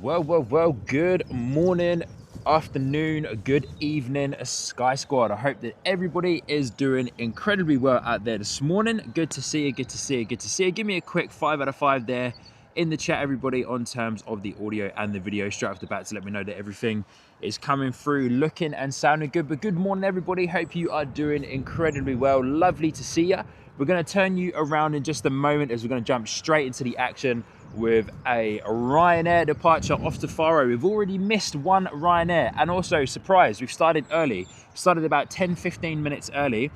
Well, good morning, afternoon, good evening, Sky Squad. I hope that everybody is doing incredibly well out there this morning. Good to see you, good to see you, good to see you. Give me a quick 5 out of 5 there in the chat, everybody, on terms of the audio and the video straight off the bat to let me know that everything is coming through, looking and sounding good. But good morning, everybody. Hope you are doing incredibly well. Lovely to see you. We're going to turn you around in just a moment as we're going to jump straight into the action with a Ryanair departure off to Faro. We've already missed one Ryanair, and also, surprise, we've started early. We started about 10-15 minutes early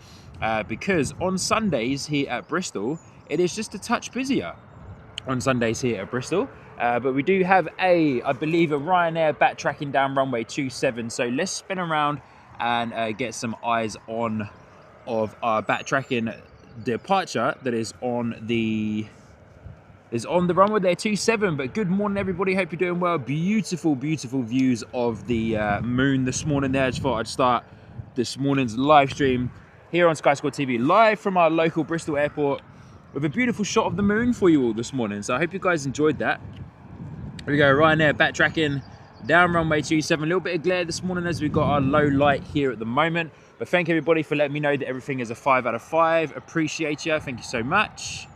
because on Sundays here at Bristol, it is just a touch busier on Sundays here at Bristol. But we do have I believe, a Ryanair backtracking down runway 27. So let's spin around and get some eyes on of our backtracking departure that is on the runway there 27. But good morning, everybody. Hope you're doing well. Beautiful views of the moon this morning there. I just thought I'd start this morning's live stream here on Sky Squad TV, live from our local Bristol airport, with a beautiful shot of the moon for you all this morning. So I hope you guys enjoyed that. Here we go, Ryanair backtracking down runway 27. A little bit of glare this morning as we've got our low light here at the moment. But thank everybody for letting me know that everything is a 5 out of 5. Appreciate you. Thank you so much.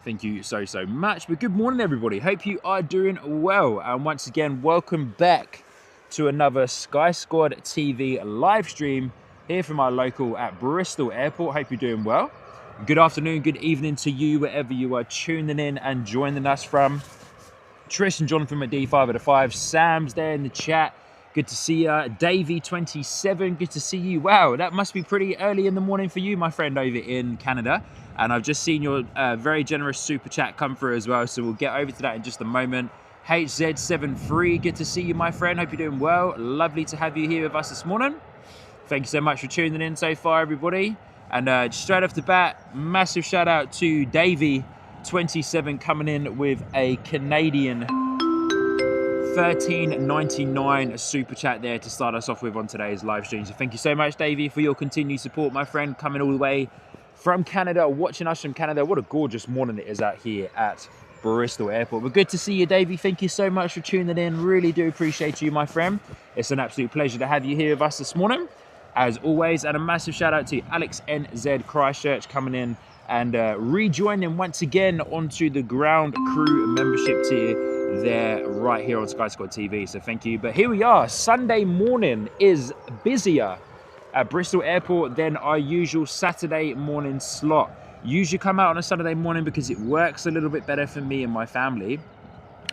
Thank you so much. But good morning, everybody. Hope you are doing well. And once again, welcome back to another Sky Squad TV live stream here from our local at Bristol Airport. Hope you're doing well. Good afternoon, good evening to you, wherever you are tuning in and joining us from. Trish and Jonathan McD, 5 out of 5. Sam's there in the chat. Good to see you. Davey, 27. Good to see you. Wow, that must be pretty early in the morning for you, my friend, over in Canada. And I've just seen your very generous super chat come through as well. So we'll get over to that in just a moment. HZ73, good to see you, my friend. Hope you're doing well. Lovely to have you here with us this morning. Thank you so much for tuning in so far, everybody. And straight off the bat, massive shout out to Davey, 27, coming in with a Canadian $13.99 super chat there to start us off with on today's live stream. So thank you so much, Davey, for your continued support, my friend, coming all the way from Canada, watching us from Canada. What a gorgeous morning it is out here at Bristol Airport. But good to see you, Davey. Thank you so much for tuning in. Really do appreciate you, my friend. It's an absolute pleasure to have you here with us this morning, as always. And a massive shout out to Alex NZ Christchurch coming in and rejoining once again onto the ground crew membership tier there right here on Sky Squad TV. So thank you. But here we are. Sunday morning is busier at Bristol Airport than our usual Saturday morning slot. Usually come out on a Saturday morning because it works a little bit better for me and my family.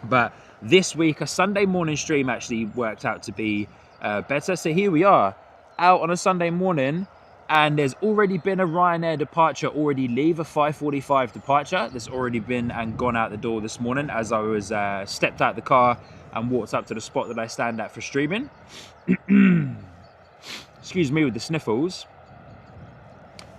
But this week, a Sunday morning stream actually worked out to be better. So here we are, out on a Sunday morning, and there's already been a Ryanair departure already leave, a 5:45 departure that's already been and gone out the door this morning as I was stepped out the car and walked up to the spot that I stand at for streaming. Excuse me with the sniffles.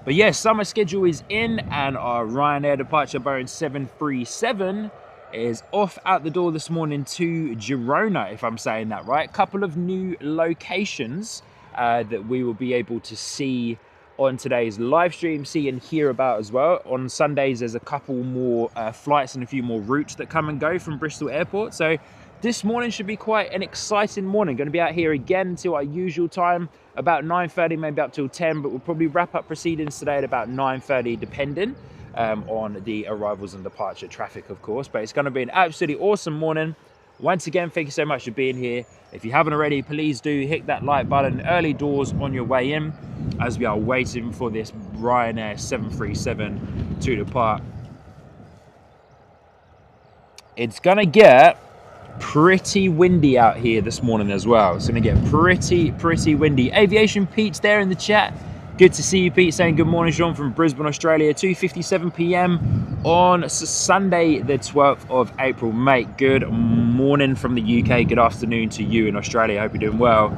But yes, summer schedule is in, and our Ryanair departure Boeing 737 is off out the door this morning to Girona, if I'm saying that right. A couple of new locations that we will be able to see on today's live stream, see and hear about as well. On Sundays, there's a couple more flights and a few more routes that come and go from Bristol Airport. So this morning should be quite an exciting morning. Going to be out here again until our usual time, about 9:30, maybe up till 10, but we'll probably wrap up proceedings today at about 9:30, depending on the arrivals and departure traffic, of course. But it's going to be an absolutely awesome morning. Once again, thank you so much for being here. If you haven't already, please do hit that like button early doors on your way in as we are waiting for this Ryanair 737 to depart. It's going to get pretty windy out here this morning as well. It's going to get pretty windy. Aviation Pete's there in the chat. Good to see you, Pete, saying good morning, Sean, from Brisbane, Australia. 2:57 p.m. on Sunday, the 12th of April. Mate, good morning from the UK. Good afternoon to you in Australia. Hope you're doing well.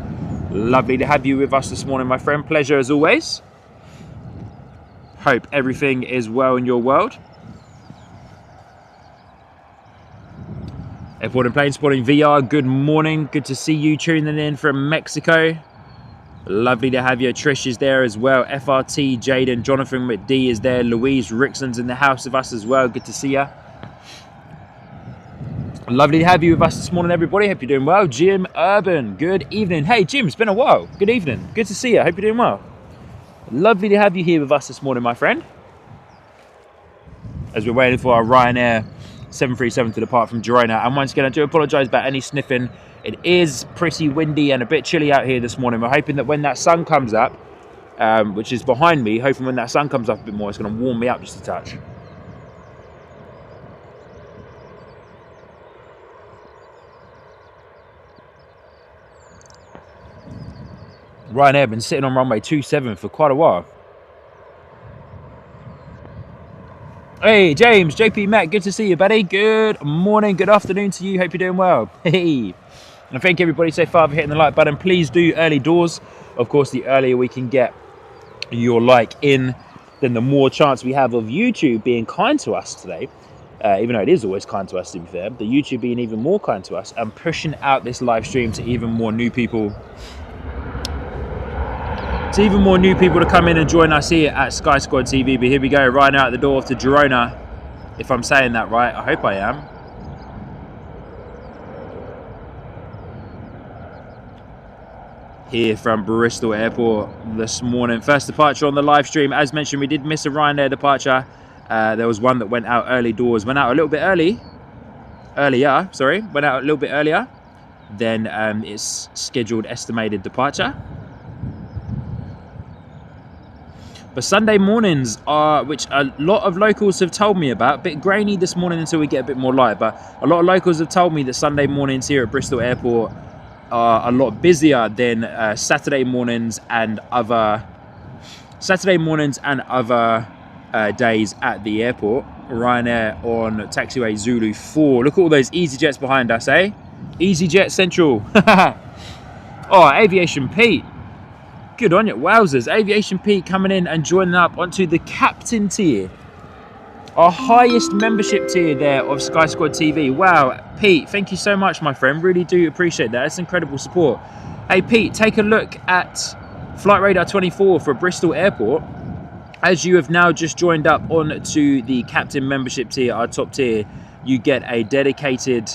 Lovely to have you with us this morning, my friend. Pleasure as always. Hope everything is well in your world. Airport and Plane Spotting VR, good morning. Good to see you tuning in from Mexico. Lovely to have you. Trish is there as well. FRT, Jaden, Jonathan McD is there. Louise Rickson's in the house with us as well. Good to see you. Lovely to have you with us this morning, everybody. Hope you're doing well. Jim Urban, good evening. Hey, Jim, it's been a while. Good evening. Good to see you. Hope you're doing well. Lovely to have you here with us this morning, my friend. As we're waiting for our Ryanair 737 to depart from Girona. And once again, I do apologise about any sniffing. It is pretty windy and a bit chilly out here this morning. We're hoping that when that sun comes up, which is behind me, hoping when that sun comes up a bit more, it's going to warm me up just a touch. Ryanair been sitting on runway 27 for quite a while. Hey, James, JP Mac, good to see you, buddy. Good morning, good afternoon to you. Hope you're doing well. Hey. And thank everybody so far for hitting the like button. Please do early doors. Of course, the earlier we can get your like in, then the more chance we have of YouTube being kind to us today. Even though it is always kind to us, to be fair. The YouTube being even more kind to us and pushing out this live stream to even more new people. To come in and join us here at Sky Squad TV. But here we go, right now at the door to Girona, if I'm saying that right. I hope I am. Here from Bristol Airport this morning. First departure on the live stream. As mentioned, we did miss a Ryanair departure. There was one that went out early doors. Went out a little bit earlier than its scheduled estimated departure. But Sunday mornings are, which a lot of locals have told me about, a bit grainy this morning until we get a bit more light, but a lot of locals have told me that Sunday mornings here at Bristol Airport are a lot busier than Saturday mornings and other days at the airport. Ryanair on taxiway Zulu 4. Look at all those EasyJets behind us, eh? EasyJet Central. Oh, Aviation Pete. Good on you. Wowzers. Aviation Pete coming in and joining up onto the captain tier. Our highest membership tier there of Sky Squad TV. Wow. Pete, thank you so much, my friend. Really do appreciate that. That's incredible support. Hey, Pete, take a look at Flight Radar 24 for Bristol Airport. As you have now just joined up onto the captain membership tier, our top tier, you get a dedicated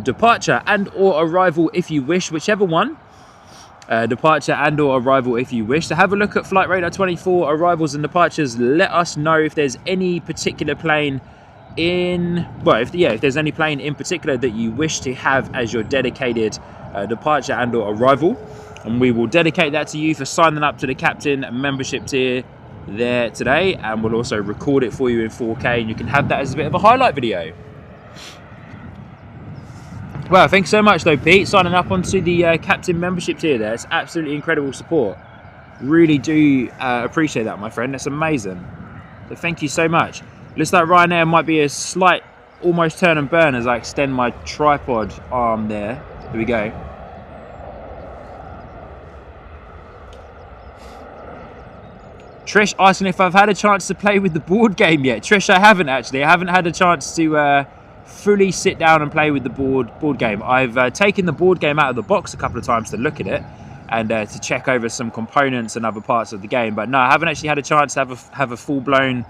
departure and or arrival if you wish, whichever one. Departure and or arrival if you wish. So have a look at Flight Radar 24 arrivals and departures. Let us know if there's any particular plane if there's any plane in particular that you wish to have as your dedicated departure and or arrival, and we will dedicate that to you for signing up to the captain membership tier there today, and we'll also record it for you in 4K and you can have that as a bit of a highlight video. Well, thanks so much though, Pete, signing up onto the captain membership tier there. It's absolutely incredible support. Really do appreciate that, my friend. That's amazing. So thank you so much. Looks like Ryanair might be a slight almost turn and burn as I extend my tripod arm there. Here we go. Trish asking if I've had a chance to play with the board game yet. Trish, I haven't actually. I haven't had a chance to fully sit down and play with the board game. I've taken the board game out of the box a couple of times to look at it and to check over some components and other parts of the game. But no, I haven't actually had a chance to have a full-blown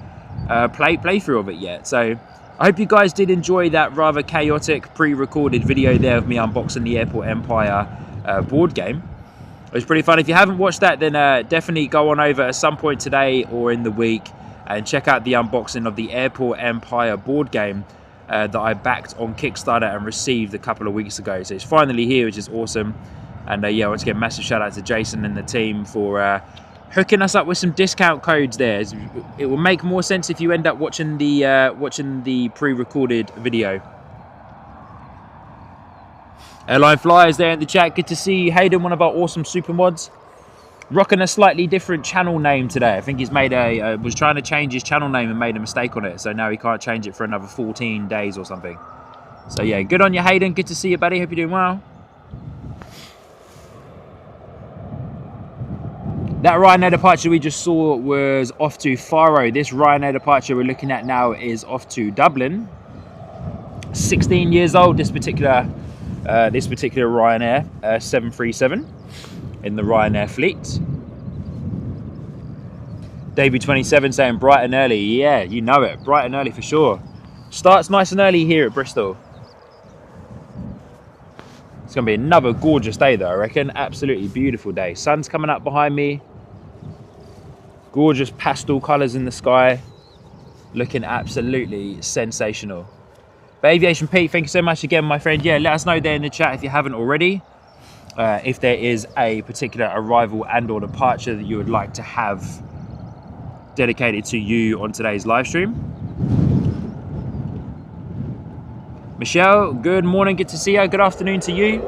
playthrough of it yet. So I hope you guys did enjoy that rather chaotic pre-recorded video there of me unboxing the Airport Empire board game. It was pretty fun. If you haven't watched that, then definitely go on over at some point today or in the week and check out the unboxing of the Airport Empire board game that I backed on Kickstarter and received a couple of weeks ago. So it's finally here, which is awesome. And yeah, once again, massive shout out to Jason and the team for hooking us up with some discount codes there. It will make more sense if you end up watching the pre-recorded video. Airline Flyers there in the chat. Good to see you, Hayden, one of our awesome super mods. Rocking a slightly different channel name today. I think he's made was trying to change his channel name and made a mistake on it. So now he can't change it for another 14 days or something. So yeah, good on you, Hayden. Good to see you, buddy. Hope you're doing well. That Ryanair departure we just saw was off to Faro. This Ryanair departure we're looking at now is off to Dublin. 16 years old, this particular Ryanair 737 in the Ryanair fleet. Davey27 saying bright and early. Yeah, you know it. Bright and early for sure. Starts nice and early here at Bristol. It's going to be another gorgeous day though, I reckon. Absolutely beautiful day. Sun's coming up behind me. Gorgeous pastel colours in the sky. Looking absolutely sensational. But Aviation Pete, thank you so much again, my friend. Yeah, let us know there in the chat if you haven't already. If there is a particular arrival and or departure that you would like to have dedicated to you on today's live stream. Michelle, good morning, good to see you. Good afternoon to you.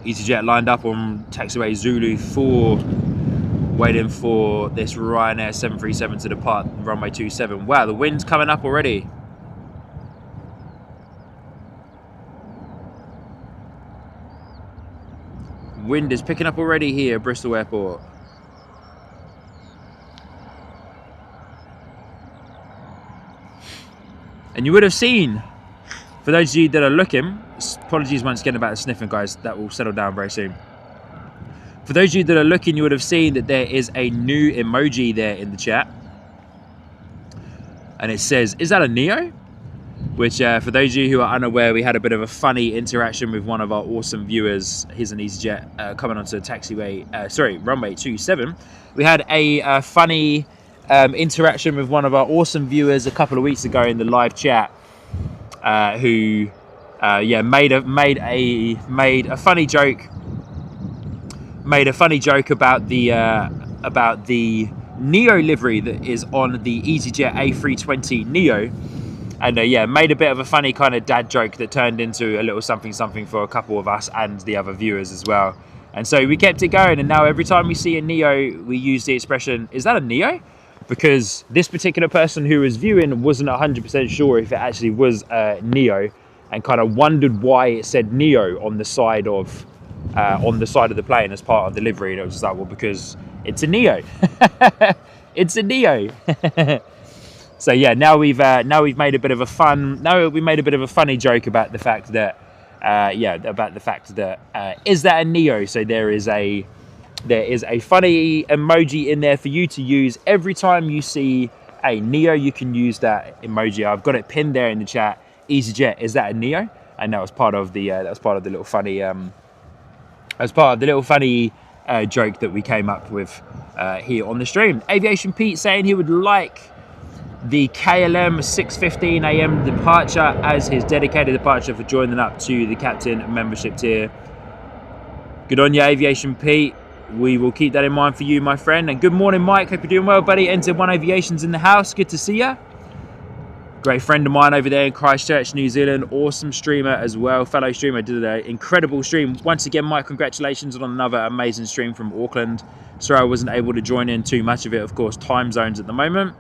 EasyJet lined up on taxiway Zulu 4, waiting for this Ryanair 737 to depart runway 27. Wow, the wind's coming up already. Wind is picking up already here at Bristol Airport. And you would have seen, for those of you that are looking, apologies once again about the sniffing, guys, that will settle down very soon. For those of you that are looking, you would have seen that there is a new emoji there in the chat. And it says, is that a Neo? Which, for those of you who are unaware, we had a bit of a funny interaction with one of our awesome viewers. He's an EasyJet coming onto runway 27. We had a funny interaction with one of our awesome viewers a couple of weeks ago in the live chat, who made a funny joke. Made a funny joke about the Neo livery that is on the EasyJet A320 Neo. And made a bit of a funny kind of dad joke that turned into a little something for a couple of us and the other viewers as well. And so we kept it going, and now every time we see a Neo, we use the expression, is that a Neo? Because this particular person who was viewing wasn't 100% sure if it actually was a Neo, and kind of wondered why it said Neo on the side of the plane as part of the livery. And it was just like, well, because it's a Neo. It's a Neo. So yeah, now we've made a bit of a funny joke about the fact that is that a Neo? So there is a funny emoji in there for you to use every time you see a Neo. You can use that emoji. I've got it pinned there in the chat. EasyJet, is that a Neo? And that was part of the little funny joke that we came up with here on the stream. Aviation Pete saying he would like the KLM 6:15 AM departure as his dedicated departure for joining up to the captain membership tier. Good on you, Aviation Pete. We will keep that in mind for you, my friend. And good morning, Mike. Hope you're doing well, buddy. Enter One Aviation's in the house. Good to see you. Great friend of mine over there in Christchurch, New Zealand. Awesome streamer as well. Fellow streamer, did an incredible stream. Once again, Mike, congratulations on another amazing stream from Auckland. Sorry I wasn't able to join in too much of it. Of course, time zones at the moment.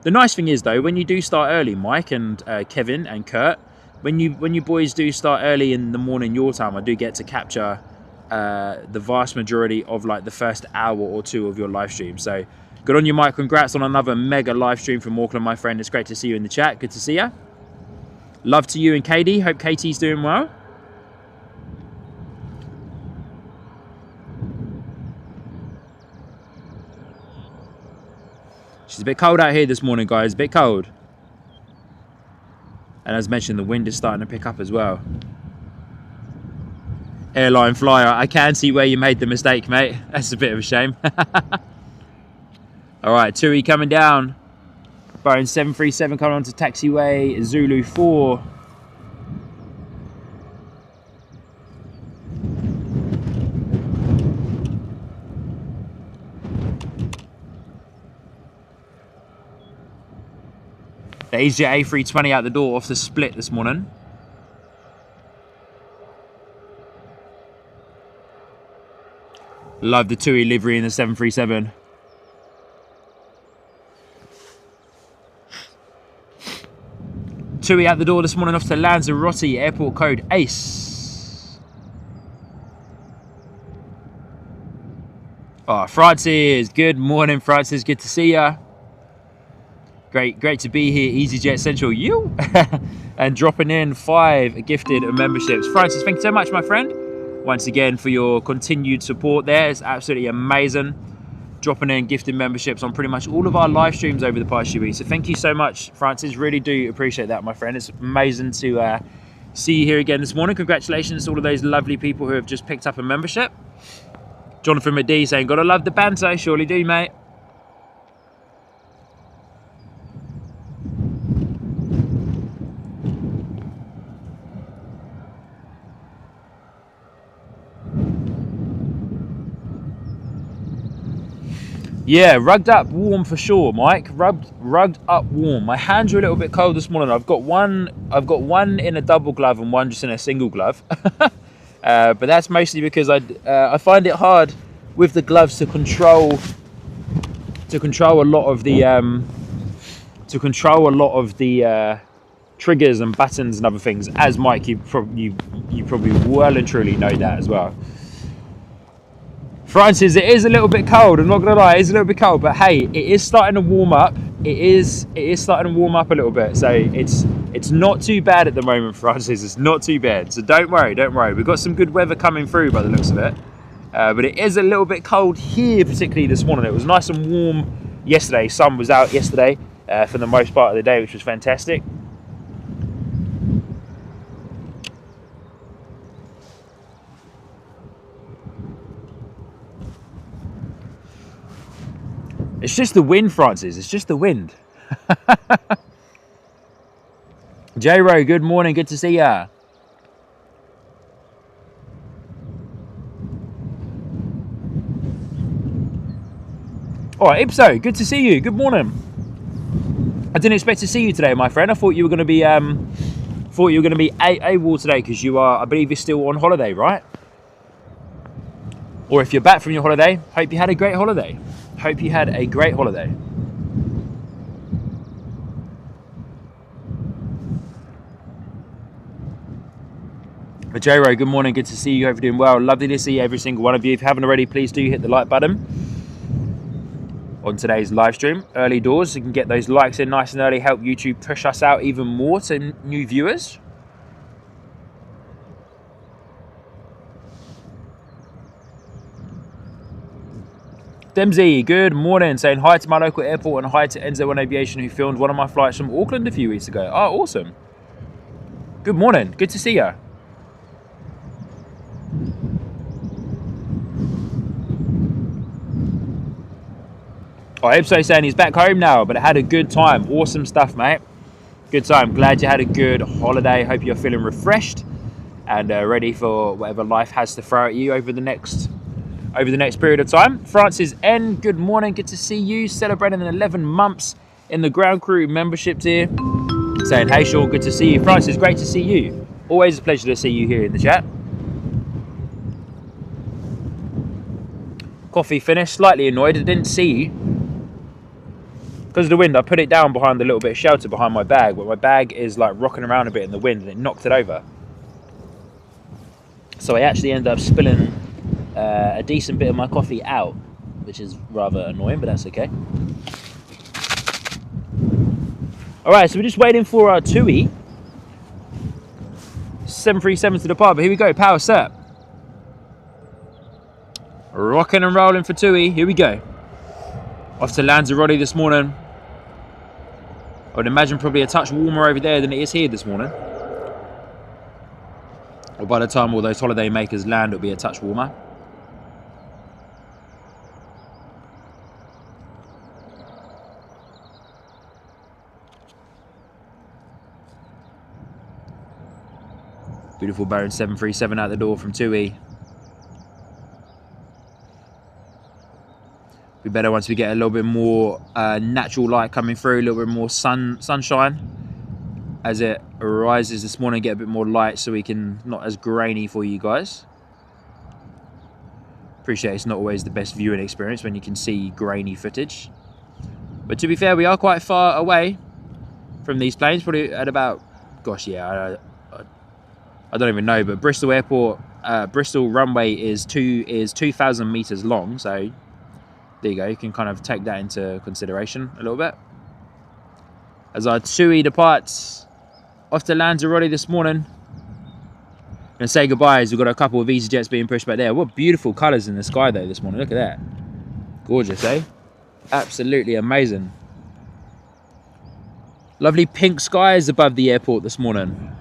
The nice thing is, though, when you do start early, Mike and Kevin and Kurt, when you boys do start early in the morning your time, I do get to capture the vast majority of like the first hour or two of your live stream. So good on you, Mike. Congrats on another mega live stream from Auckland, my friend. It's great to see you in the chat. Good to see you. Love to you and Katie. Hope Katie's doing well. It's a bit cold out here this morning, guys. A bit cold. And as mentioned, the wind is starting to pick up as well. Airline flyer, I can see where you made the mistake, mate. That's a bit of a shame. All right, Tui coming down. Boeing 737 coming onto taxiway Zulu 4. The EasyJet A320 out the door off the split this morning. Love the TUI livery in the 737. TUI out the door this morning off to Lanzarote, airport code ACE. Oh, Francis, good morning, Francis. Good to see ya. Great to be here, EasyJet Central, you, and dropping in 5 gifted memberships. Francis, thank you so much, my friend, once again for your continued support there. It's absolutely amazing. Dropping in gifted memberships on pretty much all of our live streams over the past few weeks. So thank you so much, Francis. Really do appreciate that, my friend. It's amazing to see you here again this morning. Congratulations to all of those lovely people who have just picked up a membership. Jonathan McD saying, gotta love the banter. Surely do, mate. Yeah, rugged up warm for sure, Mike. Rugged up warm. My hands are a little bit cold this morning. I've got one in a double glove and one just in a single glove. But that's mostly because I find it hard with the gloves to control a lot of the triggers and buttons and other things. As Mike, you probably well and truly know that as well. Francis, it is a little bit cold. I'm not gonna lie, it is a little bit cold, but hey, it is starting to warm up. It is starting to warm up a little bit, so it's not too bad at the moment, Francis. It's not too bad. So don't worry. We've got some good weather coming through by the looks of it, but it is a little bit cold here, particularly this morning. It was nice and warm yesterday. Sun was out yesterday for the most part of the day, which was fantastic. It's just the wind, Francis. It's just the wind. J-Ro, good morning. Good to see ya. All right, Ipso, good to see you. Good morning. I didn't expect to see you today, my friend. I thought you were going to be AWOL today because you are, I believe, you're still on holiday, right? Or if you're back from your holiday, hope you had a great holiday. Hope you had a great holiday. But J-Ro, good morning. Good to see you. Hope you're doing well. Lovely to see every single one of you. If you haven't already, please do hit the like button on today's live stream. Early doors, so you can get those likes in nice and early. Help YouTube push us out even more to new viewers. Dempsey, good morning, saying hi to my local airport and hi to Enzo on Aviation, who filmed one of my flights from Auckland a few weeks ago. Oh, awesome. Good morning, good to see you. Oh, Ipso saying he's back home now, but I had a good time. Awesome stuff, mate. Good time. Glad you had a good holiday. Hope you're feeling refreshed and ready for whatever life has to throw at you over the next period of time. Francis N, good morning, good to see you. Celebrating 11 months in the ground crew memberships here. Saying, hey Sean, good to see you. Francis, great to see you. Always a pleasure to see you here in the chat. Coffee finished, slightly annoyed. I didn't see you. Because of the wind, I put it down behind the little bit of shelter behind my bag, but my bag is like rocking around a bit in the wind and it knocked it over. So I actually ended up spilling a decent bit of my coffee out, which is rather annoying, but that's okay. Alright, so we're just waiting for our TUI 737 to depart, but here we go, power set. Rocking and rolling for TUI, here we go. Off to Lanzarote this morning. I would imagine probably a touch warmer over there than it is here this morning. Or by the time all those holiday makers land, it'll be a touch warmer. Beautiful Boeing 737 out the door from TUI. Be better once we get a little bit more natural light coming through, a little bit more sunshine as it arises this morning. Get a bit more light so we can not as grainy for you guys. Appreciate it's not always the best viewing experience when you can see grainy footage, but to be fair, we are quite far away from these planes. Probably at about, gosh, yeah, I don't even know, but Bristol Airport, Bristol runway is 2,000 meters long, so there you go, you can kind of take that into consideration a little bit. as our TUI departs off to Lanzarote this morning. And say goodbye as we've got a couple of EasyJets being pushed back there. What beautiful colours in the sky though this morning. Look at that. Gorgeous, eh? Absolutely amazing. Lovely pink skies above the airport this morning.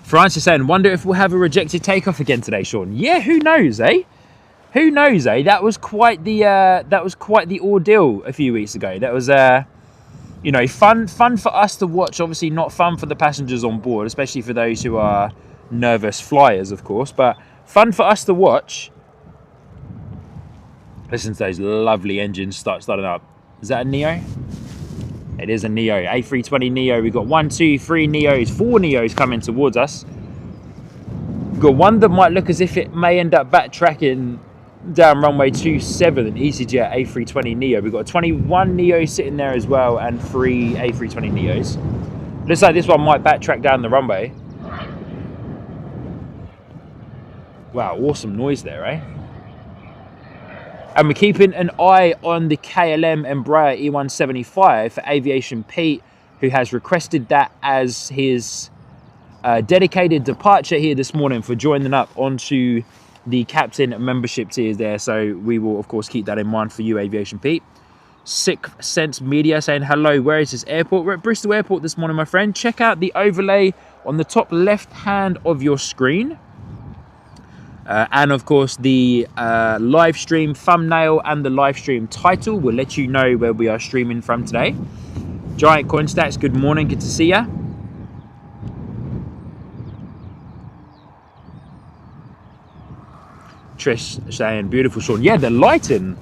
Francis saying, wonder if we'll have a rejected takeoff again today, Sean. Yeah, who knows, eh? Who knows, eh? That was quite the ordeal a few weeks ago. That was you know, fun for us to watch. Obviously, not fun for the passengers on board, especially for those who are nervous flyers, of course. But fun for us to watch. Listen to those lovely engines starting up. Is that a Neo? It is a Neo, A320 Neo. We've got 1, 2, 3 Neos, 4 Neos coming towards us. We've got one that might look as if it may end up backtracking down runway 27, an EasyJet A320 Neo. We've got a 21 Neo sitting there as well and 3 A320 Neos. Looks like this one might backtrack down the runway. Wow, awesome noise there, eh? And we're keeping an eye on the KLM Embraer E175 for Aviation Pete, who has requested that as his dedicated departure here this morning for joining up onto the captain membership tiers there. So we will, of course, keep that in mind for you, Aviation Pete. Sixth Sense Media saying, hello, where is this airport? We're at Bristol Airport this morning, my friend. Check out the overlay on the top left hand of your screen. And of course the live stream thumbnail and the live stream title will let you know where we are streaming from today. Giant Coin Stacks, good morning, good to see ya. Trish saying, beautiful, Sean. Yeah, the lighting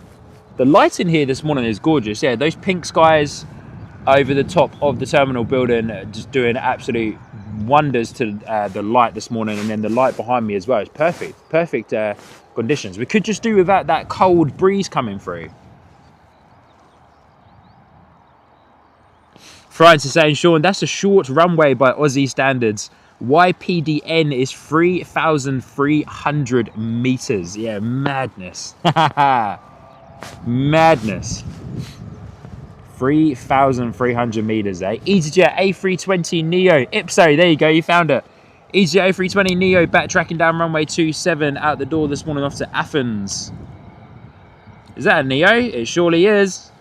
here this morning is gorgeous. Yeah, those pink skies over the top of the terminal building just doing absolute wonders to the light this morning, and then the light behind me as well. It's perfect conditions. We could just do without that cold breeze coming through. Francis saying, Sean, that's a short runway by Aussie standards. YPDN is 3,300 meters. Yeah, madness. Madness. 3,300 meters, eh? EasyJet A320 Neo. Ipso, there you go, you found it. EasyJet A320 Neo backtracking down runway 27 out the door this morning off to Athens. Is that a Neo? It surely is.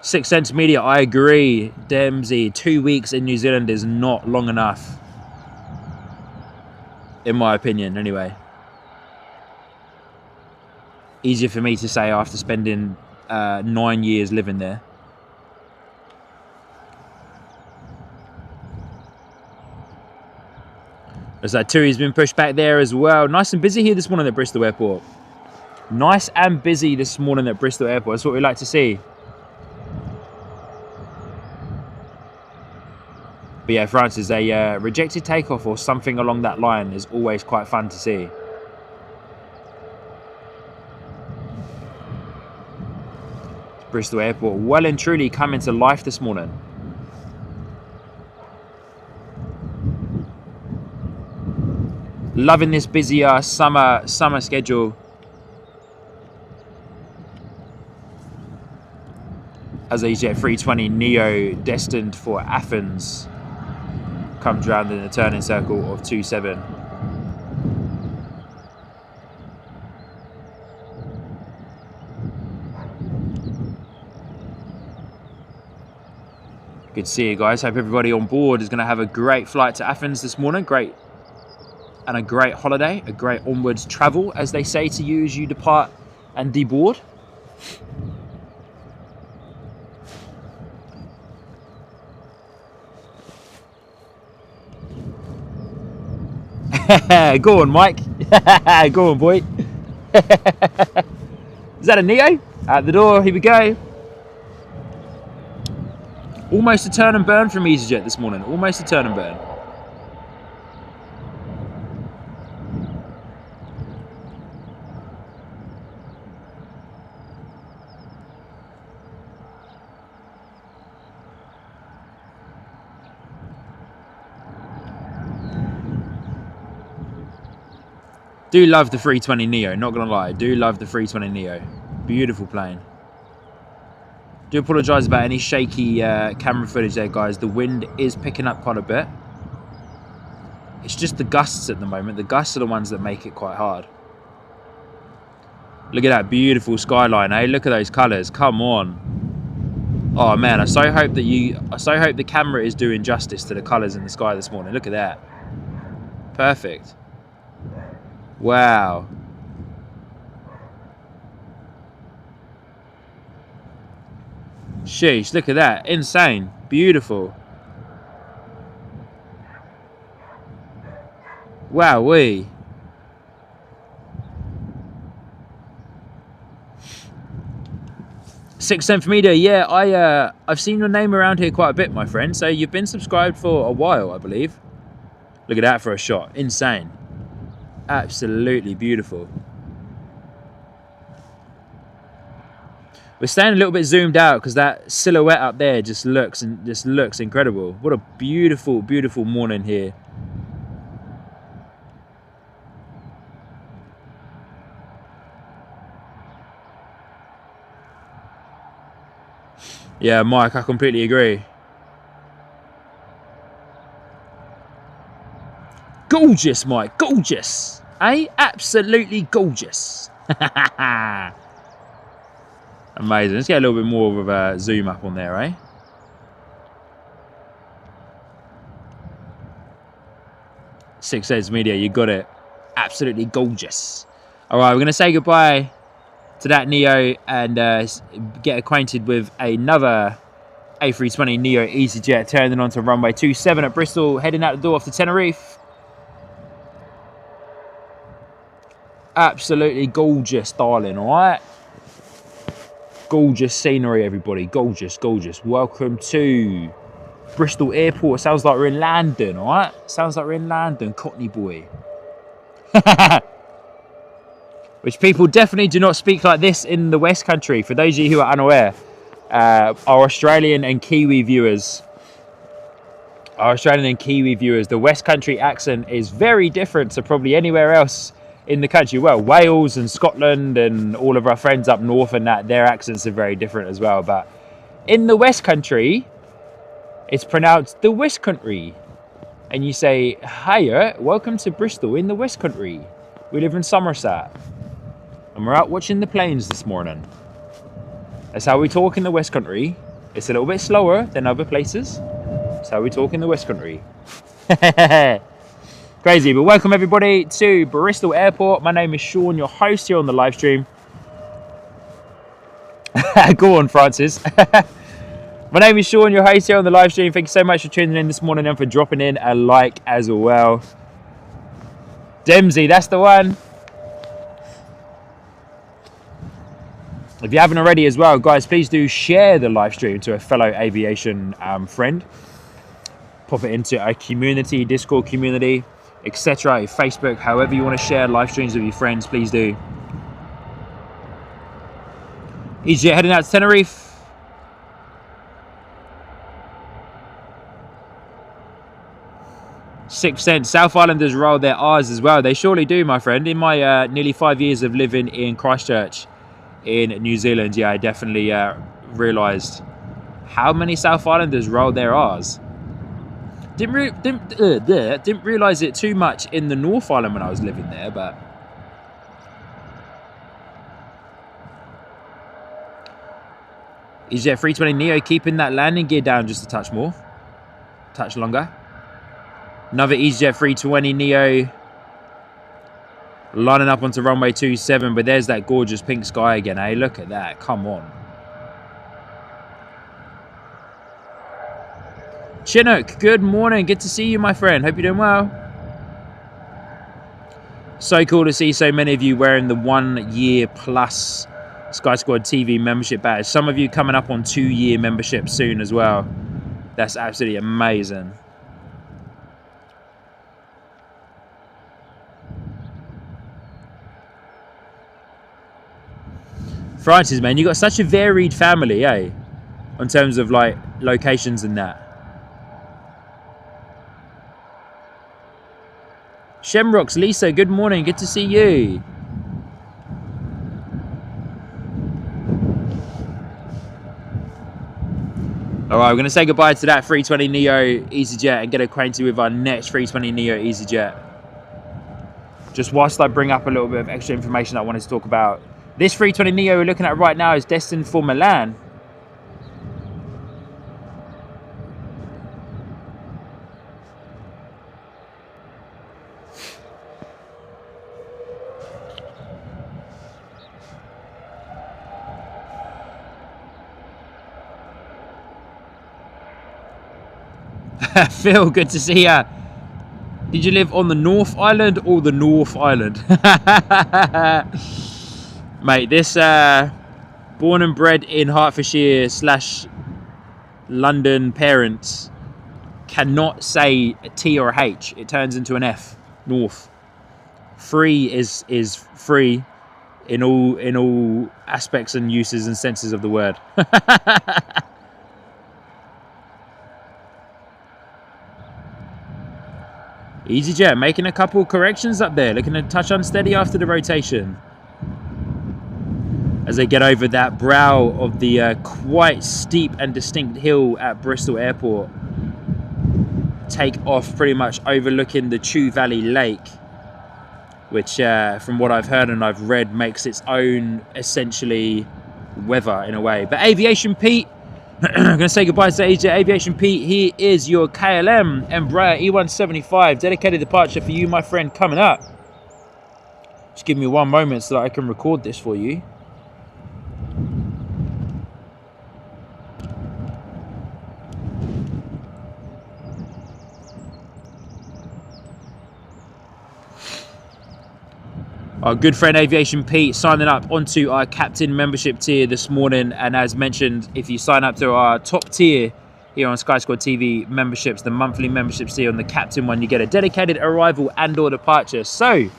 Sixth Sense Media, I agree. Dempsey, 2 weeks in New Zealand is not long enough. In my opinion, anyway. Easier for me to say after spending 9 years living there. As that TUI's been pushed back there as well. Nice and busy here this morning at Bristol Airport. Nice and busy this morning at Bristol Airport. That's what we like to see. But yeah, Francis, a rejected takeoff or something along that line is always quite fun to see. Bristol Airport well and truly coming to life this morning. Loving this busier summer schedule. As EasyJet 320 Neo destined for Athens comes round in the turning circle of 27. Good to see you guys. Hope everybody on board is going to have a great flight to Athens this morning. Great. And a great holiday, a great onwards travel, as they say to you as you depart and deboard. Go on, Mike. Go on, boy. Is that a Neo? Out the door, here we go. Almost a turn and burn from EasyJet this morning. Almost a turn and burn. Do love the 320neo, not gonna lie. Do love the 320neo. Beautiful plane. Do apologise about any shaky camera footage there, guys. The wind is picking up quite a bit. It's just the gusts at the moment. The gusts are the ones that make it quite hard. Look at that beautiful skyline, eh? Look at those colours. Come on. Oh man, I so hope the camera is doing justice to the colours in the sky this morning. Look at that. Perfect. Wow. Sheesh, look at that. Insane. Beautiful. Wowee. Sixth Sense Media, yeah, I've seen your name around here quite a bit, my friend. So you've been subscribed for a while, I believe. Look at that for a shot. Insane. Absolutely beautiful. We're staying a little bit zoomed out because that silhouette up there just looks incredible. What a beautiful, beautiful morning here. Yeah, Mike, I completely agree. Gorgeous, Mike, gorgeous. Eh? Absolutely gorgeous. Amazing. Let's get a little bit more of a zoom up on there, eh? Sixth Sense Media, you got it. Absolutely gorgeous. All right, we're going to say goodbye to that Neo and get acquainted with another A320neo EasyJet turning onto runway 27 at Bristol, heading out the door off to Tenerife. Absolutely gorgeous, darling, all right? Gorgeous scenery, everybody. Gorgeous, gorgeous. Welcome to Bristol Airport. Sounds like we're in London, all right? Sounds like we're in London, Cockney boy. Which people definitely do not speak like this in the West Country. For those of you who are unaware, our Australian and Kiwi viewers, the West Country accent is very different to probably anywhere else in the country. Well, Wales and Scotland and all of our friends up north and that, their accents are very different as well. But in the West Country, it's pronounced the West Country. And you say, hiya, welcome to Bristol in the West Country. We live in Somerset. And we're out watching the planes this morning. That's how we talk in the West Country. It's a little bit slower than other places. That's how we talk in the West Country. Crazy, but welcome everybody to Bristol Airport. My name is Sean, your host here on the live stream. Go on, Francis. My name is Sean, your host here on the live stream. Thank you so much for tuning in this morning and for dropping in a like as well. Dempsey, that's the one. If you haven't already as well, guys, please do share the live stream to a fellow aviation friend. Pop it into a community, Discord community, etc. Facebook, however you want to share live streams with your friends, please do. EasyJet heading out to Tenerife. Sixth Sense, South Islanders roll their R's as well. They surely do, my friend. In my nearly 5 years of living in Christchurch in New Zealand, yeah, I definitely realised how many South Islanders roll their R's. Didn't realise it too much in the North Island when I was living there, but EasyJet 320neo keeping that landing gear down just a touch more, touch longer. Another EasyJet 320neo lining up onto runway 27, but there's that gorgeous pink sky again, eh? Look at that, come on. Chinook, good morning. Good to see you, my friend. Hope you're doing well. So cool to see so many of you wearing the 1 year plus Sky Squad TV membership badge. Some of you coming up on 2 year membership soon as well. That's absolutely amazing. Francis, man, you got such a varied family, eh? In terms of like locations and that. Shemrocks, Lisa, good morning. Good to see you. All right, we're going to say goodbye to that 320neo EasyJet and get acquainted with our next 320neo EasyJet. Just whilst I bring up a little bit of extra information I wanted to talk about. This 320neo we're looking at right now is destined for Milan. Phil, good to see ya. Did you live on the North Island or the North Island? Mate, this born and bred in Hertfordshire / London parents cannot say a T or a H. It turns into an F. North. Free is free in all aspects and uses and senses of the word. EasyJet making a couple corrections up there, looking to touch unsteady after the rotation. As they get over that brow of the quite steep and distinct hill at Bristol Airport. Take off pretty much overlooking the Chew Valley Lake, which from what I've heard and I've read makes its own essentially weather in a way. But Aviation Pete, I'm going to say goodbye to AJ. Aviation Pete, here is your KLM Embraer E175 dedicated departure for you, my friend, coming up. Just give me one moment so that I can record this for you. Our good friend Aviation Pete signing up onto our captain membership tier this morning, and as mentioned, if you sign up to our top tier here on Sky Squad TV memberships, the monthly memberships tier on the captain one, you get a dedicated arrival and or departure. So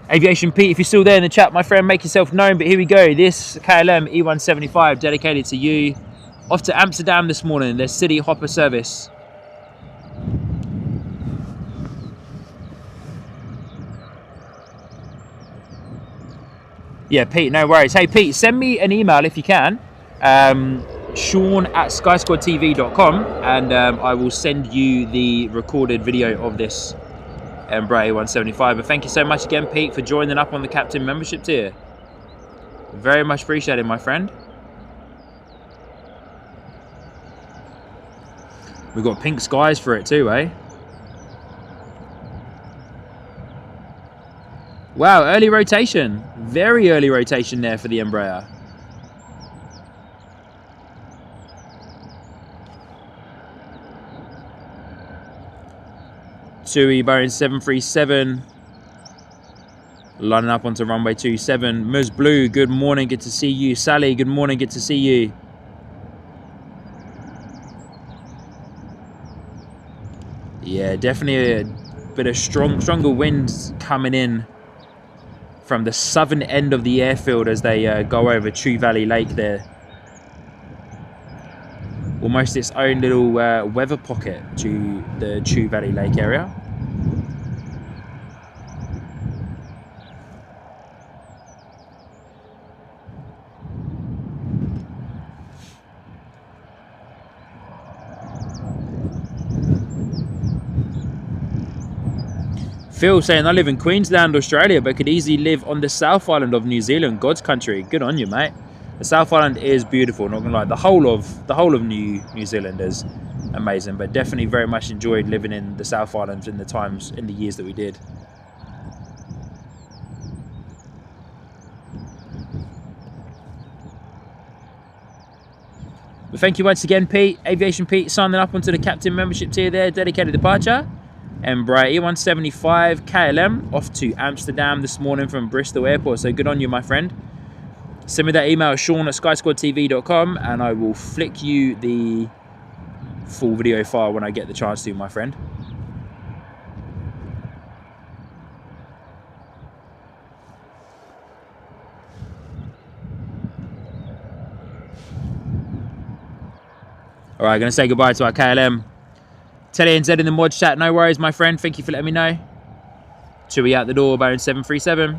Aviation Pete, if you're still there in the chat, my friend, make yourself known. But here we go, this KLM E175 dedicated to you, off to Amsterdam this morning, their city hopper service. Yeah, Pete, no worries. Hey, Pete, send me an email if you can, Sean@skysquadtv.com, and I will send you the recorded video of this Embraer 175. But thank you so much again, Pete, for joining up on the captain membership tier. Very much appreciated, my friend. We've got pink skies for it too, eh? Wow, early rotation. Very early rotation there for the Embraer. Tui Boeing 737. Lining up onto runway 27. Ms. Blue, good morning, good to see you. Sally, good morning, good to see you. Yeah, definitely a bit of stronger winds coming in from the southern end of the airfield as they go over Chew Valley Lake there. Almost its own little weather pocket to the Chew Valley Lake area. Phil saying, I live in Queensland, Australia, but could easily live on the South Island of New Zealand, God's country. Good on you, mate. The South Island is beautiful, not gonna lie. The whole of New Zealand is amazing, but definitely very much enjoyed living in the South Island in the years that we did. But thank you once again, Pete. Aviation Pete signing up onto the captain membership tier there, dedicated departure. Embraer E175 KLM off to Amsterdam this morning from Bristol Airport. So good on you, my friend. send me that email, sean@skysquadtv.com, and I will flick you the full video file when I get the chance to, my friend. All right, going to say goodbye to our KLM. Telly and Z in the mod chat, no worries, my friend. Thank you for letting me know. Chewy out the door, Baron 737.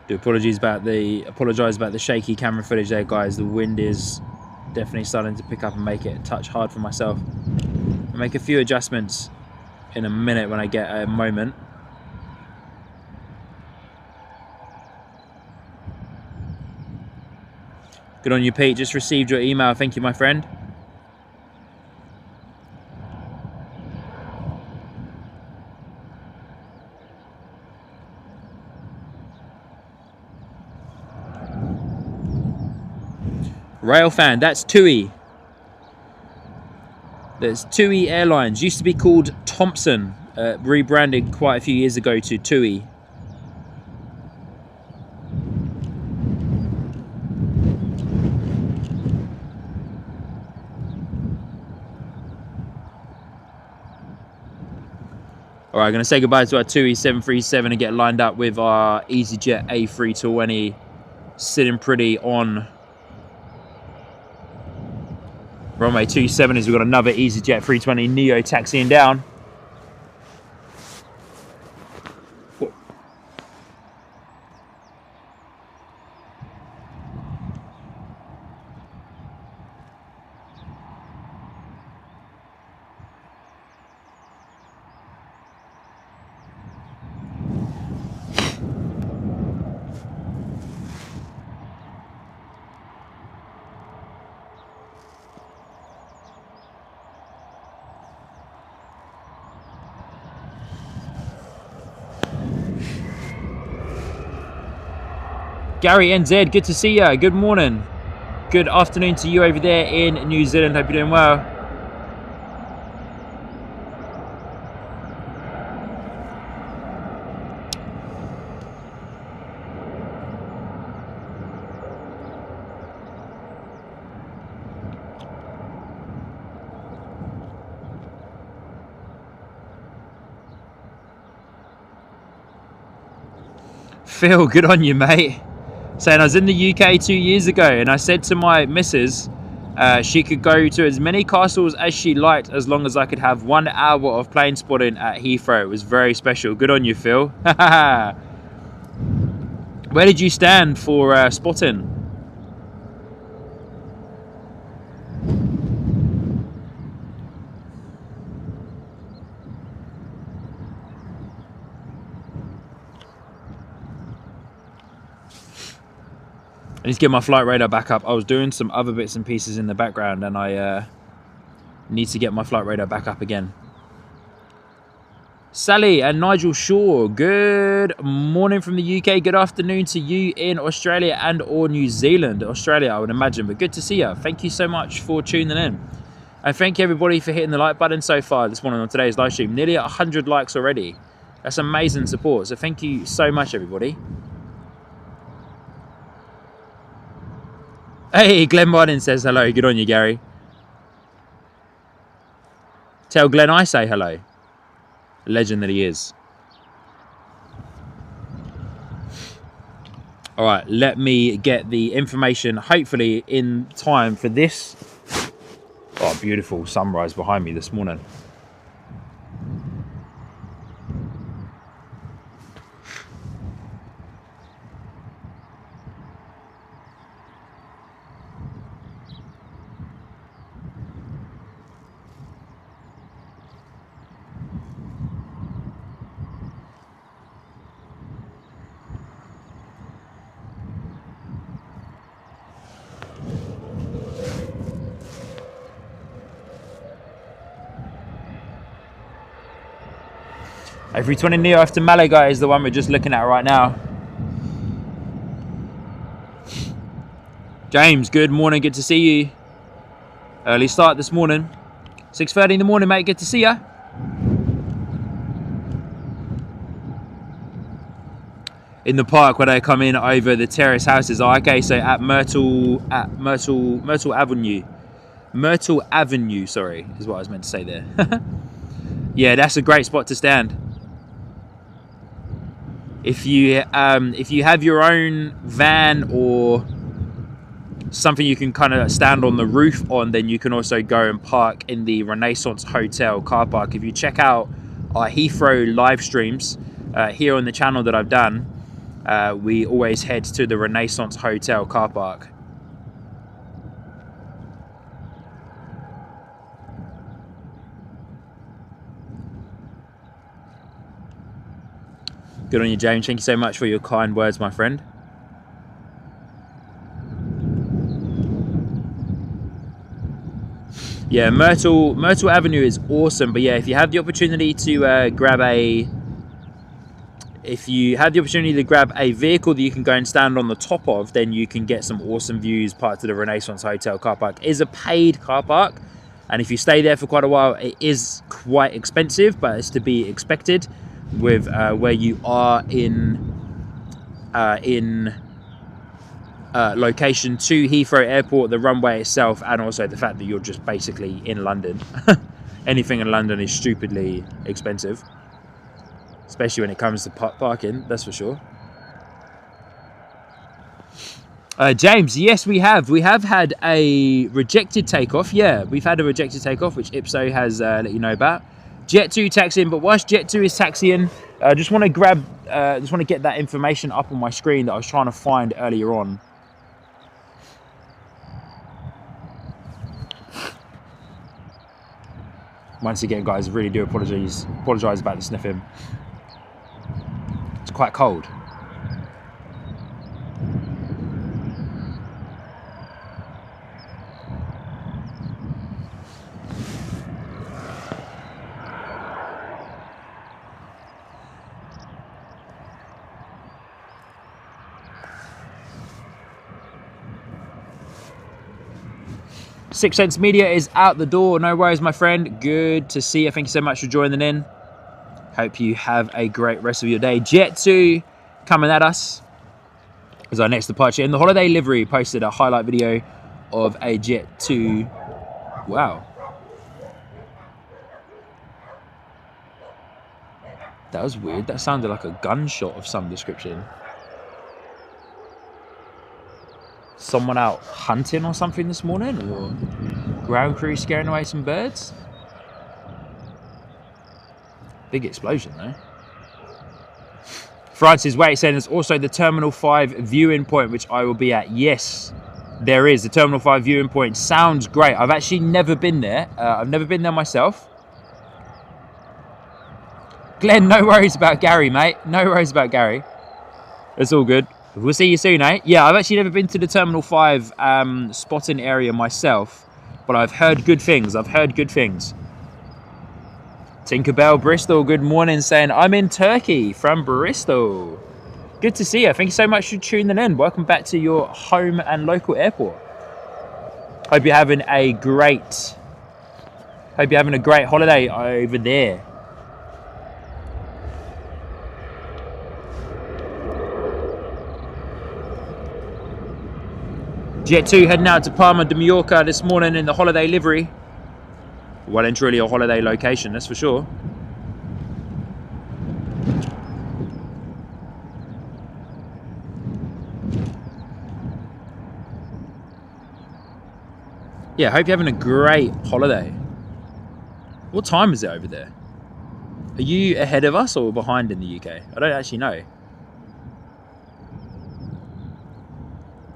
Apologise about the shaky camera footage there, guys. The wind is definitely starting to pick up and make it a touch hard for myself. I'll make a few adjustments in a minute when I get a moment. Good on you, Pete. Just received your email. Thank you, my friend. Railfan, that's TUI. There's TUI Airlines. Used to be called Thompson. Rebranded quite a few years ago to TUI. All right, I'm going to say goodbye to our TUI 737 and get lined up with our EasyJet A320 sitting pretty on runway 27 as we've got another EasyJet 320 Neo taxiing down. Gary NZ, good to see you. Good morning. Good afternoon to you over there in New Zealand. Hope you're doing well. Phil, good on you, mate. Saying I was in the UK 2 years ago and I said to my missus she could go to as many castles as she liked as long as I could have 1 hour of plane spotting at Heathrow. It was very special. Good on you, Phil. Where did you stand for spotting? I need to get my flight radar back up. I was doing some other bits and pieces in the background and I need to get my flight radar back up again. Sally and Nigel Shaw, good morning from the UK. Good afternoon to you in Australia and or New Zealand. Australia, I would imagine, but good to see you. Thank you so much for tuning in. And thank you everybody for hitting the like button so far this morning on today's live stream. Nearly 100 likes already. That's amazing support. So thank you so much, everybody. Hey, Glenn Martin says hello. Good on you, Gary. Tell Glenn I say hello. Legend that he is. All right, let me get the information, hopefully in time for this. Oh, beautiful sunrise behind me this morning. A320 Neo after Malaga is the one we're just looking at right now. James, good morning, good to see you. Early start this morning. 6:30 in the morning, mate, good to see ya. In the park where they come in over the terrace houses. Oh, okay, so at Myrtle Avenue. Myrtle Avenue, sorry, is what I was meant to say there. Yeah, that's a great spot to stand. If you have your own van or something you can kind of stand on the roof on, then you can also go and park in the Renaissance Hotel car park. If you check out our Heathrow live streams here on the channel that I've done, we always head to the Renaissance Hotel car park. Good on you, James. Thank you so much for your kind words, my friend. Yeah, Myrtle Avenue is awesome. But yeah, if you have the opportunity to grab a vehicle that you can go and stand on the top of, then you can get some awesome views. Parts of the Renaissance Hotel car park is a paid car park, and if you stay there for quite a while, it is quite expensive, but it's to be expected with where you are in location to Heathrow Airport, the runway itself, and also the fact that you're just basically in London. Anything in London is stupidly expensive, especially when it comes to parking, that's for sure. James, yes, we have had a rejected takeoff. Yeah, we've had a rejected takeoff, which Ipso has let you know about. Jet2 taxiing, but whilst Jet2 is taxiing, just want to get that information up on my screen that I was trying to find earlier on. Once again, guys, I really do apologise about the sniffing. It's quite cold. Sixth Sense Media is out the door. No worries, my friend. Good to see you. Thank you so much for joining in. Hope you have a great rest of your day. Jet2 coming at us as our next departure. In the holiday livery, posted a highlight video of a Jet2. Wow. That was weird. That sounded like a gunshot of some description. Someone out hunting or something this morning, or ground crew scaring away some birds. Big explosion though. Francis Wait saying there's also the Terminal 5 viewing point, which I will be at. Yes, there is. The Terminal 5 viewing point sounds great. I've actually never been there. I've never been there myself. Glenn, no worries about Gary, mate. No worries about Gary. It's all good. We'll see you soon, eh? Yeah, I've actually never been to the Terminal 5 spotting area myself, but I've heard good things. Tinkerbell Bristol, good morning, saying I'm in Turkey from Bristol. Good to see you. Thank you so much for tuning in. Welcome back to your home and local airport. Hope you're having a great holiday over there. Jet2 heading out to Palma de Mallorca this morning in the holiday livery. Well and truly a holiday location, that's for sure. Yeah, hope you're having a great holiday. What time is it over there? Are you ahead of us or behind in the UK? I don't actually know.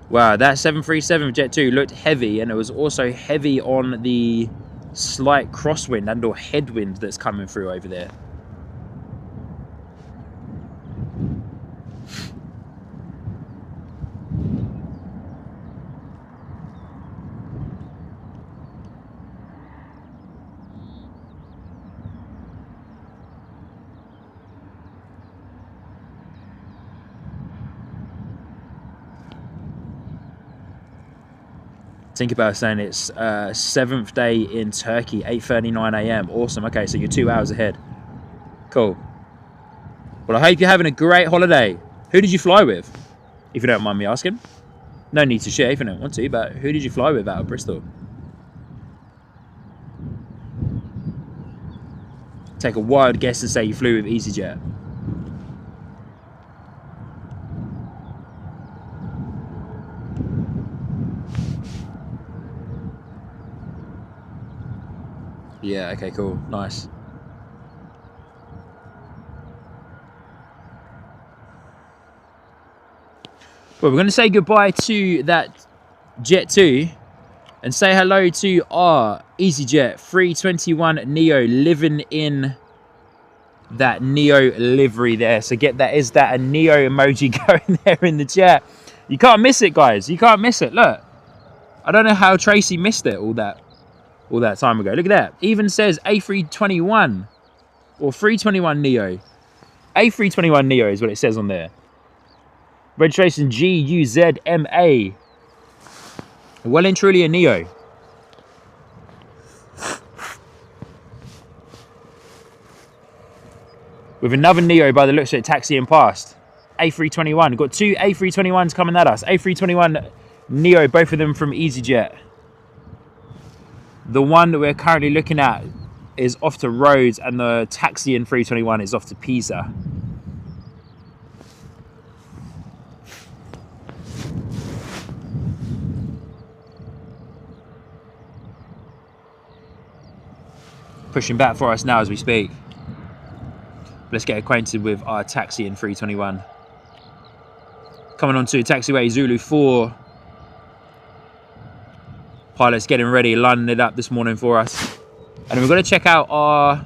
Wow, that 737 Jet2 looked heavy, and it was also heavy on the slight crosswind and or headwind that's coming through over there. Think about saying it's 7th day in Turkey, 8:39 a.m. Awesome. Okay, so you're 2 hours ahead. Cool. Well, I hope you're having a great holiday. Who did you fly with? If you don't mind me asking. No need to share if you don't want to, but who did you fly with out of Bristol? Take a wild guess and say you flew with EasyJet. Yeah, okay, cool. Nice. Well, we're going to say goodbye to that Jet 2 and say hello to our EasyJet 321 Neo living in that Neo livery there. So get that, is that a Neo emoji going there in the chat? You can't miss it, guys. You can't miss it. Look, I don't know how Tracy missed it all that time ago. Look at that. Even says A321 or 321 Neo. A321 Neo is what it says on there. Registration GUZMA. Well and truly a Neo. With another Neo by the looks of it taxiing past. A321. Got two A321s coming at us. A321 Neo, both of them from EasyJet. The one that we're currently looking at is off to Rhodes, and the taxiing 321 is off to Pisa. Pushing back for us now as we speak. Let's get acquainted with our taxi in 321. Coming on to taxiway Zulu 4. Pilot's getting ready, lining it up this morning for us. And then we're going to check out our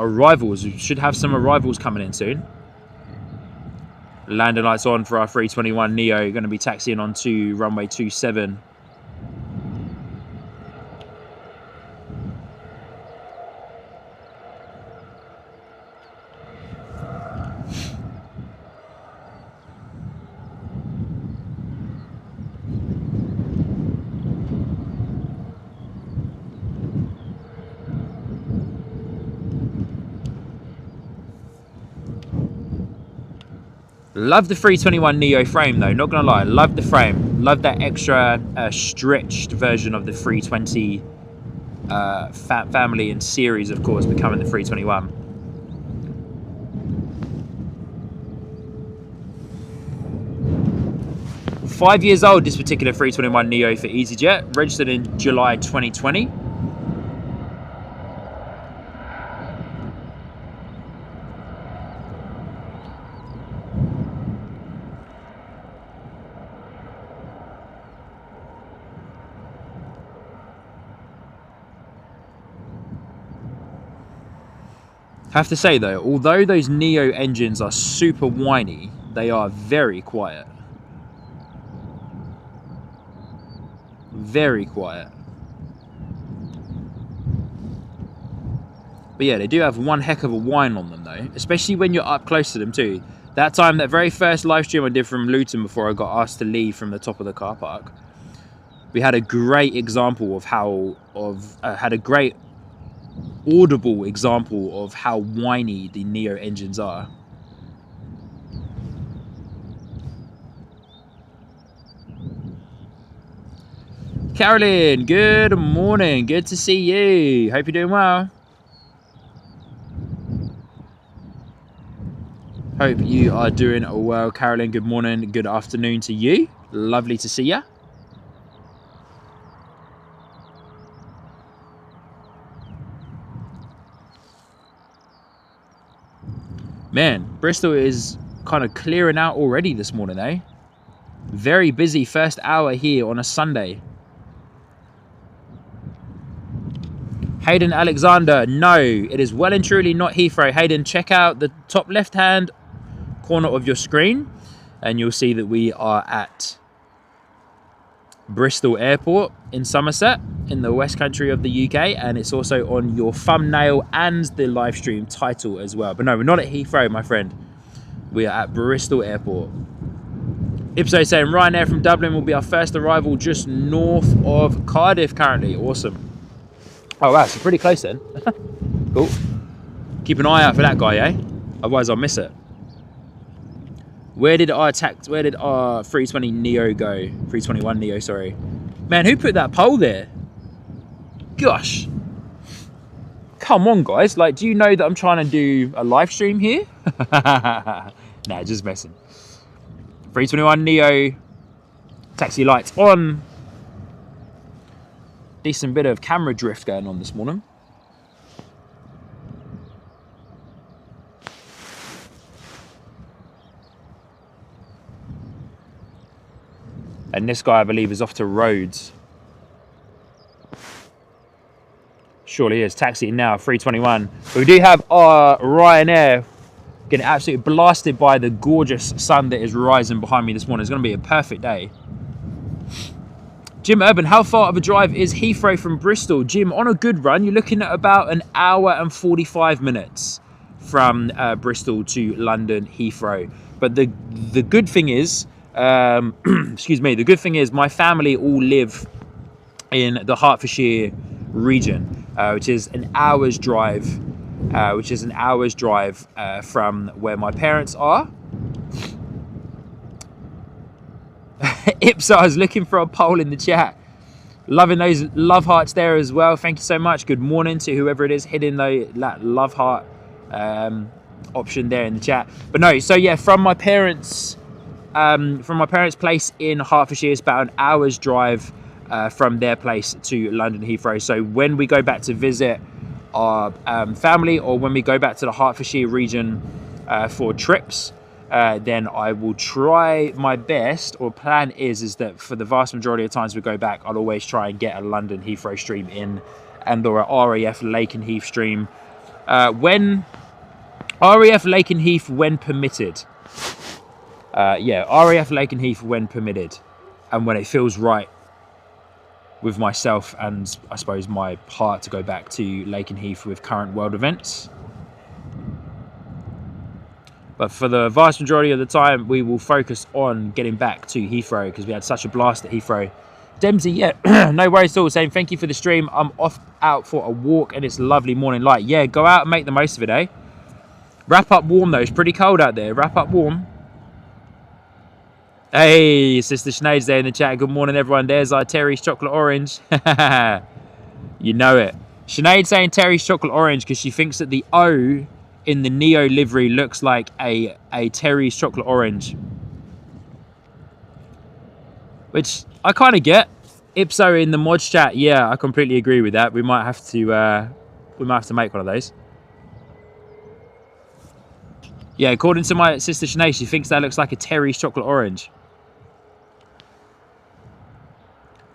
arrivals. We should have some arrivals coming in soon. Landing lights on for our 321 Neo. Going to be taxiing onto runway 27. Love the 321 Neo frame though, not gonna lie, love the frame. Love that extra stretched version of the 320 family and series, of course, becoming the 321. Five years old, this particular 321 Neo for EasyJet, registered in July 2020. Have to say though, although those Neo engines are super whiny, they are very quiet. Very quiet. But yeah, they do have one heck of a whine on them though, especially when you're up close to them too. That time, that very first live stream I did from Luton before I got asked to leave from the top of the car park, we had a great example of had a great audible example of how whiny the Neo engines are. Carolyn, good morning. Good to see you. Hope you're doing well. Hope you are doing well, Carolyn. Good morning. Good afternoon to you. Lovely to see you. Man, Bristol is kind of clearing out already this morning, eh? Very busy first hour here on a Sunday. Hayden Alexander, no, it is well and truly not Heathrow. Hayden, check out the top left-hand corner of your screen and you'll see that we are at Bristol Airport in Somerset in the West Country of the UK, and it's also on your thumbnail and the live stream title as well. But no, we're not at Heathrow, my friend. We are at Bristol Airport. Ipso saying Ryanair from Dublin will be our first arrival just north of Cardiff currently. Awesome. Oh wow, so pretty close then. Cool. Keep an eye out for that guy, eh? Otherwise I'll miss it. Where did our 320 Neo go? 321 Neo, sorry. Man, who put that poll there? Gosh. Come on, guys. Like, do you know that I'm trying to do a live stream here? Nah, just messing. 321 Neo. Taxi lights on. Decent bit of camera drift going on this morning. And this guy, I believe, is off to Rhodes. Surely is. Taxiing now, 321. But we do have our Ryanair getting absolutely blasted by the gorgeous sun that is rising behind me this morning. It's going to be a perfect day. Jim Urban, how far of a drive is Heathrow from Bristol? Jim, on a good run, you're looking at about an hour and 45 minutes from Bristol to London Heathrow. But the good thing is, excuse me, the good thing is my family all live in the Hertfordshire region, which is an hour's drive, from where my parents are. Ipsa is looking for a poll in the chat. Loving those love hearts there as well. Thank you so much. Good morning to whoever it is hitting that love heart option there in the chat. But no, so yeah, from my parents' place in Hertfordshire, it's about an hour's drive from their place to London Heathrow. So when we go back to visit our family, or when we go back to the Hertfordshire region for trips, then I will try my best, or plan is that for the vast majority of times we go back, I'll always try and get a London Heathrow stream in, and or a RAF Lakenheath stream. When RAF Lakenheath when permitted. Yeah, RAF Lakenheath when permitted, and when it feels right with myself and I suppose my heart to go back to Lakenheath with current world events. But for the vast majority of the time, we will focus on getting back to Heathrow because we had such a blast at Heathrow. Dempsey, yeah, no worries at all. Saying thank you for the stream. I'm off out for a walk and it's lovely morning light. Yeah, go out and make the most of it, eh? Wrap up warm though. It's pretty cold out there. Wrap up warm. Hey, Sister Sinead's there in the chat. Good morning, everyone. There's our Terry's Chocolate Orange. You know it. Sinead saying Terry's Chocolate Orange because she thinks that the O in the Neo livery looks like a Terry's Chocolate Orange. Which I kind of get. Ipso in the mods chat. Yeah, I completely agree with that. We might have to make one of those. Yeah, according to my sister Sinead, she thinks that looks like a Terry's Chocolate Orange.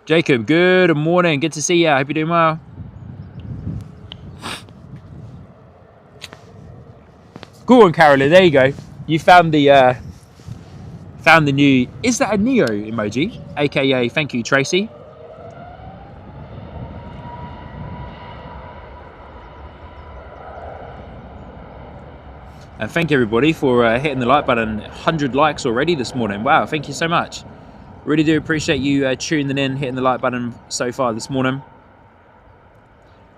Jacob, good morning. Good to see you. I hope you're doing well. Go on, Carolyn. There you go. You found the new. Is that a Neo emoji? AKA, thank you, Tracy. And thank you everybody for hitting the like button. 100 likes already this morning. Wow, thank you so much. Really do appreciate you tuning in, hitting the like button so far this morning.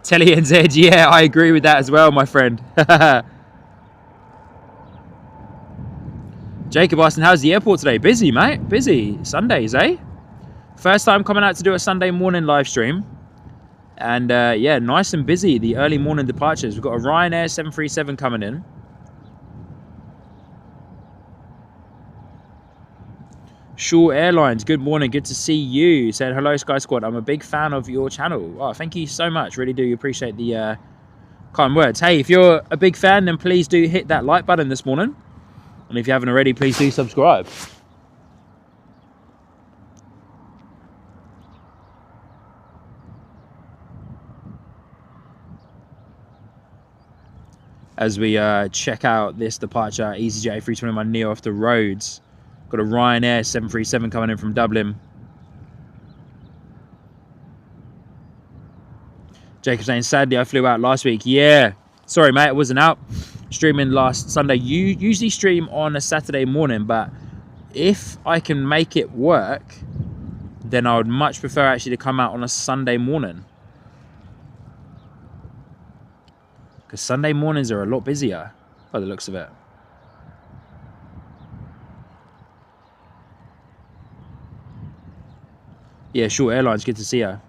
Telly NZ, yeah, I agree with that as well, my friend. Jacob Austin, how's the airport today? Busy, mate. Busy. Sundays, eh? First time coming out to do a Sunday morning live stream. And yeah, nice and busy. The early morning departures. We've got a Ryanair 737 coming in. Shaw Airlines, good morning, good to see you. Saying hello, Sky Squad. I'm a big fan of your channel. Oh, thank you so much. Really do appreciate the kind words. Hey, if you're a big fan, then please do hit that like button this morning. And if you haven't already, please do subscribe. As we check out this departure, EasyJet 321 Neo off the Rhodes. Got a Ryanair 737 coming in from Dublin. Jacob saying, sadly, I flew out last week. Yeah, sorry, mate, I wasn't out streaming last Sunday. You usually stream on a Saturday morning, but if I can make it work, then I would much prefer actually to come out on a Sunday morning. Because Sunday mornings are a lot busier by the looks of it. Yeah, Short Airlines, good to see you.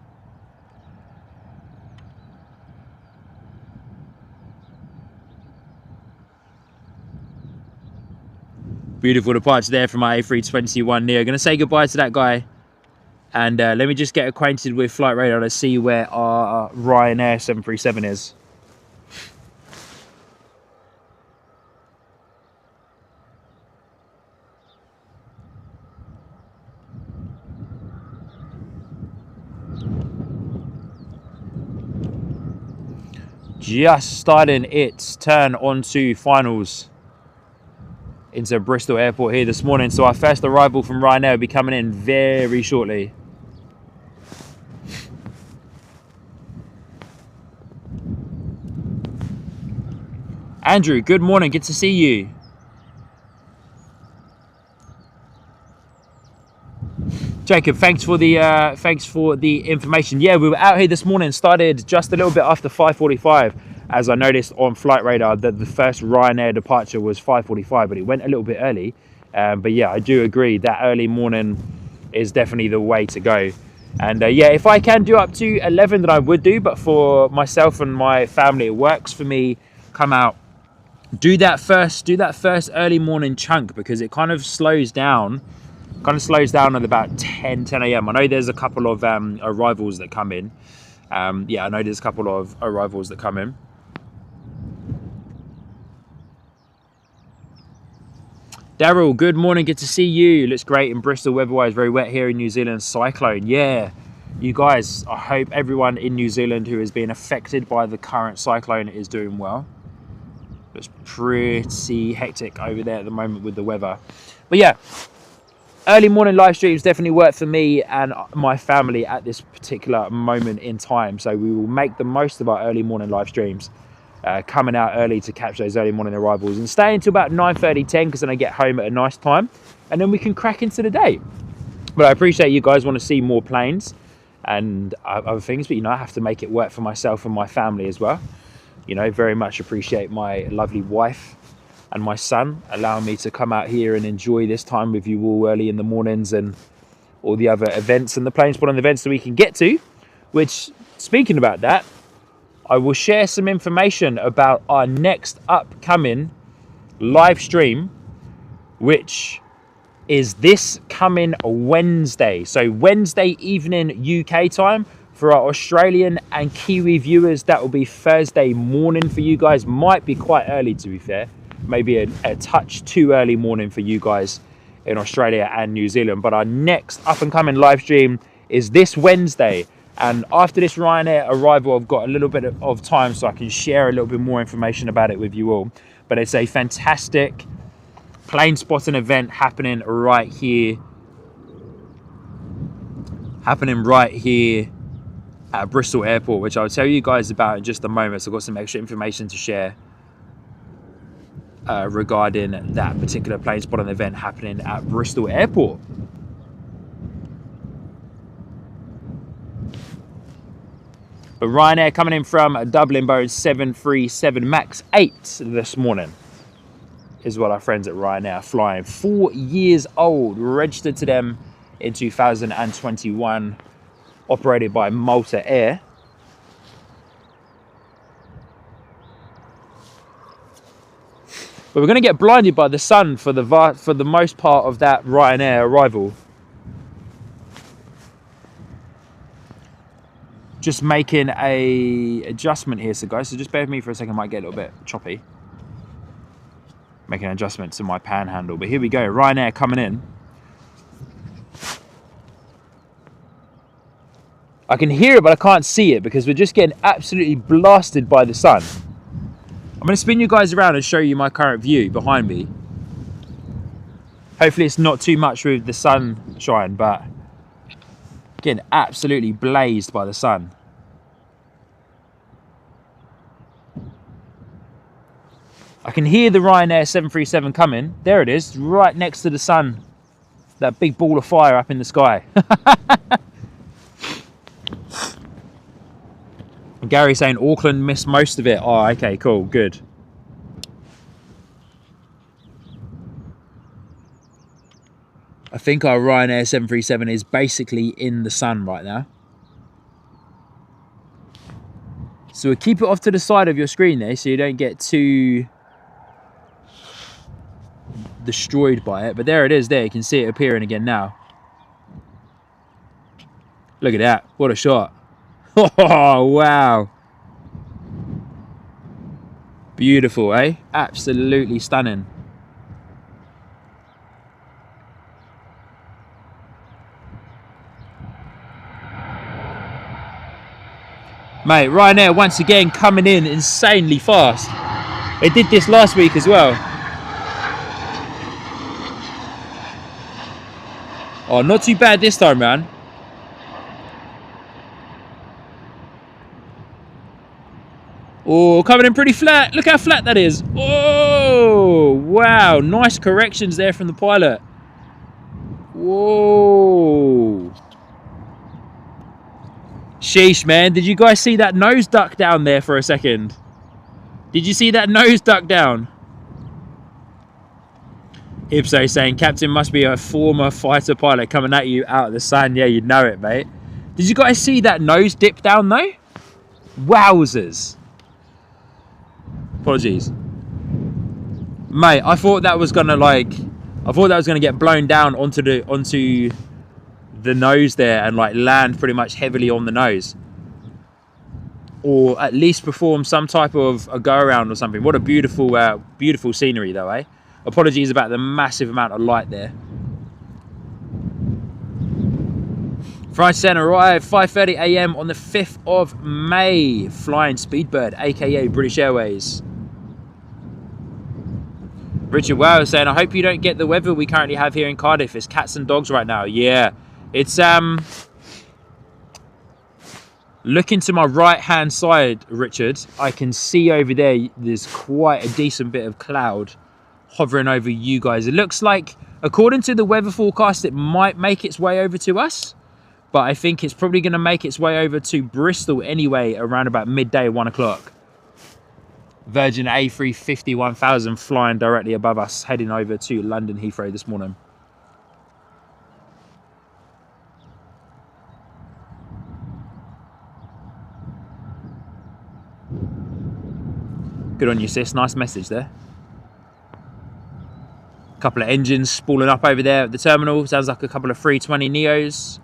Beautiful departure there from our A321 Neo. Going to say goodbye to that guy. And let me just get acquainted with flight radar to see where our Ryanair 737 is. Just starting its turn onto finals into Bristol Airport here this morning. So our first arrival from Ryanair will be coming in very shortly. Andrew, good morning. Good to see you. Jacob, thanks for the information. Yeah, we were out here this morning. Started just a little bit after 5:45, as I noticed on flight radar that the first Ryanair departure was 5:45, but it went a little bit early. But yeah, I do agree that early morning is definitely the way to go. And yeah, if I can do up to 11, then I would do. But for myself and my family, it works for me. Come out, do that first early morning chunk, because it kind of slows down at about 10 a.m. I know there's a couple of arrivals that come in. Yeah, I know there's a couple of arrivals that come in. Daryl, good morning. Good to see you. Looks great in Bristol. Weather-wise, very wet here in New Zealand. Cyclone. Yeah, you guys, I hope everyone in New Zealand who is being affected by the current cyclone is doing well. It's pretty hectic over there at the moment with the weather. But yeah, early morning live streams definitely work for me and my family at this particular moment in time. So we will make the most of our early morning live streams, coming out early to catch those early morning arrivals and stay until about 9:30, 10, because then I get home at a nice time and then we can crack into the day. But I appreciate you guys want to see more planes and other things, but you know, I have to make it work for myself and my family as well. You know, very much appreciate my lovely wife and my son allowing me to come out here and enjoy this time with you all early in the mornings and all the other events and the plane spotting events that we can get to. Which, speaking about that, I will share some information about our next upcoming live stream, which is this coming Wednesday. So Wednesday evening UK time. For our Australian and Kiwi viewers, that will be Thursday morning for you guys. Might be quite early, to be fair. Maybe a touch too early morning for you guys in Australia and New Zealand. But our next up and coming live stream is this Wednesday. And after this Ryanair arrival, I've got a little bit of time so I can share a little bit more information about it with you all. But it's a fantastic plane spotting event happening right here. At Bristol Airport, which I'll tell you guys about in just a moment. So I've got some extra information to share regarding that particular plane spotting event happening at Bristol Airport. But Ryanair coming in from Dublin, Boeing 737 MAX 8 this morning is what our friends at Ryanair are flying. 4 years old, registered to them in 2021. Operated by Malta Air. But we're going to get blinded by the sun for the most part of that Ryanair arrival. Just making a adjustment here, so guys. So just bear with me for a second. Might get a little bit choppy. Making an adjustment to my panhandle. But here we go. Ryanair coming in. I can hear it, but I can't see it because we're just getting absolutely blasted by the sun. I'm going to spin you guys around and show you my current view behind me. Hopefully it's not too much with the sunshine, but getting absolutely blazed by the sun. I can hear the Ryanair 737 coming. There it is, right next to the sun That big ball of fire up in the sky. Gary saying Auckland missed most of it. Oh, okay, cool, good. I think our Ryanair 737 is basically in the sun right now. So we'll keep it off to the side of your screen there so you don't get too destroyed by it. But there it is there. You can see it appearing again now. Look at that. What a shot. Oh, wow. Beautiful, eh? Absolutely stunning. Mate, Ryanair once again coming in insanely fast. They did this last week as well. Oh, not too bad this time, man. Oh, coming in pretty flat. Look how flat that is. Oh, wow. Nice corrections there from the pilot. Whoa. Sheesh, man. Did you guys see that nose duck down there for a second? Did you see that nose duck down? Ipso saying, Captain must be a former fighter pilot coming at you out of the sun. Yeah, you'd know it, mate. Did you guys see that nose dip down, though? Wowzers. Apologies. Mate, I thought that was gonna get blown down onto the nose there and like land pretty much heavily on the nose, or at least perform some type of a go around or something. What a beautiful beautiful scenery though, eh? Apologies about the massive amount of light there. Friday Centre arrived 5:30 AM on the 5th of May, flying Speedbird aka British Airways. Richard Wow saying, I hope you don't get the weather we currently have here in Cardiff. It's cats and dogs right now. Yeah, it's looking to my right hand side, Richard, I can see over there there's quite a decent bit of cloud hovering over you guys. It looks like, according to the weather forecast, it might make its way over to us, but I think it's probably going to make its way over to Bristol anyway around about midday, 1 o'clock. Virgin A350 1000 flying directly above us, heading over to London Heathrow this morning. Good on you, sis. Nice message there. A couple of engines spooling up over there at the terminal. Sounds like a couple of 320 Neos.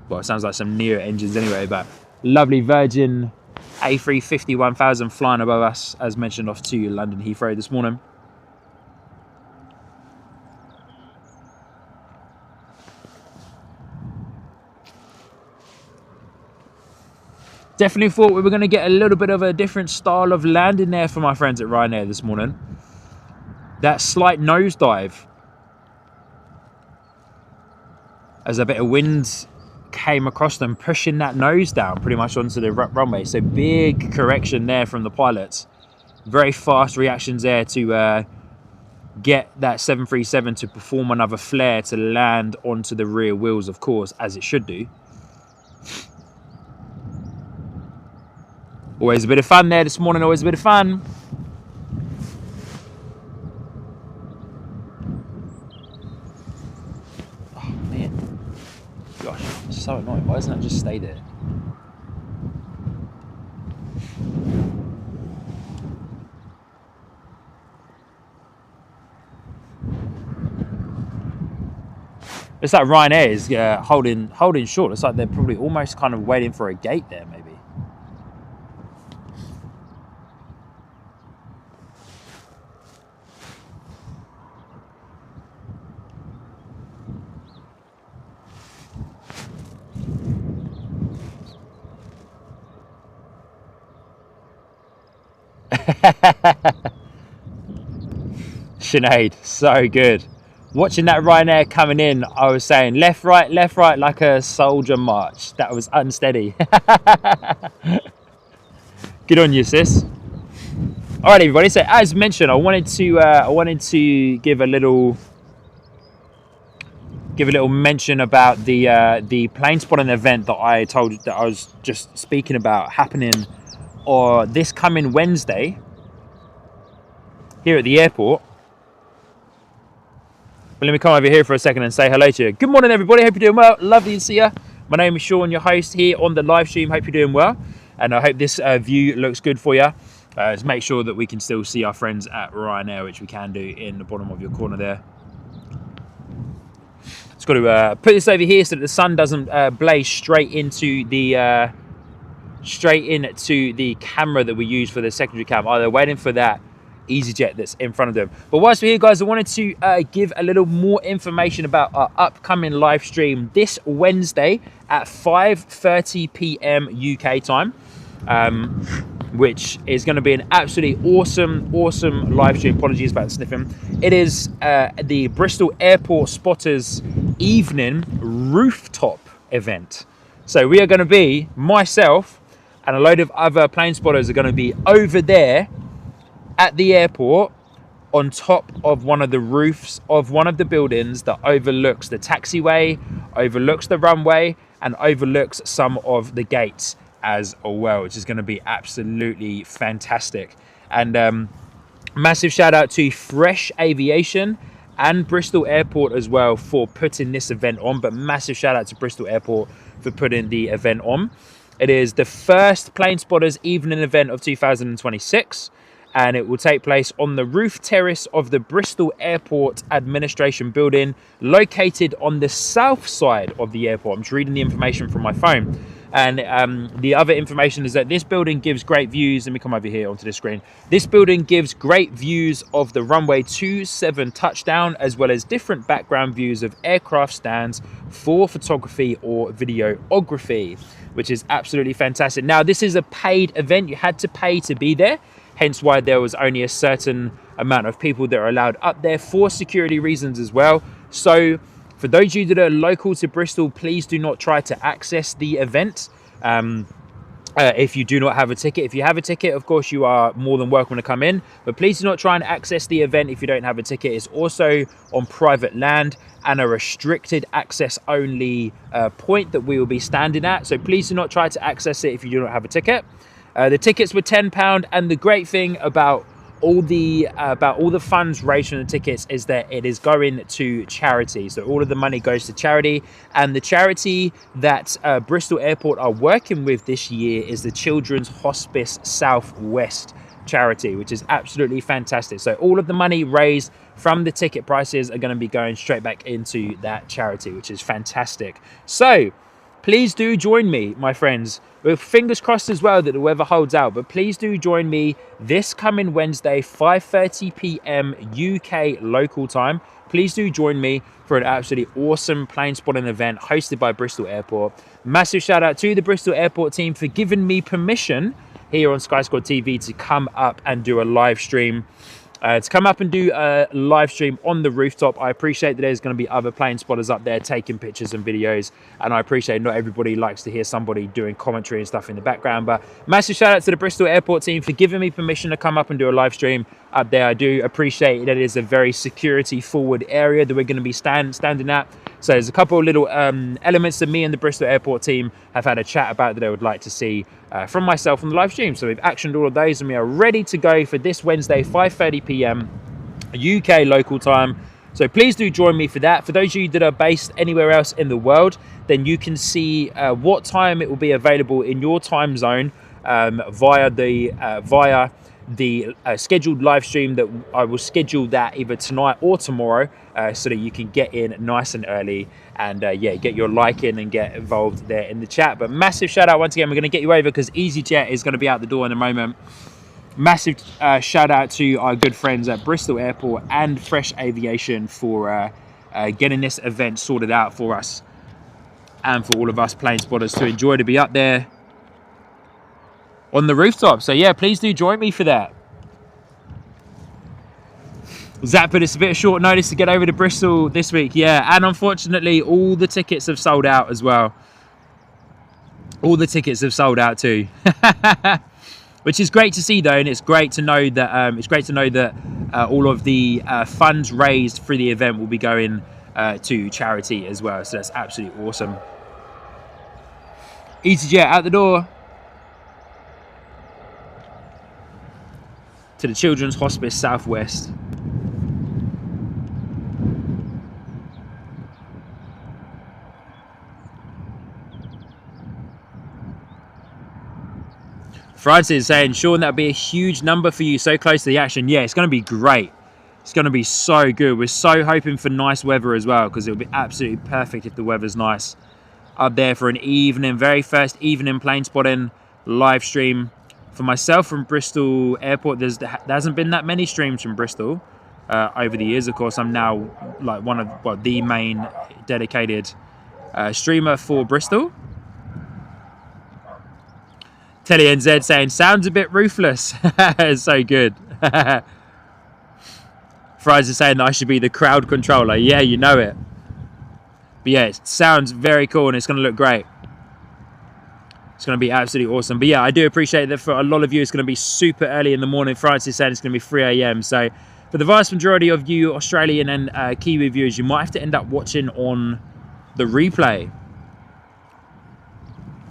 Well, it sounds like some Neo engines anyway, but lovely Virgin A350 1000 flying above us, as mentioned, off to London Heathrow this morning. Definitely thought we were going to get a little bit of a different style of landing there for my friends at Ryanair this morning. That slight nosedive as a bit of wind came across them, pushing that nose down pretty much onto the runway. So big correction there from the pilots. Very fast reactions there to get that 737 to perform another flare to land onto the rear wheels, of course, as it should do. Always a bit of fun there this morning, always a bit of fun. Oh man, gosh, it's so annoying. Why doesn't it just stay there? It's like Ryanair is holding short. It's like they're probably almost kind of waiting for a gate there, maybe. Sinead, so good. Watching that Ryanair coming in, I was saying left, right, like a soldier march. That was unsteady. Good on you, sis. All right, everybody. So as mentioned, I wanted to give a little give a little mention about the plane spotting event that I was just speaking about happening or this coming Wednesday here at the airport. But let me come over here for a second and say hello to you. Good morning, everybody. Hope you're doing well. Lovely to see you. My name is Sean, your host here on the live stream. Hope you're doing well, and I hope this view looks good for you. Let's make sure that we can still see our friends at Ryanair, which we can do in the bottom of your corner there. Just got to put this over here so that the sun doesn't blaze straight into the camera that we use for the secondary cam. They're waiting for that EasyJet that's in front of them. But whilst we're here, guys, I wanted to give a little more information about our upcoming live stream this Wednesday at 5:30 p.m. UK time, which is going to be an absolutely awesome live stream. Apologies about the sniffing. It is the Bristol Airport Spotters evening rooftop event. So we are going to be, myself and a load of other plane spotters are going to be over there at the airport on top of one of the roofs of one of the buildings that overlooks the taxiway, overlooks the runway, and overlooks some of the gates as well, which is going to be absolutely fantastic. And massive shout out to Fresh Aviation and Bristol Airport as well for putting this event on, but massive shout out to Bristol Airport for putting the event on. It is the first Plane Spotters evening event of 2026. And it will take place on the roof terrace of the Bristol Airport Administration Building, located on the south side of the airport. I'm just reading the information from my phone. And the other information is that this building gives great views. Let me come over here onto the screen. This building gives great views of the runway 27 touchdown, as well as different background views of aircraft stands for photography or videography, which is absolutely fantastic. Now, this is a paid event. You had to pay to be there. Hence why there was only a certain amount of people that are allowed up there for security reasons as well. So for those of you that are local to Bristol, please do not try to access the event if you do not have a ticket. If you have a ticket, of course, you are more than welcome to come in. But please do not try and access the event if you don't have a ticket. It's also on private land and a restricted access only point that we will be standing at. So please do not try to access it if you do not have a ticket. The tickets were £10, and the great thing about all the funds raised from the tickets is that it is going to charity. So all of the money goes to charity, and the charity that Bristol Airport are working with this year is the Children's Hospice Southwest charity, which is absolutely fantastic. So all of the money raised from the ticket prices are going to be going straight back into that charity, which is fantastic. So please do join me, my friends, with fingers crossed as well that the weather holds out. But please do join me this coming Wednesday, 5:30 p.m. UK local time. Please do join me for an absolutely awesome plane spotting event hosted by Bristol Airport. Massive shout out to the Bristol Airport team for giving me permission here on Sky Squad TV to come up and do a live stream. To come up and do a live stream on the rooftop. I appreciate that there's going to be other plane spotters up there taking pictures and videos, and I appreciate not everybody likes to hear somebody doing commentary and stuff in the background. But massive shout out to the Bristol Airport team for giving me permission to come up and do a live stream up there. I do appreciate that it is a very security forward area that we're going to be standing at. So there's a couple of little elements that me and the Bristol Airport team have had a chat about that I would like to see from myself on the live stream. So we've actioned all of those and we are ready to go for this Wednesday, 5:30 p.m. UK local time. So please do join me for that. For those of you that are based anywhere else in the world, then you can see what time it will be available in your time zone via the scheduled live stream that I will schedule that either tonight or tomorrow, so that you can get in nice and early and yeah, get your like in and get involved there in the chat. But massive shout out once again. We're going to get you over because EasyJet is going to be out the door in a moment. Massive shout out to our good friends at Bristol Airport and Fresh Aviation for getting this event sorted out for us and for all of us plane spotters to enjoy, to be up there on the rooftop. So yeah, please do join me for that. Zap, but it's a bit of short notice to get over to Bristol this week. Yeah, and unfortunately all the tickets have sold out as well. All the tickets have sold out too. Which is great to see though, and it's great to know that all of the funds raised for the event will be going to charity as well. So that's absolutely awesome. EasyJet out the door to the Children's Hospice Southwest. Francis is saying, Sean, that'll be a huge number for you so close to the action. Yeah, it's going to be great. It's going to be so good. We're so hoping for nice weather as well, because it'll be absolutely perfect if the weather's nice. Up there for an evening, very first evening plane spotting live stream. For myself from Bristol Airport, there hasn't been that many streams from Bristol over the years. Of course, I'm now like one of the main dedicated streamer for Bristol. Telly NZ saying, sounds a bit ruthless. It's so good. Fries is saying that I should be the crowd controller. Yeah, you know it. But yeah, it sounds very cool and it's going to look great. It's going to be absolutely awesome. But yeah, I do appreciate that for a lot of you, it's going to be super early in the morning. Francis said it's going to be 3 a.m. So for the vast majority of you Australian and Kiwi viewers, you might have to end up watching on the replay.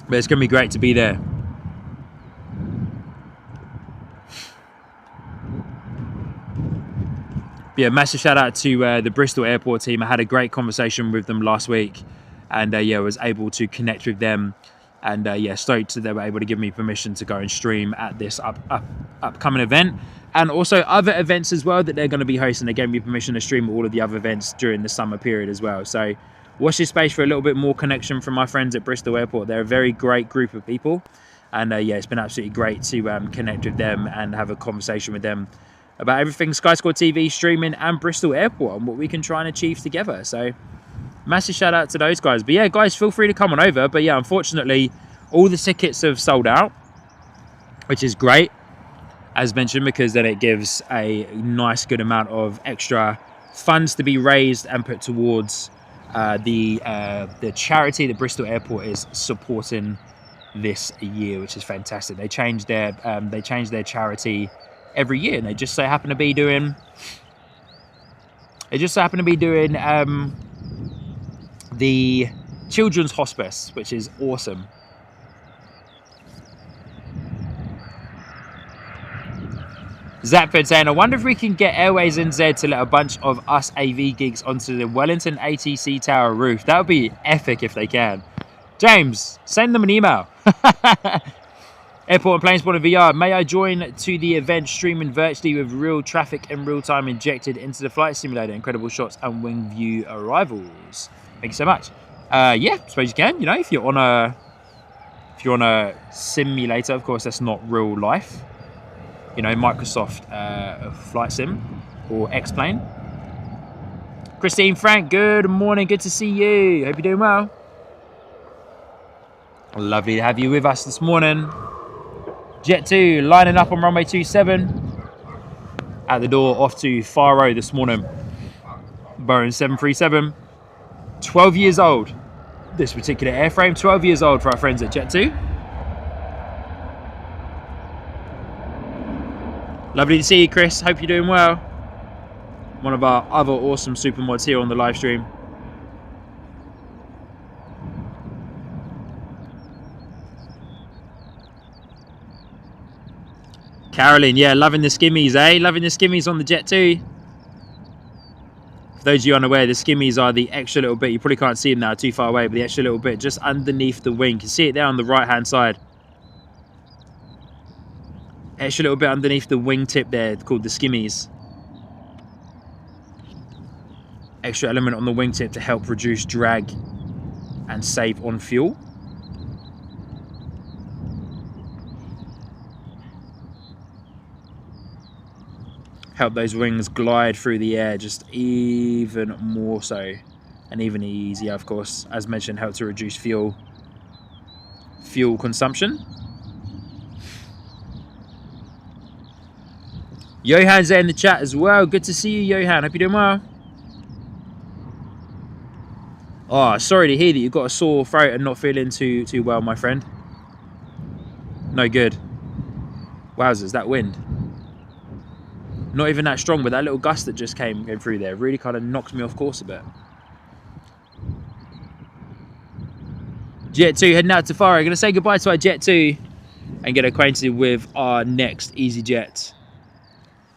But it's going to be great to be there. Yeah, massive shout out to the Bristol Airport team. I had a great conversation with them last week, and yeah, was able to connect with them, and yeah, stoked that they were able to give me permission to go and stream at this upcoming event, and also other events as well that they're going to be hosting. They gave me permission to stream all of the other events during the summer period as well. So watch this space for a little bit more connection from my friends at Bristol Airport. They're a very great group of people, and yeah, it's been absolutely great to connect with them and have a conversation with them about everything Sky Squad TV, streaming, and Bristol Airport, and what we can try and achieve together. So massive shout out to those guys. But yeah, guys, feel free to come on over. But yeah, unfortunately, all the tickets have sold out, which is great, as mentioned, because then it gives a nice good amount of extra funds to be raised and put towards the charity that Bristol Airport is supporting this year, which is fantastic. They changed their charity every year, and they just so happen to be doing the Children's Hospice, which is awesome. Zapford saying, I wonder if we can get Airways NZ to let a bunch of us AV geeks onto the Wellington ATC Tower roof. That would be epic if they can. James, send them an email. Airport and Plane Spotting VR. May I join to the event streaming virtually with real traffic in real time injected into the flight simulator? Incredible shots and wing view arrivals. Thank you so much. Yeah, I suppose you can. You know, if you're on a simulator, of course, that's not real life. You know, Microsoft Flight Sim or X-Plane. Christine Frank, good morning. Good to see you. Hope you're doing well. Lovely to have you with us this morning. Jet 2 lining up on runway 27. At the door off to Faro this morning. Boeing 737. 12 years old. This particular airframe, 12 years old for our friends at Jet 2. Lovely to see you, Chris. Hope you're doing well. One of our other awesome supermods here on the live stream. Carolyn, yeah, loving the skimmies, eh? Loving the skimmies on the Jet 2. For those of you unaware, the skimmies are the extra little bit. You probably can't see them now, too far away, but the extra little bit just underneath the wing. You can see it there on the right-hand side. Extra little bit underneath the wingtip there, called the skimmies. Extra element on the wingtip to help reduce drag and save on fuel. Help those wings glide through the air just even more so, and even easier, of course. As mentioned, help to reduce fuel consumption. Johan's there in the chat as well. Good to see you, Johan. Hope you're doing well. Oh, sorry to hear that you've got a sore throat and not feeling too well, my friend. No good. Wowzers, that wind. Not even that strong, but that little gust that just came through there really kind of knocked me off course a bit. Jet 2 heading out to Faro. Going to say goodbye to our Jet 2 and get acquainted with our next EasyJet,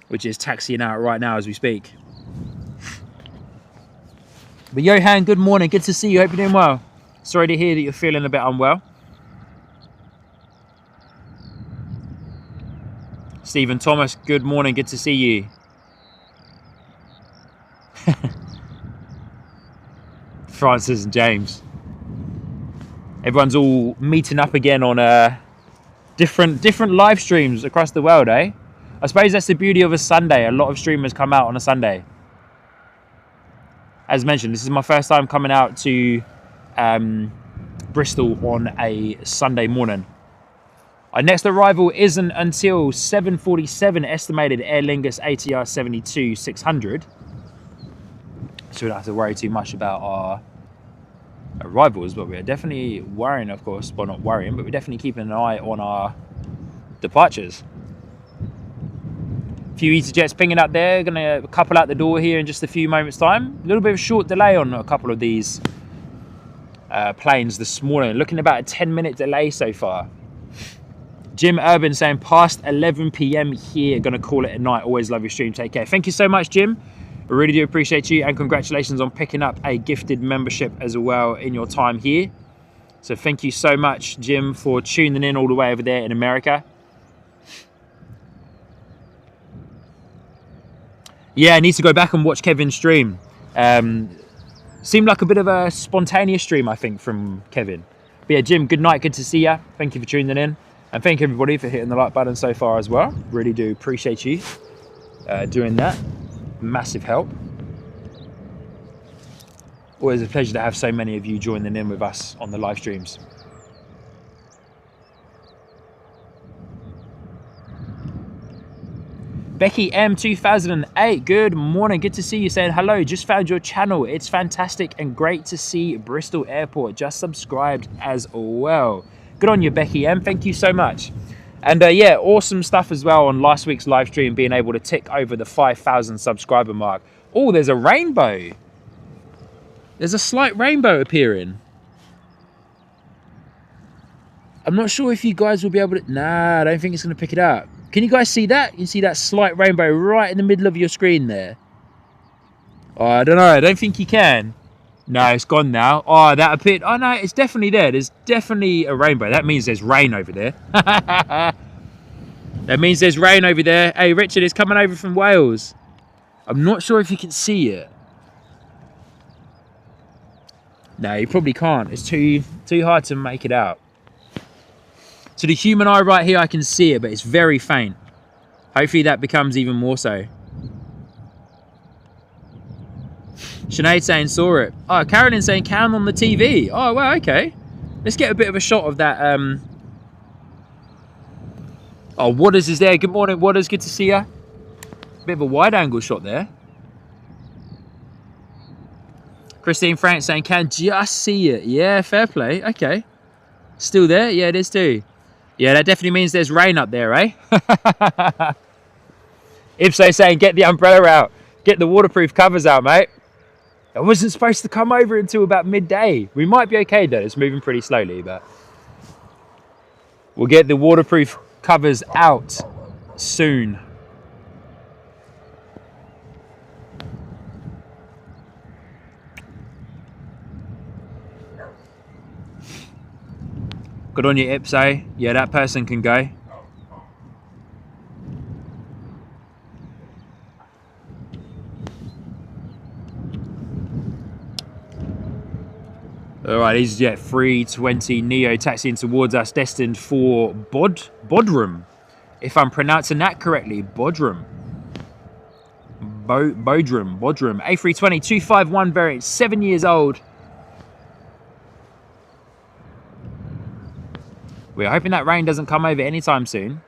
which is taxiing out right now as we speak. But Johan, good morning. Good to see you. Hope you're doing well. Sorry to hear that you're feeling a bit unwell. Stephen Thomas, good morning. Good to see you. Francis and James. Everyone's all meeting up again on different live streams across the world, eh? I suppose that's the beauty of a Sunday. A lot of streamers come out on a Sunday. As mentioned, this is my first time coming out to Bristol on a Sunday morning. Our next arrival isn't until 7:47 estimated Aer Lingus ATR 72-600. So we don't have to worry too much about our arrivals, but we're definitely worrying, of course, well, not worrying, but we're definitely keeping an eye on our departures. A few EasyJets pinging up there, gonna couple out the door here in just a few moments time. A little bit of a short delay on a couple of these planes this morning, looking about a 10-minute delay so far. Jim Urban saying past 11 p.m. here, gonna call it a night. Always love your stream, take care. Thank you so much, Jim. I really do appreciate you, and congratulations on picking up a gifted membership as well in your time here. So thank you so much, Jim, for tuning in all the way over there in America. Yeah, I need to go back and watch Kevin's stream. Seemed like a bit of a spontaneous stream, I think, from Kevin. But yeah, Jim, good night, good to see ya. Thank you for tuning in. And thank everybody for hitting the like button so far as well. Really do appreciate you doing that. Massive help. Always a pleasure to have so many of you joining in with us on the live streams. Becky M 2008, good morning, good to see you, saying hello, just found your channel, it's fantastic and great to see Bristol Airport, just subscribed as well. Good on you, Becky M, thank you so much. And yeah, awesome stuff as well on last week's live stream, being able to tick over the 5,000 subscriber mark. Oh, there's a rainbow. There's a slight rainbow appearing. I'm not sure if you guys will be able to... Nah, I don't think it's going to pick it up. Can you guys see that? You can see that slight rainbow right in the middle of your screen there. Oh, I don't know. I don't think you can. No, it's gone now. Oh, that appeared. Oh, no, it's definitely there. There's definitely a rainbow. That means there's rain over there. That means there's rain over there. Hey, Richard is coming over from Wales. I'm not sure if you can see it. No, you probably can't. It's too hard to make it out. So the human eye right here, I can see it, but it's very faint. Hopefully that becomes even more so. Sinead saying saw it. Oh, Carolyn saying Cam on the TV. Oh, well, okay. Let's get a bit of a shot of that. Oh, Waters is there. Good morning, Waters. Good to see you. Bit of a wide angle shot there. Christine Frank saying can just see it. Yeah, fair play. Okay. Still there? Yeah, it is too. Yeah, that definitely means there's rain up there, eh? Ipso saying get the umbrella out. Get the waterproof covers out, mate. I wasn't supposed to come over until about midday. We might be okay though. It's moving pretty slowly, but we'll get the waterproof covers out soon. Good on you, Ipso. Yeah, that person can go. All right, EasyJet 320 Neo taxiing towards us, destined for Bodrum. If I'm pronouncing that correctly, Bodrum. Bodrum. A320 251 variant, 7 years old. We're hoping that rain doesn't come over anytime soon.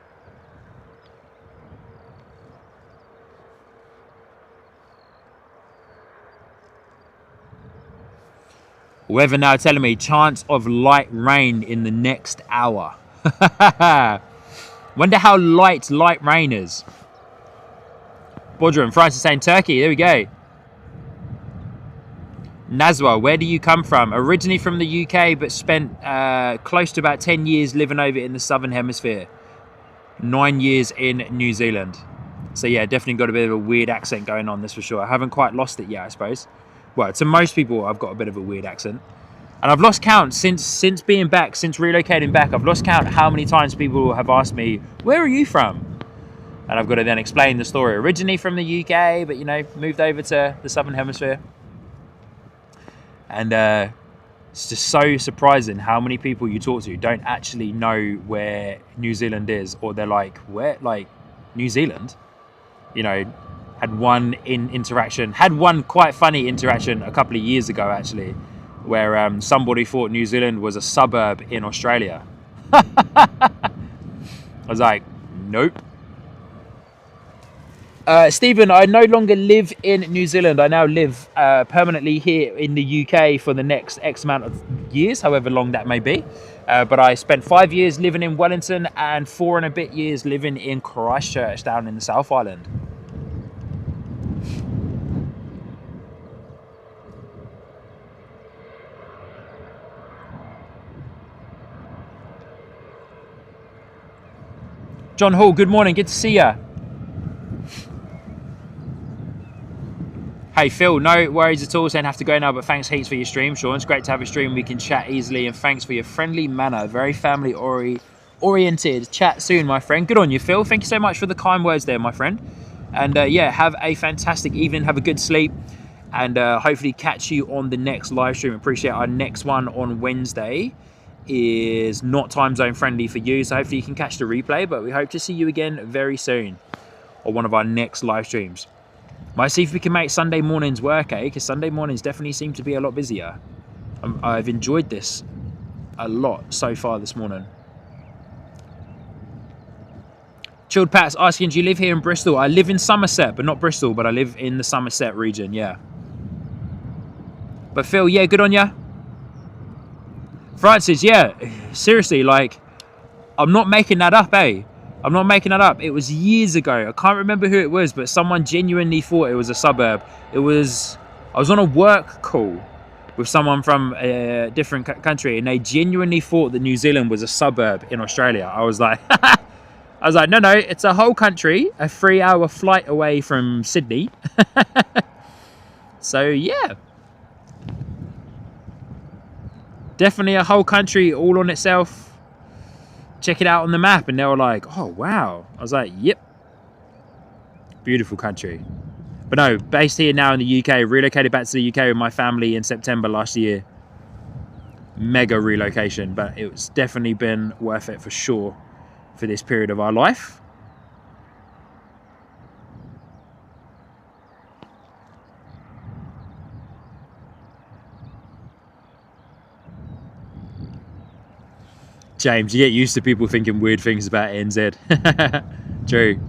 Weather now telling me chance of light rain in the next hour. Wonder how light rain is. Bodrum, Francis saying Turkey. There we go. Nazwa, where do you come from? Originally from the UK, but spent close to about 10 years living over in the Southern Hemisphere. 9 years in New Zealand. So yeah, definitely got a bit of a weird accent going on, this for sure. I haven't quite lost it yet, I suppose. Well, to most people, I've got a bit of a weird accent. And I've lost count since being back, since relocating back. I've lost count how many times people have asked me, where are you from? And I've got to then explain the story. Originally from the UK, but, you know, moved over to the Southern Hemisphere. And it's just so surprising how many people you talk to don't actually know where New Zealand is. Or they're like, where? Like, New Zealand? You know, had one quite funny interaction a couple of years ago, actually, where somebody thought New Zealand was a suburb in Australia. I was like, nope. Stephen, I no longer live in New Zealand. I now live permanently here in the UK for the next X amount of years, however long that may be. But I spent 5 years living in Wellington and 4 and a bit years living in Christchurch down in the South Island. John Hall, good morning. Good to see ya. Hey Phil, no worries at all, saying have to go now, but thanks heaps for your stream, Sean. It's great to have a stream we can chat easily, and thanks for your friendly manner. Very family oriented. Chat soon, my friend. Good on you, Phil. Thank you so much for the kind words there, my friend. And yeah, have a fantastic evening. Have a good sleep, and hopefully catch you on the next live stream. Appreciate our next one on Wednesday is not time zone friendly for you, so hopefully you can catch the replay, but we hope to see you again very soon on one of our next live streams. Might see if we can make Sunday mornings work, because Sunday mornings definitely seem to be a lot busier. I've enjoyed this a lot so far this morning. Chilled Pat's asking, do you live here in Bristol? I live in Somerset, but not Bristol, but I live in the Somerset region, yeah. But Phil, yeah, good on ya. Francis, yeah, seriously, like, I'm not making that up, I'm not making that up. It was years ago. I can't remember who it was, but someone genuinely thought it was a suburb. I was on a work call with someone from a different country, and they genuinely thought that New Zealand was a suburb in Australia. I was like, no, it's a whole country, a 3-hour flight away from Sydney. So, yeah. Definitely a whole country all on itself. Check it out on the map, and they were like, oh wow. I was like, yep, beautiful country. But no, based here now in the UK, relocated back to the UK with my family in September last year. Mega relocation, but it's definitely been worth it for sure for this period of our life. James, you get used to people thinking weird things about NZ. True.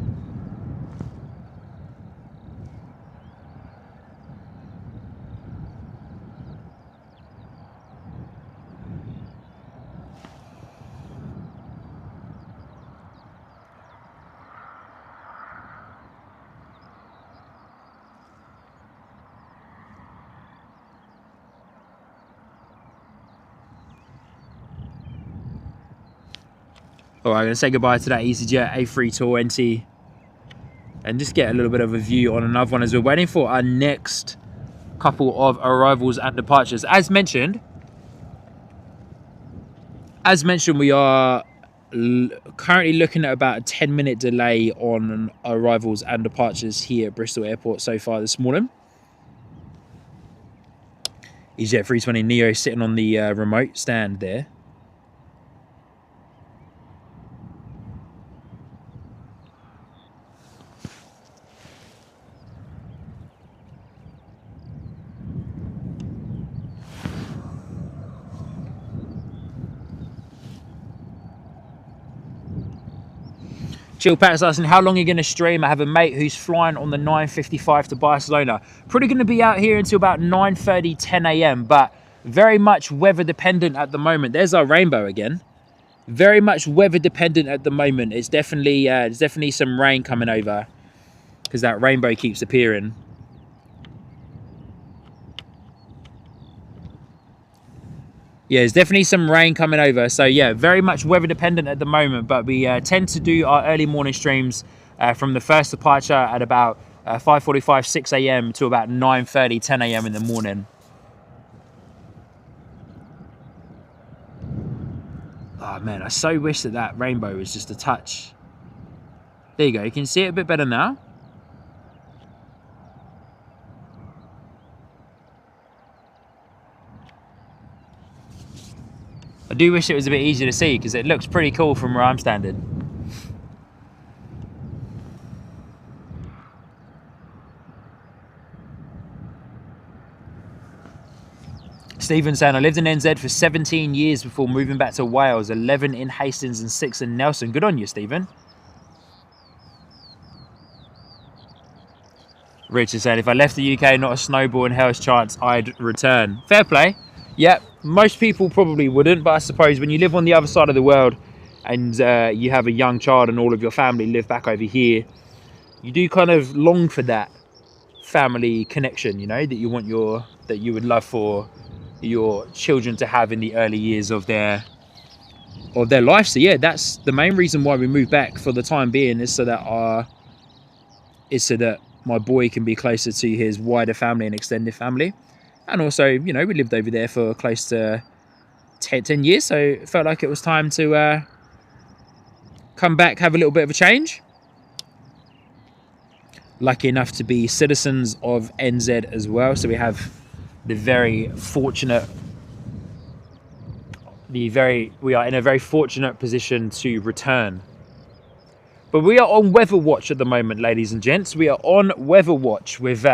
All right, I'm going to say goodbye to that EasyJet A320 and just get a little bit of a view on another one as we're waiting for our next couple of arrivals and departures. As mentioned, we are currently looking at about a 10-minute delay on arrivals and departures here at Bristol Airport so far this morning. EasyJet 320 Neo sitting on the remote stand there. Chill Pat's asking, how long are you going to stream? I have a mate who's flying on the 9:55 to Barcelona. Probably going to be out here until about 9:30, 10 a.m. But very much weather dependent at the moment. There's our rainbow again. Very much weather dependent at the moment. It's definitely there's definitely some rain coming over because that rainbow keeps appearing. Yeah, there's definitely some rain coming over. So yeah, very much weather dependent at the moment, but we tend to do our early morning streams from the first departure at about 5:45, 6 a.m. to about 9:30, 10 a.m. in the morning. Oh man, I so wish that that rainbow was just a touch. There you go, you can see it a bit better now. I do wish it was a bit easier to see because it looks pretty cool from where I'm standing. Stephen saying, I lived in NZ for 17 years before moving back to Wales, 11 in Hastings and 6 in Nelson. Good on you, Stephen. Richard saying, if I left the UK, not a snowball in hell's chance I'd return. Fair play. Yeah, most people probably wouldn't, but I suppose when you live on the other side of the world and you have a young child and all of your family live back over here, you do kind of long for that family connection, you know, that you want that you would love for your children to have in the early years of their life. So yeah, that's the main reason why we moved back for the time being, is so that my boy can be closer to his wider family and extended family. And also, you know, we lived over there for close to 10 years, so it felt like it was time to come back, have a little bit of a change. Lucky enough to be citizens of NZ as well, so we have we are in a very fortunate position to return. But we are on weather watch at the moment, ladies and gents. We are on weather watch with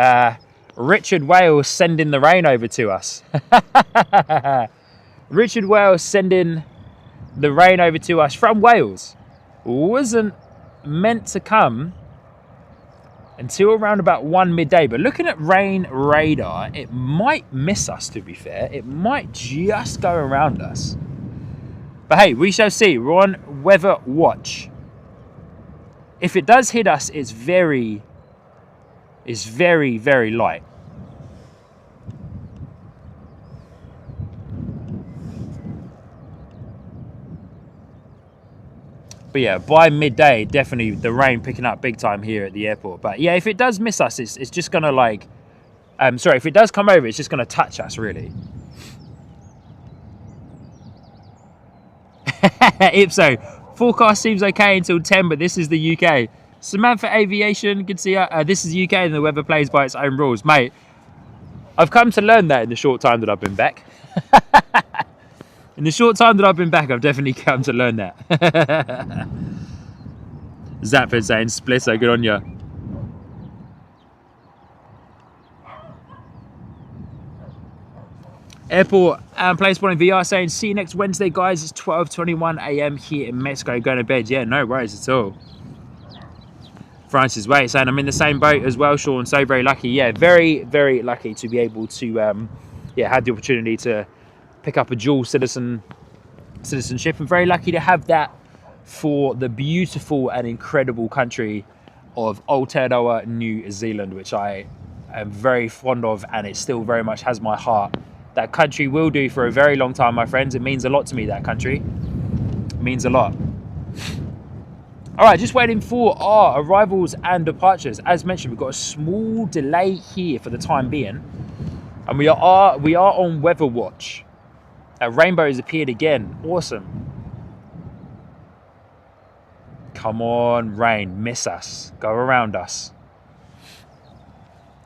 Richard Wales sending the rain over to us. Richard Wales sending the rain over to us from Wales. Wasn't meant to come until around about 1 midday, but looking at rain radar, it might miss us, to be fair. It might just go around us. But hey, we shall see. We're on weather watch. If it does hit us, it's very, very light. But yeah, by midday, definitely the rain picking up big time here at the airport. But yeah, if it does miss us, it's just going to like... if it does come over, it's just going to touch us, really. Ipso, forecast seems okay until 10, but this is the UK. Samantha Aviation, good to see you. This is UK and the weather plays by its own rules. Mate, I've come to learn that in the short time that I've been back. In the short time that I've been back, I've definitely come to learn that. Zapford saying, Splitter, good on you. Airport and Place Spotting VR saying, see you next Wednesday, guys. It's 12:21 a.m. here in Mexico. Going to bed. Yeah, no worries at all. Francis Wait saying, I'm in the same boat as well, Sean. So very lucky. Yeah, very, very lucky to be able to, have the opportunity to pick up a dual citizenship, and very lucky to have that for the beautiful and incredible country of Aotearoa, New Zealand, which I am very fond of, and it still very much has my heart. That country will do for a very long time, my friends. It means a lot to me, that country. It means a lot. All right, just waiting for our arrivals and departures. As mentioned, we've got a small delay here for the time being, and we are on weather watch. A rainbow has appeared again. Awesome. Come on, rain, miss us. Go around us.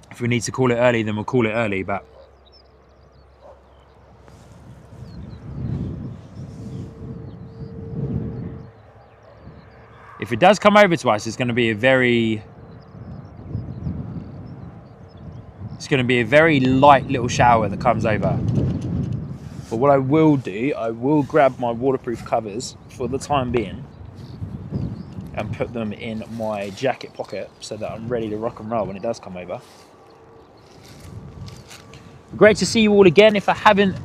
If we need to call it early, then we'll call it early, but... if it does come over to us, it's going to be a very light little shower that comes over. But what I will do, I will grab my waterproof covers for the time being and put them in my jacket pocket so that I'm ready to rock and roll when it does come over. Great to see you all again. If I haven't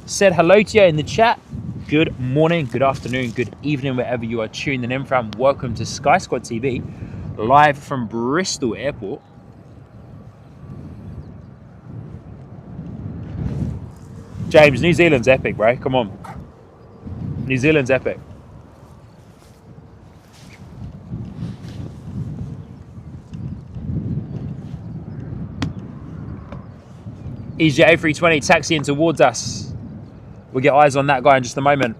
said hello to you in the chat, good morning, good afternoon, good evening, wherever you are tuning in from. Welcome to Sky Squad TV, live from Bristol Airport. James, New Zealand's epic, bro. Come on. New Zealand's epic. EasyJet A320 taxiing towards us. We'll get eyes on that guy in just a moment.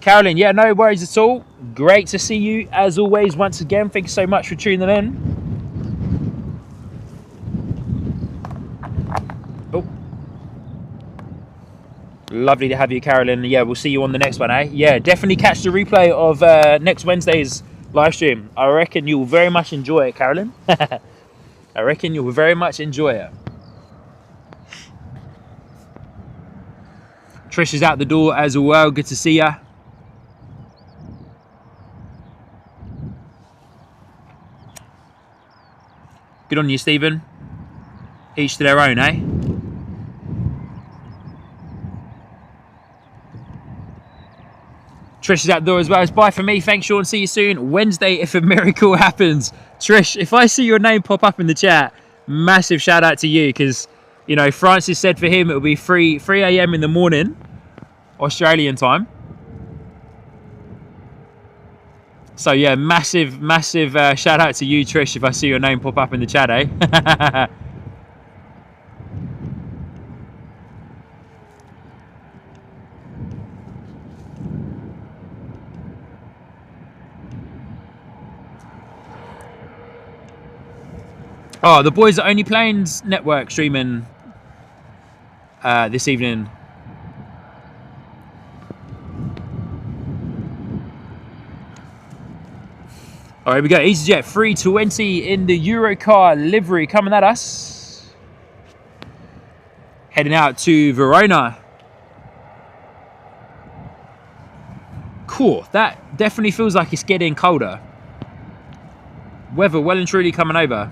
Carolyn, yeah, no worries at all. Great to see you as always once again. Thank you so much for tuning in. Oh, lovely to have you, Carolyn. Yeah, we'll see you on the next one, eh? Yeah, definitely catch the replay of next Wednesday's live stream. I reckon you'll very much enjoy it, Carolyn. I reckon you'll very much enjoy it. Trish is out the door as well. Good to see ya. Good on you, Stephen. Each to their own, eh? Trish is out the door as well. It's bye for me. Thanks, Sean. See you soon. Wednesday, if a miracle happens. Trish, if I see your name pop up in the chat, massive shout out to you, because, you know, Francis said for him it'll be 3 a.m. in the morning, Australian time. So yeah, massive shout out to you, Trish, if I see your name pop up in the chat, eh? Oh, the boys at Only Planes Network streaming this evening. All right, here we go. EasyJet 320 in the Eurocar livery coming at us. Heading out to Verona. Cool. That definitely feels like it's getting colder. Weather well and truly coming over.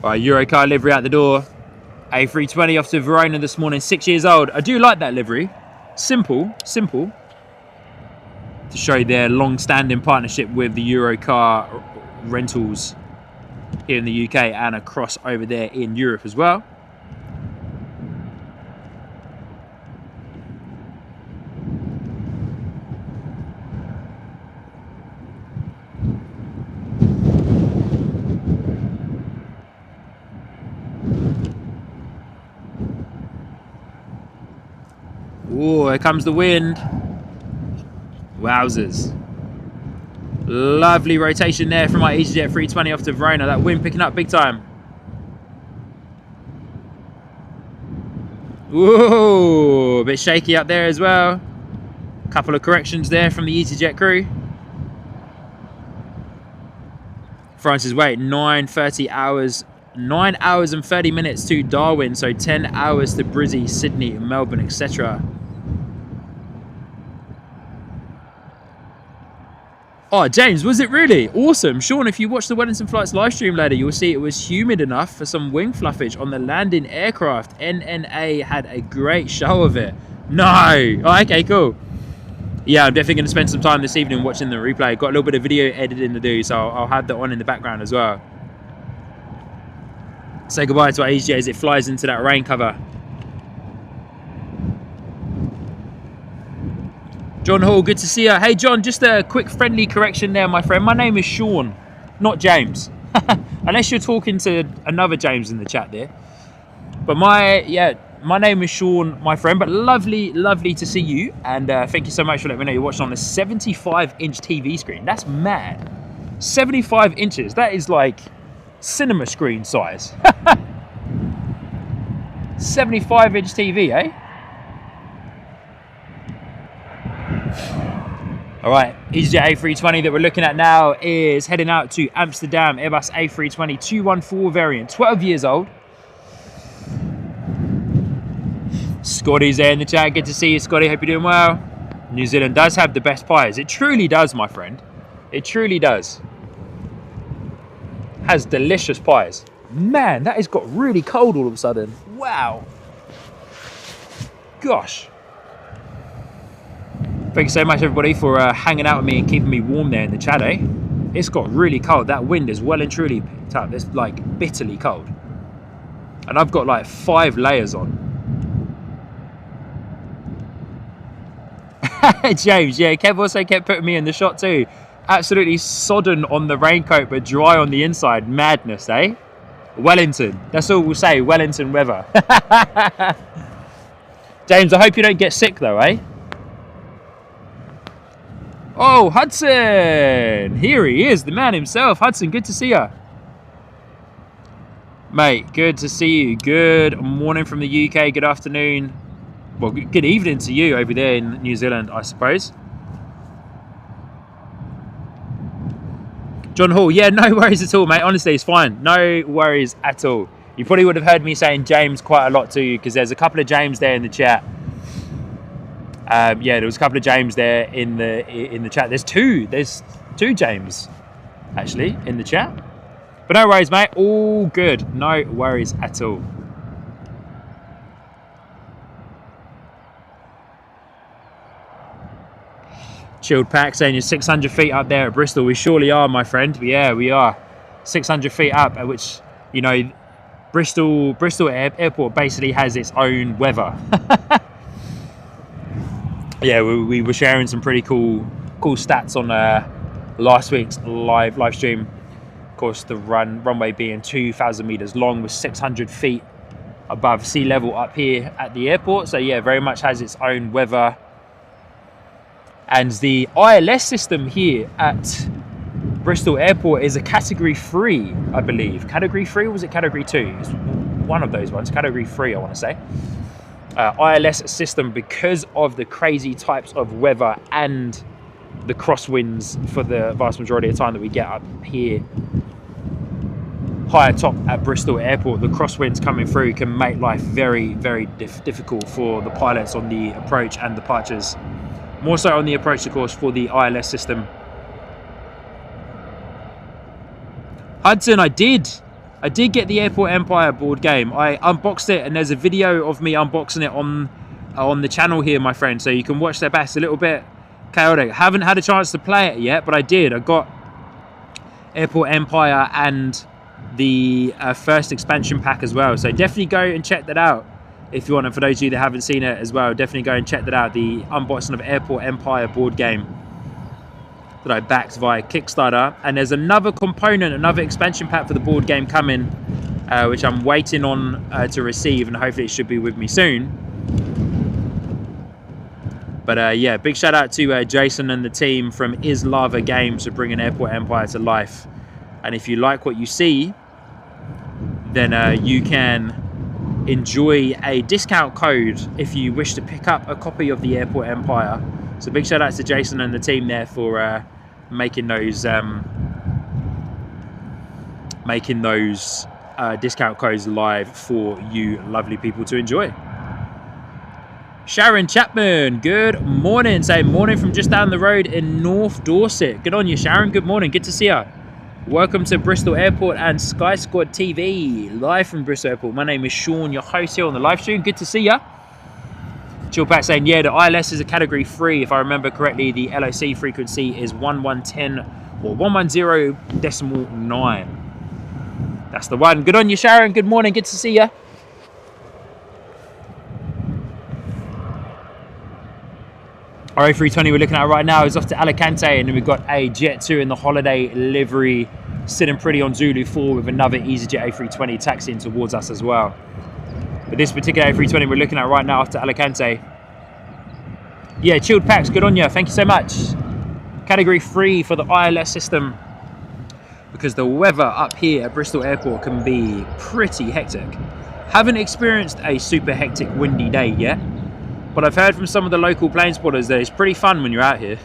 All right, Eurocar livery out the door. A320 off to Verona this morning, 6 years old. I do like that livery. Simple. To show their long-standing partnership with the Eurocar rentals here in the UK and across over there in Europe as well. Oh, here comes the wind. Wowzers. Lovely rotation there from my EasyJet 320 off to Verona. That wind picking up big time. Whoa, a bit shaky up there as well. Couple of corrections there from the EasyJet crew. Francis, wait, 9 hours and 30 minutes to Darwin, so 10 hours to Brizzy, Sydney, Melbourne, etc. Oh, James, was it really? Awesome. Sean, if you watch the Wellington Flights live stream later, you'll see it was humid enough for some wing fluffage on the landing aircraft. NNA had a great show of it. No. Oh, okay, cool. Yeah, I'm definitely going to spend some time this evening watching the replay. Got a little bit of video editing to do, so I'll have that on in the background as well. Say goodbye to our EasyJet as it flies into that rain cover. John Hall, good to see you. Hey John, just a quick friendly correction there, my friend. My name is Sean, not James. Unless you're talking to another James in the chat there. But my name is Sean, my friend. But lovely to see you. And thank you so much for letting me know you're watching on a 75-inch TV screen. That's mad. 75 inches. That is like cinema screen size. 75-inch TV, eh? All right, EasyJet A320 that we're looking at now is heading out to Amsterdam, Airbus A320 214 variant, 12 years old. Scotty's there in the chat. Good to see you, Scotty. Hope you're doing well. New Zealand does have the best pies. It truly does, my friend. It truly does. Has delicious pies. Man, that has got really cold all of a sudden. Wow. Gosh. Thank you so much, everybody, for hanging out with me and keeping me warm there in the chat, eh? It's got really cold. That wind is well and truly picked up. It's like bitterly cold. And I've got like 5 layers on. James, yeah, Kev also kept putting me in the shot too. Absolutely sodden on the raincoat, but dry on the inside. Madness, eh? Wellington. That's all we'll say. Wellington weather. James, I hope you don't get sick though, eh? Oh, Hudson! Here he is, the man himself. Hudson, good to see you. Mate, good to see you. Good morning from the UK, good afternoon. Well, good evening to you over there in New Zealand, I suppose. John Hall, yeah, no worries at all, mate. Honestly, it's fine. No worries at all. You probably would have heard me saying James quite a lot to you because there's a couple of James there in the chat. Yeah, there was a couple of James there in the chat. There's two James actually in the chat. But no worries, mate. All good. No worries at all. Chilled Pack saying you're 600 feet up there at Bristol. We surely are, my friend. Yeah, we are 600 feet up, at which, you know, Bristol Airport basically has its own weather. Yeah, we were sharing some pretty cool stats on last week's live stream. Of course, the runway being 2,000 meters long with 600 feet above sea level up here at the airport. So yeah, very much has its own weather. And the ILS system here at Bristol Airport is a category 3, I believe. Category 3, or was it category 2? It's one of those ones, category 3, I want to say. ILS system because of the crazy types of weather and the crosswinds for the vast majority of the time that we get up here higher top at Bristol Airport. The crosswinds coming through can make life very, very difficult for the pilots on the approach and departures. More so on the approach, of course, for the ILS system. Hudson, I did get the Airport Empire board game. I unboxed it, and there's a video of me unboxing it on the channel here, my friend. So you can watch that back. It's a little bit chaotic. Haven't had a chance to play it yet, but I did. I got Airport Empire and the first expansion pack as well. So definitely go and check that out if you want. And for those of you that haven't seen it as well, definitely go and check that out. The unboxing of Airport Empire board game that I backed via Kickstarter. And there's another component, another expansion pack for the board game coming, which I'm waiting on to receive, and hopefully it should be with me soon. But yeah, big shout out to Jason and the team from Is Lava Games for bringing Airport Empire to life. And if you like what you see, then you can enjoy a discount code if you wish to pick up a copy of the Airport Empire. So big shout out to Jason and the team there for making those discount codes live for you lovely people to enjoy. Sharon Chapman, good morning. Say morning from just down the road in North Dorset. Good on you, Sharon. Good morning. Good to see you. Welcome to Bristol Airport and Sky Squad TV, live from Bristol Airport. My name is Sean, your host here on the live stream. Good to see ya. Chill Pack saying, yeah, the ILS is a category 3. If I remember correctly, the LOC frequency is 1110 or 110.9. That's the one. Good on you, Sharon. Good morning. Good to see ya. Our A320 we're looking at right now is off to Alicante, and then we've got a Jet 2 in the holiday livery sitting pretty on Zulu 4 with another EasyJet A320 taxiing towards us as well. But this particular A320 we're looking at right now off to Alicante. Yeah, Chilled Packs, good on you. Thank you so much. Category 3 for the ILS system, because the weather up here at Bristol Airport can be pretty hectic. Haven't experienced a super hectic windy day yet, but I've heard from some of the local plane spotters that it's pretty fun when you're out here.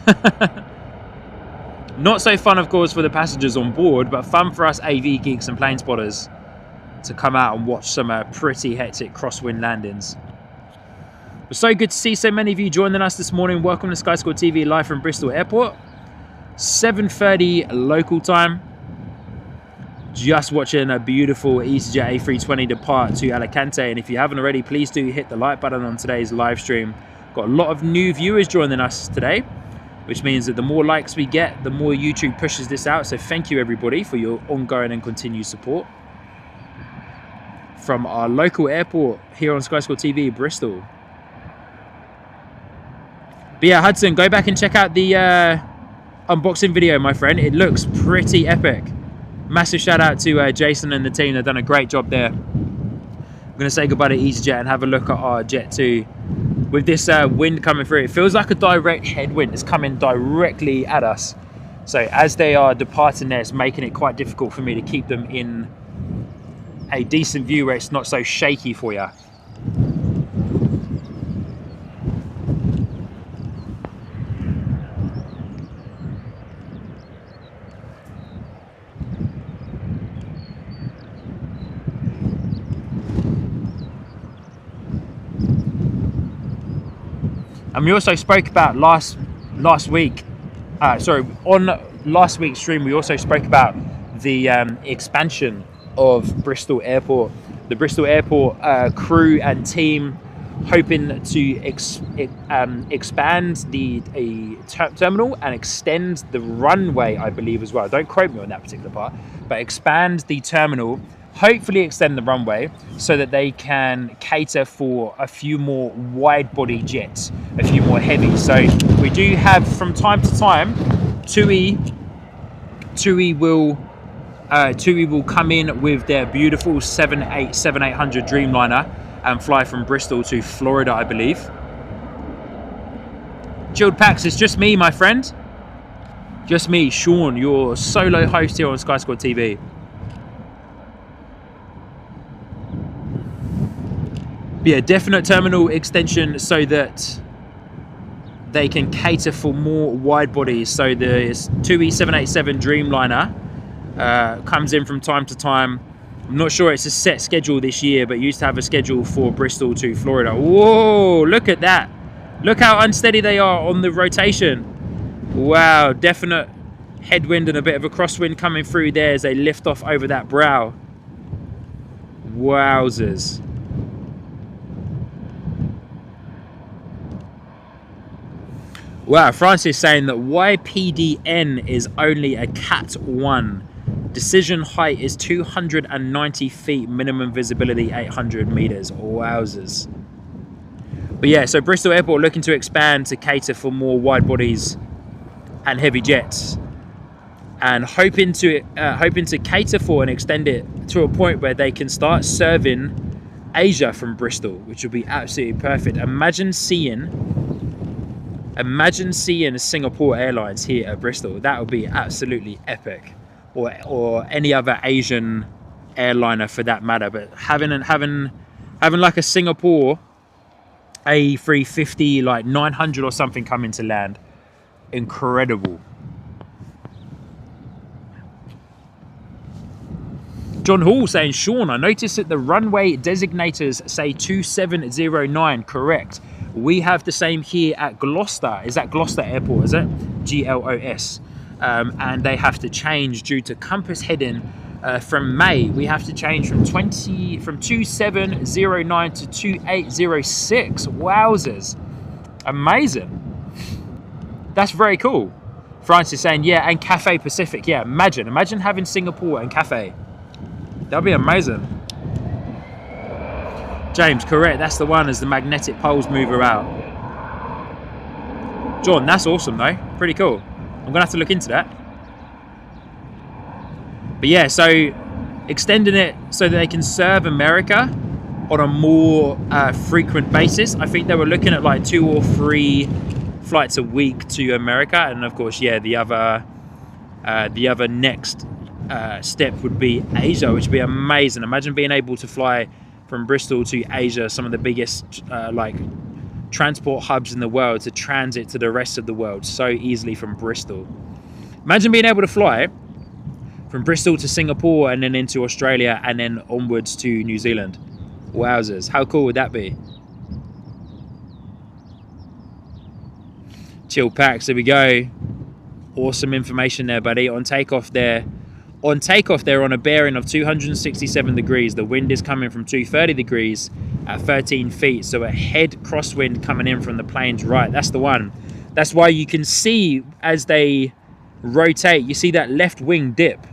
Not so fun, of course, for the passengers on board, but fun for us AV geeks and plane spotters to come out and watch some pretty hectic crosswind landings. It's so good to see so many of you joining us this morning. Welcome to Sky Squad TV live from Bristol Airport. 7:30 local time. Just watching a beautiful EasyJet A320 depart to Alicante, and if you haven't already, please do hit the like button on today's live stream. Got a lot of new viewers joining us today, which means that the more likes we get, the more YouTube pushes this out. So thank you everybody for your ongoing and continued support from our local airport here on Sky Squad TV, Bristol. But yeah, Hudson, go back and check out the unboxing video, my friend. It looks pretty epic. Massive shout out to Jason and the team. They've done a great job there. I'm going to say goodbye to EasyJet and have a look at our Jet 2. With this wind coming through, it feels like a direct headwind. It's coming directly at us. So as they are departing there, it's making it quite difficult for me to keep them in a decent view where it's not so shaky for you. And we also spoke about last week, on last week's stream, we also spoke about the expansion of Bristol Airport. The Bristol Airport crew and team hoping to expand the terminal and extend the runway, I believe, as well. Don't quote me on that particular part, but expand the terminal, hopefully extend the runway so that they can cater for a few more wide body jets, a few more heavy. So we do have from time to time, TUI will come in with their beautiful 787-800 Dreamliner and fly from Bristol to Florida, I believe. Chilled Pax, it's just me, my friend. Just me, Sean, your solo host here on Sky Squad TV. But yeah, definite terminal extension so that they can cater for more wide bodies. So the TUI 787 Dreamliner comes in from time to time. I'm not sure it's a set schedule this year, but used to have a schedule for Bristol to Florida. Whoa, look at that. Look how unsteady they are on the rotation. Wow, definite headwind and a bit of a crosswind coming through there as they lift off over that brow. Wowzers. Wow, Francis saying that YPDN is only a Cat 1. Decision height is 290 feet, minimum visibility 800 meters. Wowzers. But yeah, so Bristol Airport looking to expand to cater for more wide bodies and heavy jets, and hoping to cater for and extend it to a point where they can start serving Asia from Bristol, which would be absolutely perfect. Imagine seeing Singapore Airlines here at Bristol. That would be absolutely epic. Or any other Asian airliner for that matter. But having like a Singapore A350 like 900 or something coming to land, incredible. John Hall saying, Sean, I noticed that the runway designators say 2709. Correct. We have the same here at Gloucester. Is that Gloucester Airport, is it? GLOS. And they have to change due to compass heading from May. We have to change from 2709 to 2806. Wowzers. Amazing. That's very cool. Francis saying, yeah, and Cathay Pacific. Yeah, imagine having Singapore and Cathay. That'd be amazing. James, correct. That's the one as the magnetic poles move around. John, that's awesome though. Pretty cool. I'm gonna have to look into that. But yeah, so extending it so that they can serve America on a more frequent basis. I think they were looking at like 2 or 3 flights a week to America, and of course, yeah, the other next step would be Asia, which would be amazing. Imagine being able to fly from Bristol to Asia, some of the biggest like transport hubs in the world, to transit to the rest of the world so easily from Bristol. Imagine being able to fly from Bristol to Singapore and then into Australia and then onwards to New Zealand. Wowzers, how cool would that be? Chill Packs, there we go. Awesome information there, buddy. On takeoff there, On takeoff, they're on a bearing of 267 degrees. The wind is coming from 230 degrees at 13 feet. So a head crosswind coming in from the plane's right. That's the one. That's why you can see as they rotate, you see that left wing dip.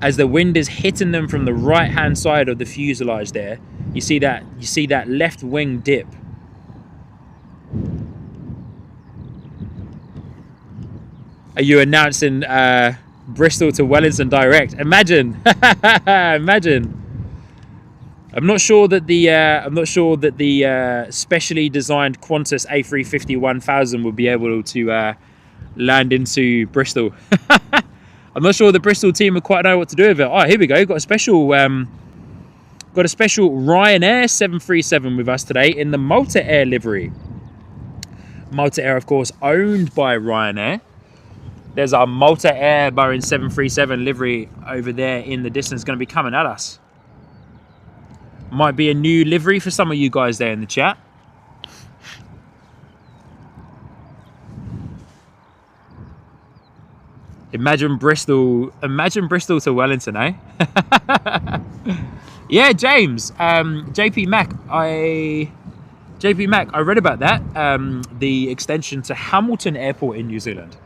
As the wind is hitting them from the right-hand side of the fuselage there, you see that left wing dip. Are you announcing Bristol to Wellington direct? Imagine, imagine. I'm not sure that the specially designed Qantas A350-1000 will be able to land into Bristol. I'm not sure the Bristol team will quite know what to do with it. Oh, here we go. Got a special Ryanair 737 with us today in the Malta Air livery. Malta Air, of course, owned by Ryanair. There's our Malta Air Boeing 737 livery over there in the distance, going to be coming at us. Might be a new livery for some of you guys there in the chat. Imagine Bristol to Wellington, eh? Yeah, James, JP Mac, I read about that, the extension to Hamilton Airport in New Zealand.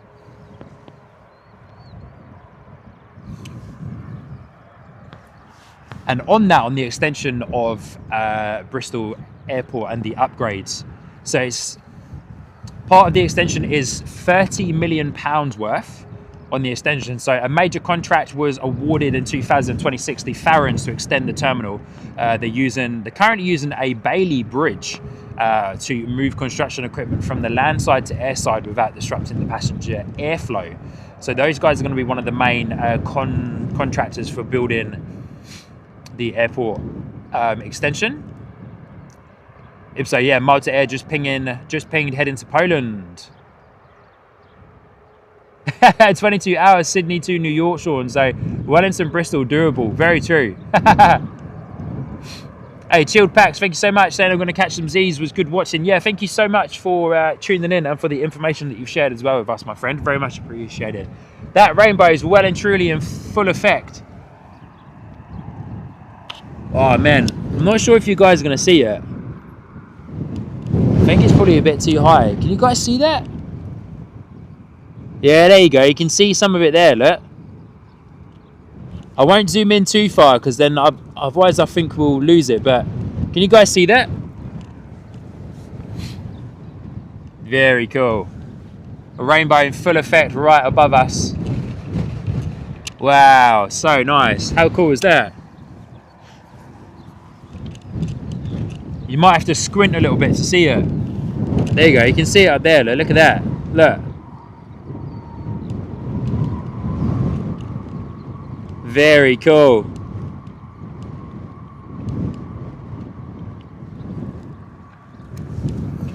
And on the extension of Bristol Airport and the upgrades, so it's part of the extension is £30 million worth on the extension. So a major contract was awarded in 2026, the Farrens, to extend the terminal. They're currently using a Bailey bridge to move construction equipment from the land side to air side without disrupting the passenger airflow. So those guys are going to be one of the main contractors for building the airport extension. If so, yeah, Malta Air just pinged heading to Poland. 22 hours, Sydney to New York, Sean. So Wellington, Bristol, doable. Very true. Hey, Chilled Packs, thank you so much. Saying I'm going to catch some Z's, was good watching. Yeah, thank you so much for tuning in and for the information that you've shared as well with us, my friend. Very much appreciated. That rainbow is well and truly in full effect. Oh man, I'm not sure if you guys are going to see it. I think it's probably a bit too high. Can you guys see that? Yeah, there you go. You can see some of it there, look. I won't zoom in too far because then otherwise I think we'll lose it. But can you guys see that? Very cool. A rainbow in full effect right above us. Wow, so nice. How cool is that? You might have to squint a little bit to see it. There you go, you can see it up there, look at that. Look. Very cool.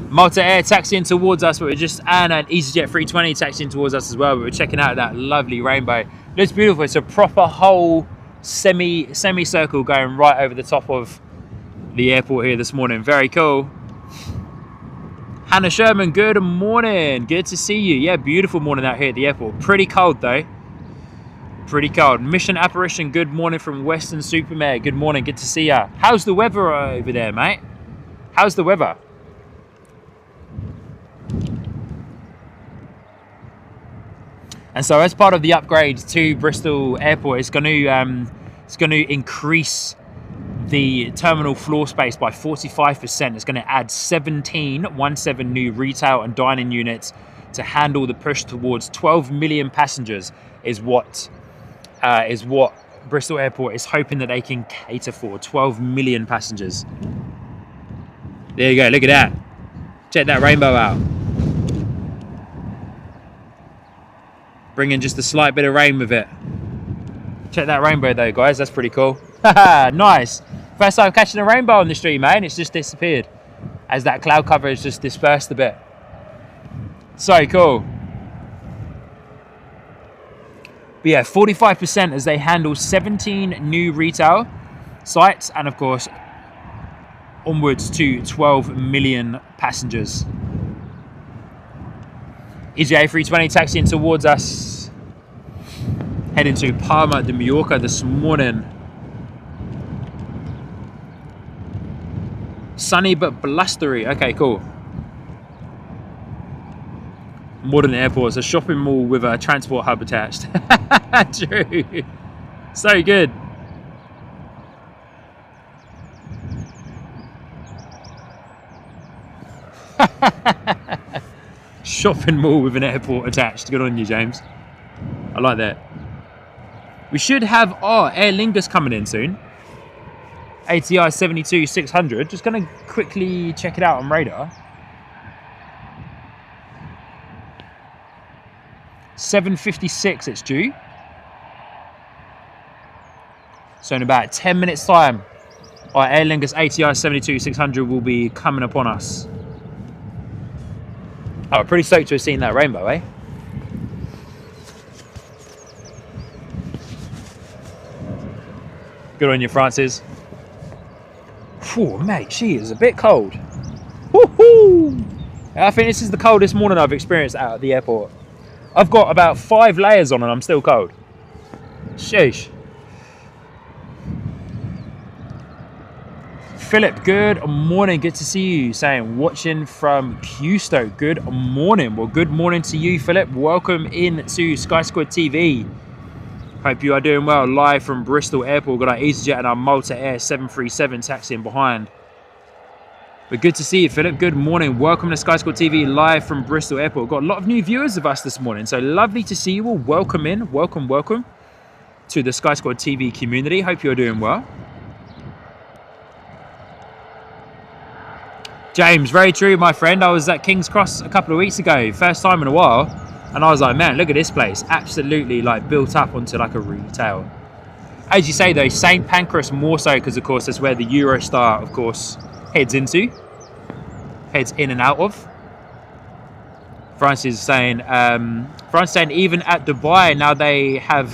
Malta Air taxiing towards us, but we're just, and an EasyJet 320 taxiing towards us as well, but we're checking out that lovely rainbow. Looks beautiful. It's a proper whole semicircle going right over the top of the airport here this morning. Very cool. Hannah Sherman, good morning. Good to see you. Yeah, beautiful morning out here at the airport. Pretty cold though. Pretty cold. Mission Apparition, good morning from Western Supermare. Good morning, good to see ya. How's the weather over there, mate? How's the weather? And so as part of the upgrade to Bristol Airport, it's going to increase the terminal floor space by 45%. It's going to add 17 new retail and dining units to handle the push towards 12 million passengers is what Bristol Airport is hoping that they can cater for. 12 million passengers. There you go, look at that. Check that rainbow out. Bring in just a slight bit of rain with it. Check that rainbow though, guys, that's pretty cool. Nice. First time catching a rainbow on the stream, man. It's just disappeared as that cloud cover has just dispersed a bit. So cool. But yeah, 45% as they handle 17 new retail sites and of course onwards to 12 million passengers. EasyJet 320 taxiing towards us. Heading to Palma de Mallorca this morning. Sunny but blustery. Okay, cool. Modern airport. It's a shopping mall with a transport hub attached. True. So good. Shopping mall with an airport attached. Good on you, James. I like that. We should have Aer Lingus coming in soon. ATI 72-600. Just going to quickly check it out on radar. 7:56 it's due. So in about 10 minutes time, our Aer Lingus ATI 72-600 will be coming upon us. Oh, pretty stoked to have seen that rainbow, eh? Good on you, Francis. Whew, mate, she is a bit cold. Woohoo! I think this is the coldest morning I've experienced out at the airport. I've got about 5 layers on and I'm still cold. Sheesh. Philip, good morning. Good to see you. Saying watching from Custo. Good morning. Well, good morning to you, Philip. Welcome in to Sky Squad TV. Hope you are doing well. Live from Bristol Airport. Got our EasyJet and our Malta Air 737 taxiing behind. But good to see you, Philip. Good morning. Welcome to Sky Squad TV live from Bristol Airport. Got a lot of new viewers of us this morning. So lovely to see you all. Welcome in. Welcome, welcome to the Sky Squad TV community. Hope you're doing well. James, very true, my friend. I was at King's Cross a couple of weeks ago. First time in a while. And I was like, man, look at this place. Absolutely like built up onto like a retail. As you say though, St. Pancras more so because of course that's where the Eurostar, of course, heads in and out of. Francis is saying even at Dubai now they have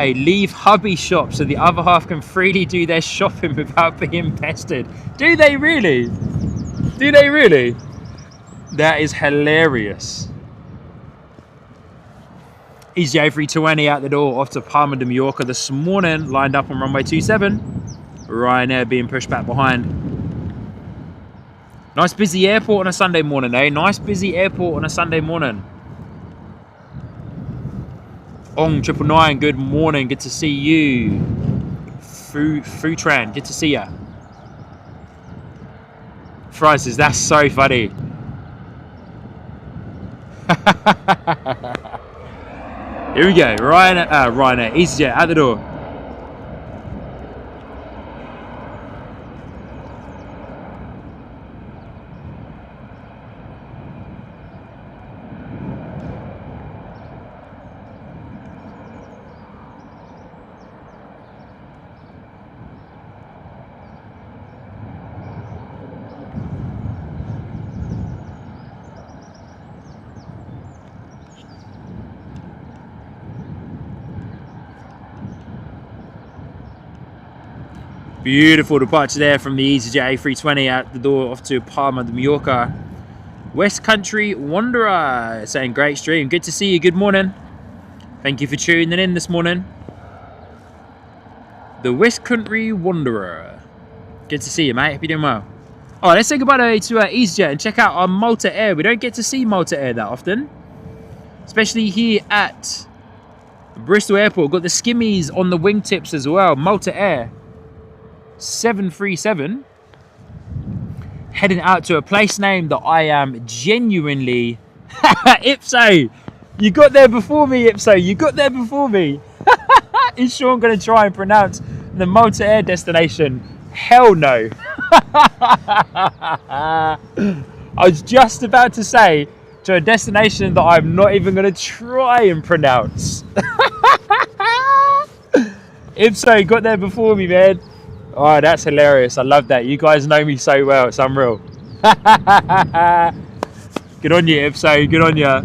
a leave hubby shop so the other half can freely do their shopping without being pestered. Do they really? Do they really? That is hilarious. EasyJet 320 out the door off to Palma de Mallorca this morning, lined up on runway 27. Ryanair being pushed back behind. Nice busy airport on a Sunday morning, eh? Nice busy airport on a Sunday morning. Ong 999, good morning. Good to see you. Futran, good to see ya. Francis, that's so funny. Here we go. Ryanair, EasyJet out the door. Beautiful departure there from the EasyJet A320 out the door off to Palma de Mallorca. West Country Wanderer saying great stream. Good to see you. Good morning. Thank you for tuning in this morning. The West Country Wanderer. Good to see you, mate. Hope you're doing well. All right, let's say goodbye to EasyJet and check out our Malta Air. We don't get to see Malta Air that often, especially here at Bristol Airport. Got the skimmies on the wingtips as well. Malta Air 737 heading out to a place name that I am genuinely Ipso, you got there before me. Ipso, you got there before me. Is Sean going to try and pronounce the Malta Air destination? Hell no. I was just about to say to a destination that I'm not even going to try and pronounce. Ipso got there before me, man. Oh, that's hilarious. I love that. You guys know me so well. It's unreal. Good on you, Ipso. Good on you.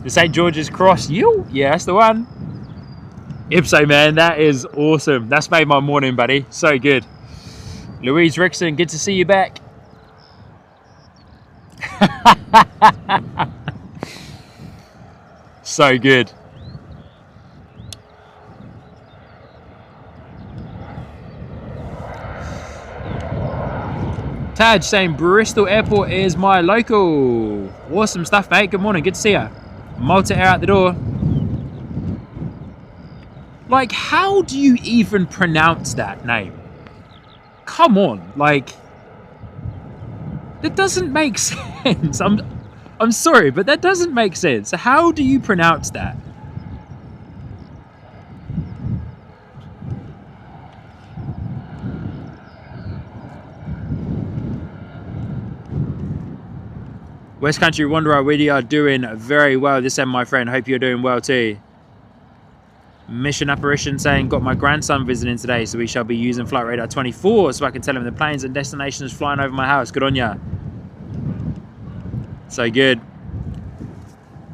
The St. George's Cross. You? Yeah, that's the one. Ipso, man. That is awesome. That's made my morning, buddy. So good. Louise Rickson, good to see you back. So good. Taj saying Bristol Airport is my local. Awesome stuff, mate. Good morning. Good to see ya. Malta Air out the door. Like, how do you even pronounce that name? Come on, like, that doesn't make sense. I'm sorry, but that doesn't make sense. How do you pronounce that? West Country Wanderer, we are doing very well this end, my friend. Hope you're doing well too. Mission Apparition saying, got my grandson visiting today, so we shall be using Flight Radar 24 so I can tell him the planes and destinations flying over my house. Good on ya. So good.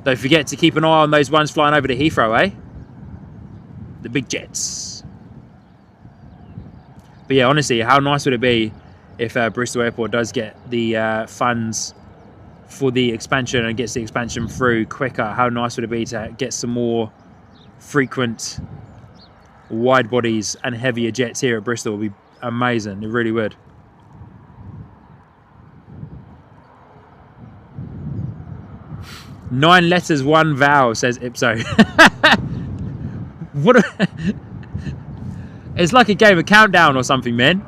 Don't forget to keep an eye on those ones flying over to Heathrow, eh? The big jets. But yeah, honestly, how nice would it be if Bristol Airport does get the funds for the expansion and gets the expansion through quicker? How nice would it be to get some more frequent wide bodies and heavier jets here at Bristol? It would be amazing. It really would. Nine letters, one vowel, says Ipso. What? It's like a game of countdown or something, man.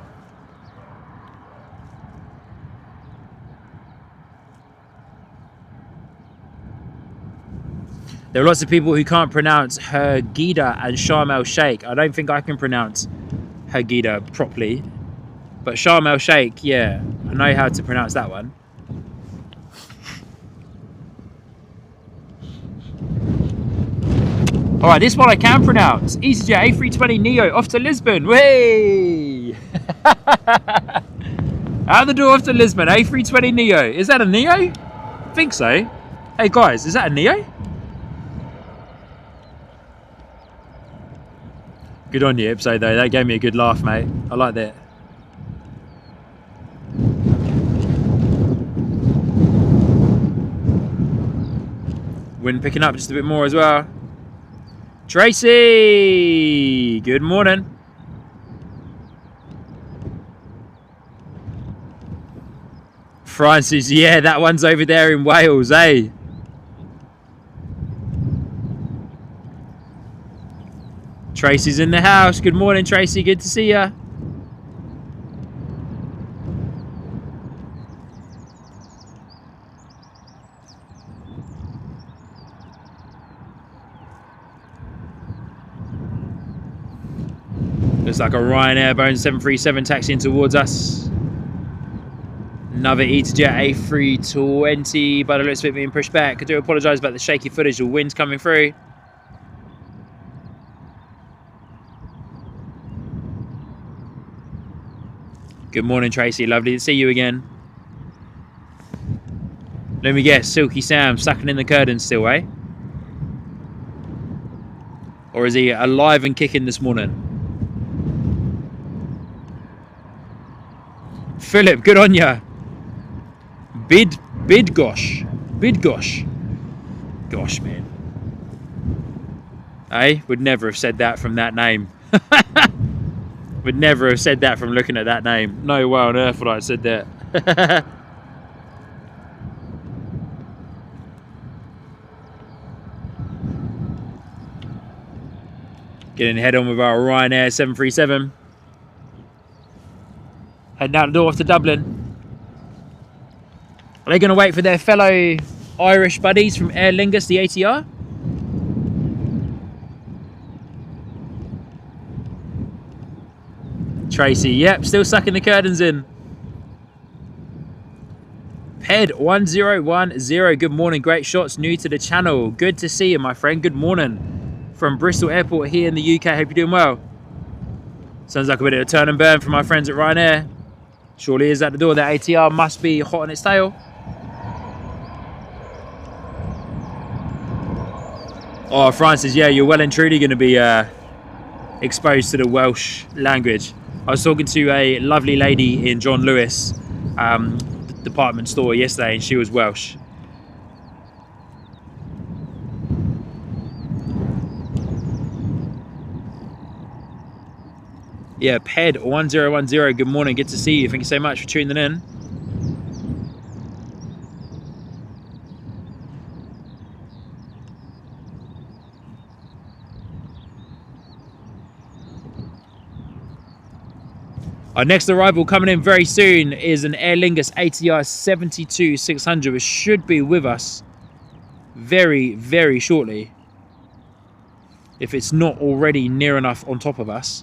There are lots of people who can't pronounce Hurghada and Sharm el Sheikh. I don't think I can pronounce Hurghada properly. But Sharm el Sheikh, yeah, I know how to pronounce that one. Alright, this one I can pronounce. EasyJet A320 Neo off to Lisbon. Way! Out the door off to Lisbon, A320 Neo. Is that a Neo? I think so. Hey guys, is that a Neo? Good on you, Ipso, though. That gave me a good laugh, mate. I like that. Wind picking up just a bit more as well. Tracy! Good morning. Francis, yeah, that one's over there in Wales, eh? Tracy's in the house. Good morning, Tracy. Good to see ya. Looks like a Ryanair Boeing 737 taxiing towards us. Another EasyJet A320, but it looks a bit being pushed back. I do apologise about the shaky footage. The wind's coming through. Good morning, Tracy. Lovely to see you again. Let me guess, Silky Sam sucking in the curtains still, eh? Or is he alive and kicking this morning? Philip, good on ya. Bidgosh. Gosh, man. Eh? Would never have said that from that name. Would never have said that from looking at that name. No way on earth would I have said that. Getting head on with our Ryanair 737. Heading out the door off to Dublin. Are they going to wait for their fellow Irish buddies from Aer Lingus, the ATR? Tracy, yep, still sucking the curtains in. Ped1010, good morning, great shots, new to the channel. Good to see you, my friend, good morning. From Bristol Airport here in the UK, hope you're doing well. Sounds like a bit of a turn and burn from my friends at Ryanair. Surely is at the door, that ATR must be hot on its tail. Oh, Francis, yeah, you're well and truly going to be exposed to the Welsh language. I was talking to a lovely lady in John Lewis department store yesterday, and she was Welsh. Yeah, Ped1010, good morning, good to see you. Thank you so much for tuning in. Our next arrival coming in very soon is an Aer Lingus ATR 72-600, which should be with us very, very shortly, if it's not already near enough on top of us.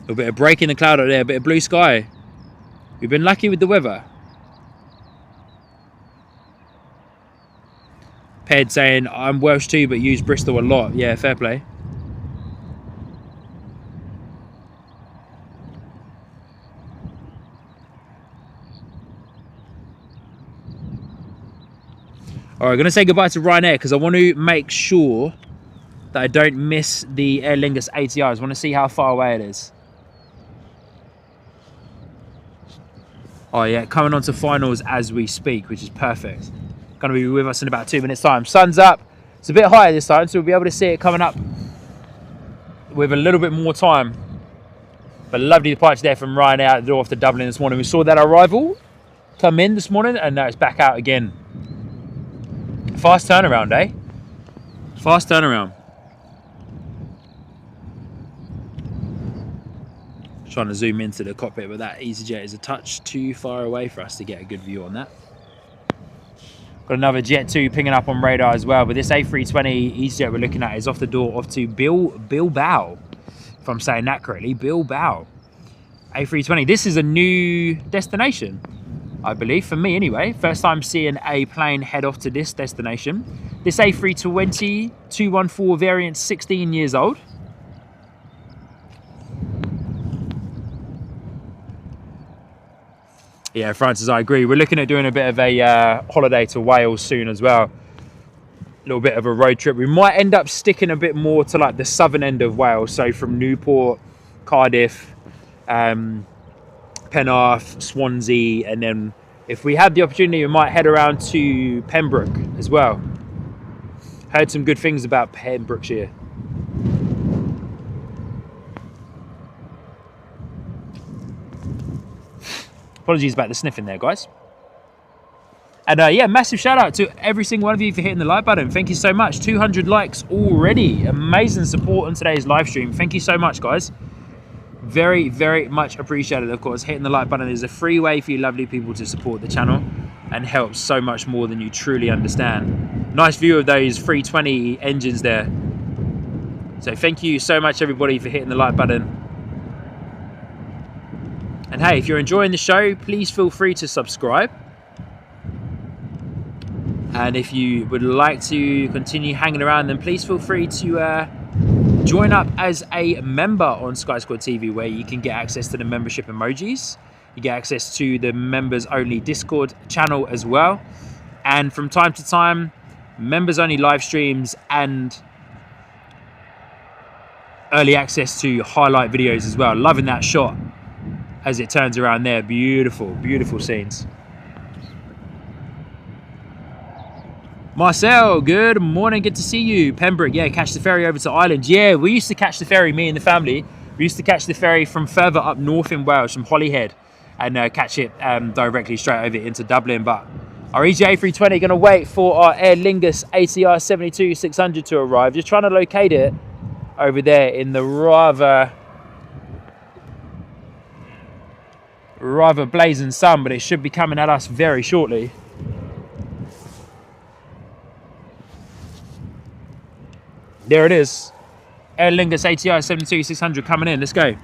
A bit of break in the cloud out there, a bit of blue sky. We've been lucky with the weather. Ped saying, I'm Welsh too, but use Bristol a lot. Yeah, fair play. All right, I'm going to say goodbye to Ryanair because I want to make sure that I don't miss the Aer Lingus ATR. I just want to see how far away it is. Oh yeah, coming on to finals as we speak, which is perfect. Going to be with us in about 2 minutes time. Sun's up. It's a bit higher this time, so we'll be able to see it coming up with a little bit more time. But lovely departure there from Ryanair out the door off to Dublin this morning. We saw that arrival come in this morning, and now it's back out again. Fast turnaround, eh? Fast turnaround. Trying to zoom into the cockpit, but that EasyJet is a touch too far away for us to get a good view on that. Got another Jet 2 pinging up on radar as well, but this A320 EasyJet we're looking at is off the door off to Bilbao, if I'm saying that correctly, Bilbao. A320, this is a new destination, I believe, for me anyway. First time seeing a plane head off to this destination. This A320 214 variant, 16 years old. Yeah, Francis, I agree. We're looking at doing a bit of a holiday to Wales soon as well. A little bit of a road trip. We might end up sticking a bit more to like the southern end of Wales. So from Newport, Cardiff, Penarth, Swansea, and then if we have the opportunity, we might head around to Pembroke as well. Heard some good things about Pembrokeshire. Apologies about the sniffing there, guys. And yeah, massive shout out to every single one of you for hitting the like button. Thank you so much. 200 likes already. Amazing support on today's live stream. Thank you so much, guys. Very, very much appreciated. Of course, hitting the like button is a free way for you lovely people to support the channel and helps so much more than you truly understand. Nice view of those 320 engines there. So thank you so much, everybody, for hitting the like button. And hey, if you're enjoying the show, please feel free to subscribe. And if you would like to continue hanging around, then please feel free to join up as a member on Sky Squad TV, where you can get access to the membership emojis. You get access to the members only Discord channel as well. And from time to time, members only live streams and early access to highlight videos as well. Loving that shot as it turns around there. Beautiful, beautiful scenes. Marcel, good morning, good to see you. Pembroke, yeah, catch the ferry over to Ireland. Yeah, we used to catch the ferry, me and the family. We used to catch the ferry from further up north in Wales, from Holyhead, and catch it directly straight over into Dublin. But our EJ320 going to wait for our Aer Lingus ATR 72-600 to arrive. Just trying to locate it over there in the rather blazing sun, but it should be coming at us very shortly. There it is. Aer Lingus ATR 72-600 coming in. Let's go.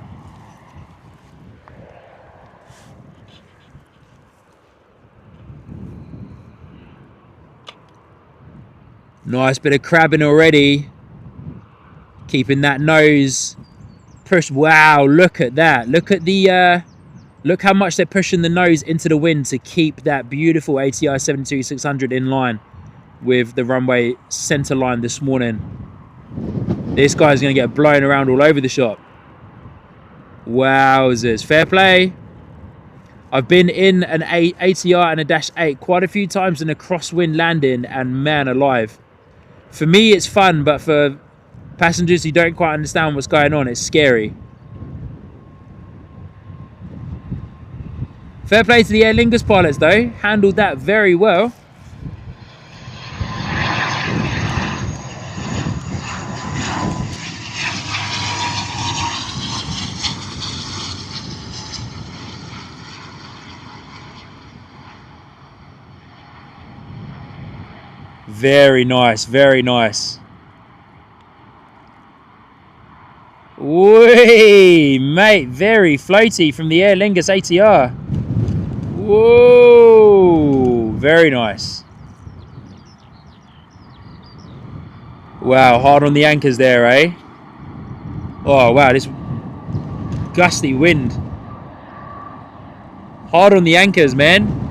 Nice bit of crabbing already. Keeping that nose pushed. Wow, look at that. Look at the look how much they're pushing the nose into the wind to keep that beautiful ATR 72-600 in line with the runway center line this morning. This guy's going to get blown around all over the shop. Wowzers. Fair play. I've been in an ATR and a Dash 8 quite a few times in a crosswind landing, and man alive. For me, it's fun, but for passengers who don't quite understand what's going on, it's scary. Fair play to the Aer Lingus pilots, though. Handled that very well. Very nice, very nice. Whee, mate, very floaty from the Aer Lingus ATR. Whoa, very nice. Wow, hard on the anchors there, eh? Oh, wow, this gusty wind. Hard on the anchors, man.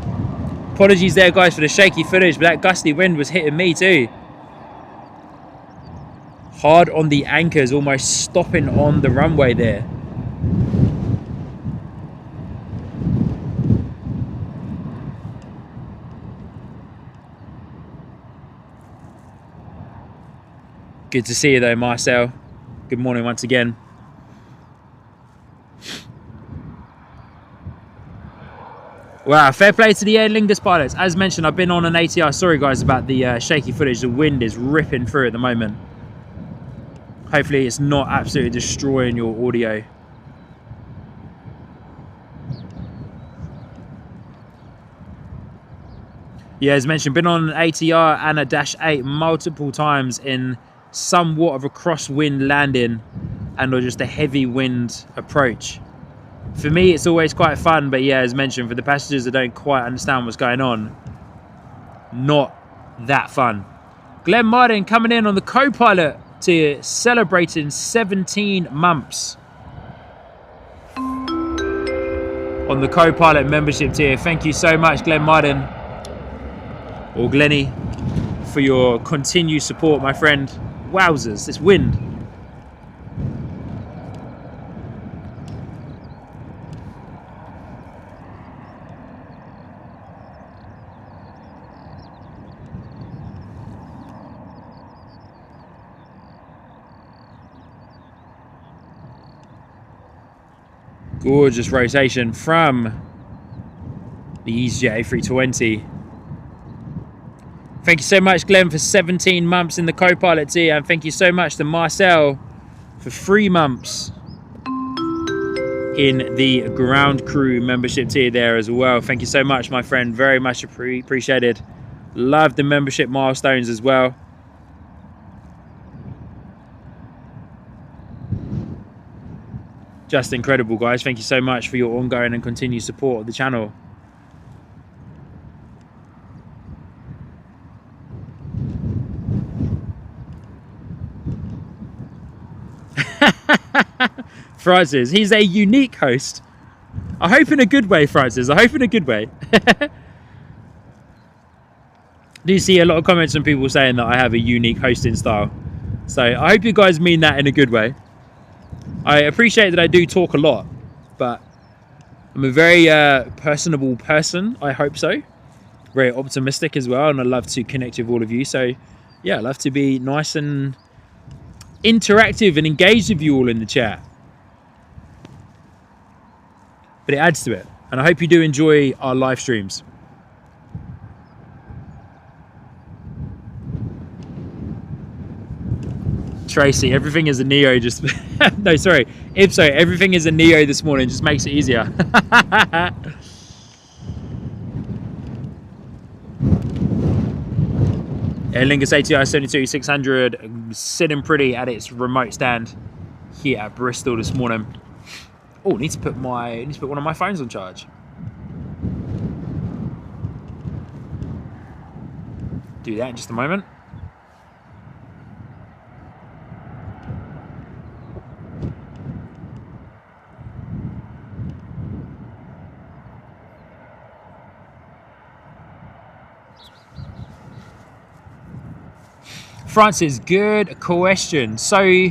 Apologies there, guys, for the shaky footage, but that gusty wind was hitting me too. Hard on the anchors, almost stopping on the runway there. Good to see you though, Marcel. Good morning once again. Wow, fair play to the Aer Lingus pilots. As mentioned, I've been on an ATR. Sorry guys about the shaky footage. The wind is ripping through at the moment. Hopefully it's not absolutely destroying your audio. Yeah, as mentioned, been on an ATR and a Dash 8 multiple times in somewhat of a crosswind landing and or just a heavy wind approach. For me, it's always quite fun, but yeah, as mentioned, for the passengers that don't quite understand what's going on, not that fun. Glenn Martin coming in on the co-pilot to celebrating 17 months on the co-pilot membership tier. Thank you so much, Glenn Martin, or Glenny, for your continued support, my friend. Wowzers, this wind. Gorgeous rotation from the EasyJet A320. Thank you so much, Glenn, for 17 months in the co-pilot tier, and thank you so much to Marcel for 3 months in the ground crew membership tier there as well. Thank you so much, my friend. Very much appreciated. Love the membership milestones as well. Just incredible, guys. Thank you so much for your ongoing and continued support of the channel. Francis, he's a unique host. I hope in a good way, Francis. I hope in a good way. Do you see a lot of comments from people saying that I have a unique hosting style? So I hope you guys mean that in a good way. I appreciate that I do talk a lot, but I'm a very personable person. I hope so. Very optimistic as well, and I love to connect with all of you. So yeah, I love to be nice and interactive and engaged with you all in the chat. But it adds to it, and I hope you do enjoy our live streams. Tracy, everything is a Neo, just no, sorry, Ipso, everything is a Neo this morning, just makes it easier. Aer Lingus ATR 72-600 sitting pretty at its remote stand here at Bristol this morning. Oh, need to put one of my phones on charge. Do that in just a moment. Francis, good question. So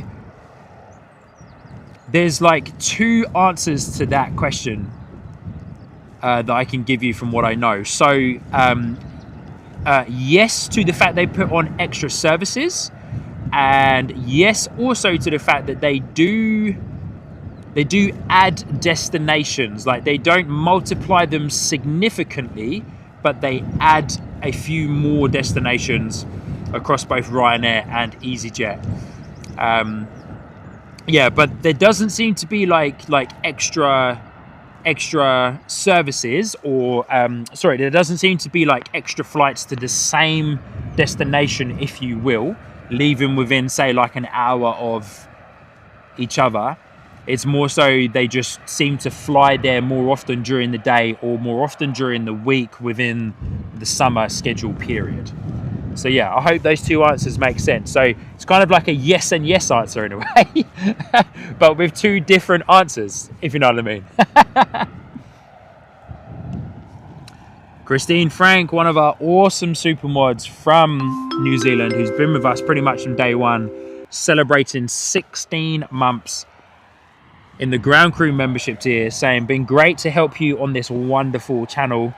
there's like 2 answers to that question that I can give you from what I know. So yes to the fact they put on extra services, and yes also to the fact that they do add destinations. Like, they don't multiply them significantly, but they add a few more destinations across both Ryanair and EasyJet. Yeah, but there doesn't seem to be like extra services, or sorry, there doesn't seem to be like extra flights to the same destination, if you will, leaving within, say, like an hour of each other. It's more so they just seem to fly there more often during the day or more often during the week within the summer schedule period. So yeah, I hope those two answers make sense. So it's kind of like a yes and yes answer in a way, but with two different answers, if you know what I mean. Christine Frank, one of our awesome supermods from New Zealand, who's been with us pretty much from day one, celebrating 16 months in the ground crew membership tier, saying, been great to help you on this wonderful channel.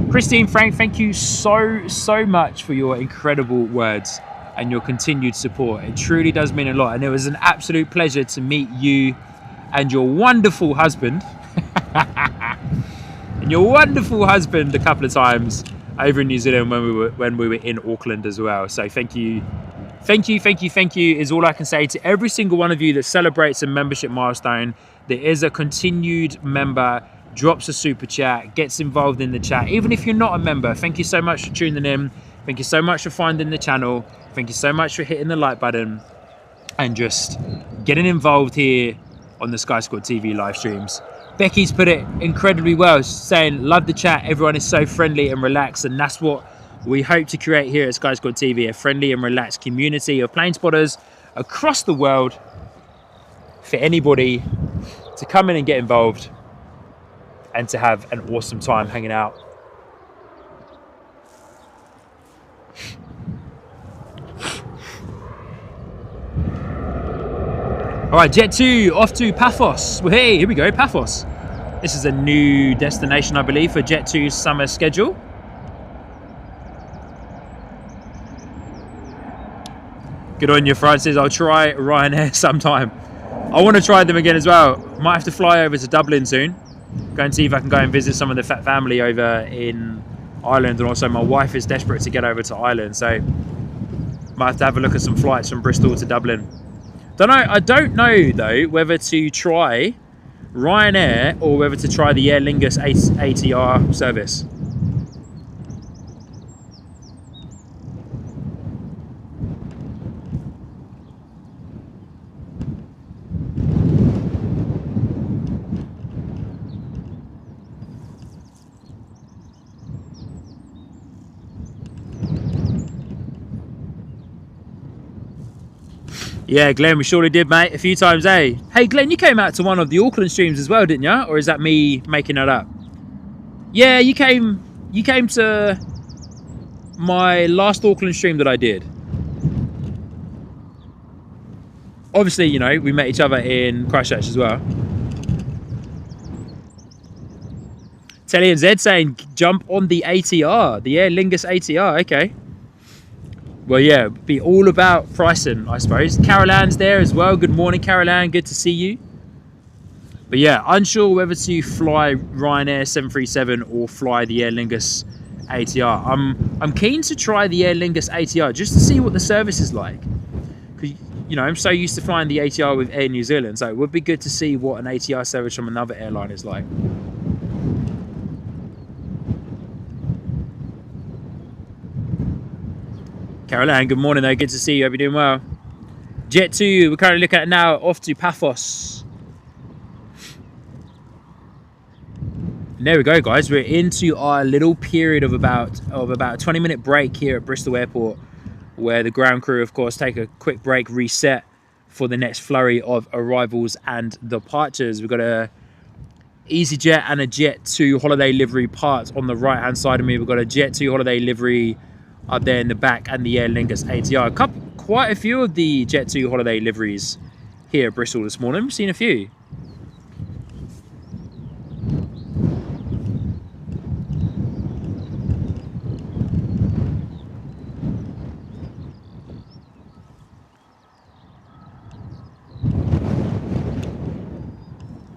Christine Frank, thank you so much for your incredible words and your continued support. It truly does mean a lot, and it was an absolute pleasure to meet you and your wonderful husband a couple of times over in New Zealand when we were in Auckland as well. So thank you is all I can say to every single one of you that celebrates a membership milestone. There is a continued member, drops a super chat, gets involved in the chat. Even if you're not a member, thank you so much for tuning in. Thank you so much for finding the channel. Thank you so much for hitting the like button and just getting involved here on the Sky Squad TV live streams. Becky's put it incredibly well, saying, love the chat. Everyone is so friendly and relaxed, and that's what we hope to create here at Sky Squad TV, a friendly and relaxed community of plane spotters across the world for anybody to come in and get involved and to have an awesome time hanging out. All right, Jet 2 off to Paphos. Well, hey, here we go, Paphos. This is a new destination, I believe, for Jet 2's summer schedule. Good on you, Francis. I'll try Ryanair sometime. I want to try them again as well. Might have to fly over to Dublin soon. Go and see if I can go and visit some of the family over in Ireland, and also my wife is desperate to get over to Ireland, so might have to have a look at some flights from Bristol to Dublin. I don't know though whether to try Ryanair or whether to try the Aer Lingus ATR service. Yeah, Glenn, we surely did, mate. A few times, eh? Hey, Glenn, you came out to one of the Auckland streams as well, didn't you? Or is that me making that up? Yeah, you came to my last Auckland stream that I did. Obviously, you know, we met each other in Christchurch as well. Telly and Zed saying, jump on the ATR, the Aer Lingus ATR, okay. Well, yeah, be all about pricing, I suppose. Carol Ann's there as well. Good morning, Carol Ann. Good to see you. But yeah, unsure whether to fly Ryanair 737 or fly the Aer Lingus ATR. I'm keen to try the Aer Lingus ATR just to see what the service is like. Because, you know, I'm so used to flying the ATR with Air New Zealand, so it would be good to see what an ATR service from another airline is like. Caroline, good morning though, good to see you, hope you're doing well. Jet 2, we're currently looking at it now, off to Paphos. And there we go, guys, we're into our little period of about a 20-minute break here at Bristol Airport, where the ground crew, of course, take a quick break, reset for the next flurry of arrivals and departures. We've got a EasyJet and a Jet 2 holiday livery parked on the right-hand side of me. We've got a Jet 2 holiday livery up there in the back and the Aer Lingus ATR. Quite a few of the Jet 2 holiday liveries here at Bristol this morning. We've seen a few.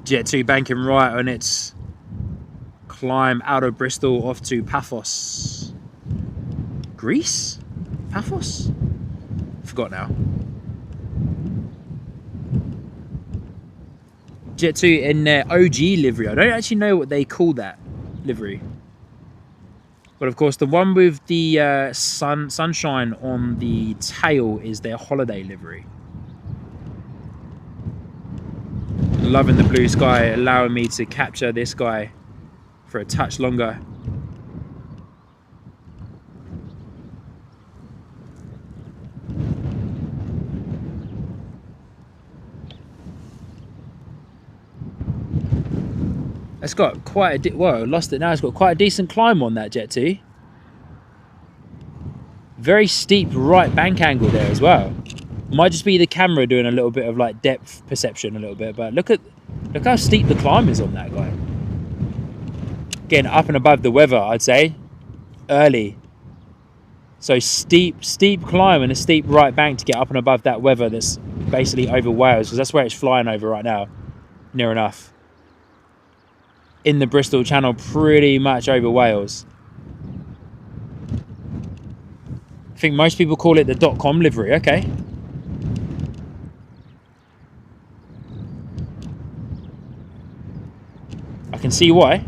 Jet 2 banking right on its climb out of Bristol off to Paphos. Greece? Paphos? Forgot now. Jet 2 in their OG livery. I don't actually know what they call that livery. But of course, the one with the sunshine on the tail is their holiday livery. Loving the blue sky, allowing me to capture this guy for a touch longer. It's got quite a whoa, lost it now. It's got quite a decent climb on that Jet 2. Very steep right bank angle there as well. Might just be the camera doing a little bit of like depth perception a little bit, but look how steep the climb is on that guy. Getting up and above the weather, I'd say, early. So steep climb and a steep right bank to get up and above that weather that's basically over Wales, because that's where it's flying over right now, near enough. In the Bristol Channel, pretty much over Wales. I think most people call it the .com livery, okay. I can see why.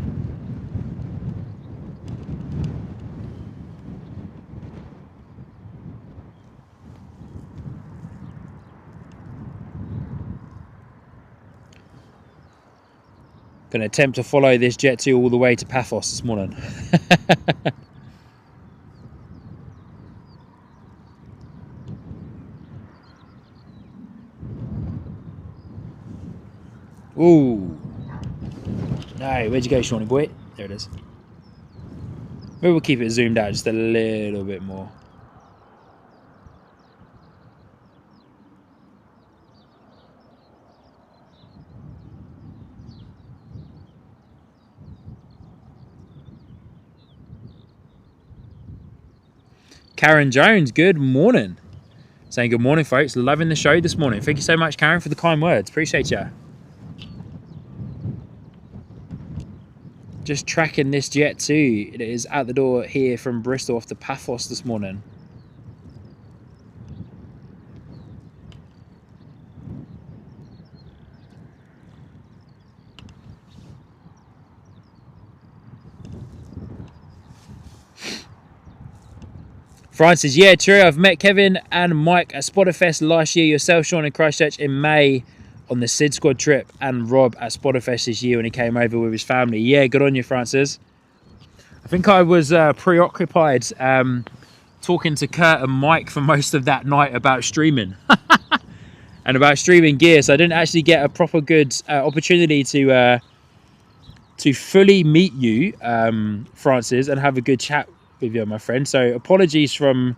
Going to attempt to follow this Jet 2 all the way to Paphos this morning. Ooh. No, where'd you go, Shawnee boy? There it is. Maybe we'll keep it zoomed out just a little bit more. Karen Jones, good morning. Saying good morning, folks. Loving the show this morning. Thank you so much, Karen, for the kind words. Appreciate you. Just tracking this Jet 2. It is at the door here from Bristol off to Paphos this morning. Francis, yeah, true. I've met Kevin and Mike at Spotterfest last year. Yourself, Sean, in Christchurch in May on the Sid Squad trip, and Rob at Spotterfest this year when he came over with his family. Yeah, good on you, Francis. I think I was preoccupied talking to Kurt and Mike for most of that night about streaming and about streaming gear, so I didn't actually get a proper good opportunity to fully meet you, Francis, and have a good chat with you, my friend. So apologies from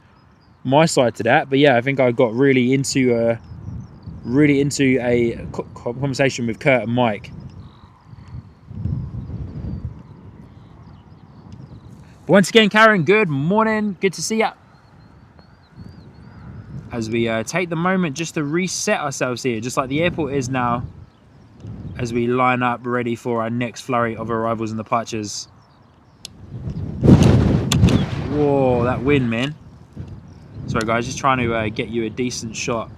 my side to that, but yeah, I think I got really into a conversation with Kurt and Mike. But once again, Karen, good morning, good to see ya. As we take the moment just to reset ourselves here, just like the airport is now, as we line up ready for our next flurry of arrivals and departures. Whoa, that wind, man. Sorry guys, just trying to get you a decent shot.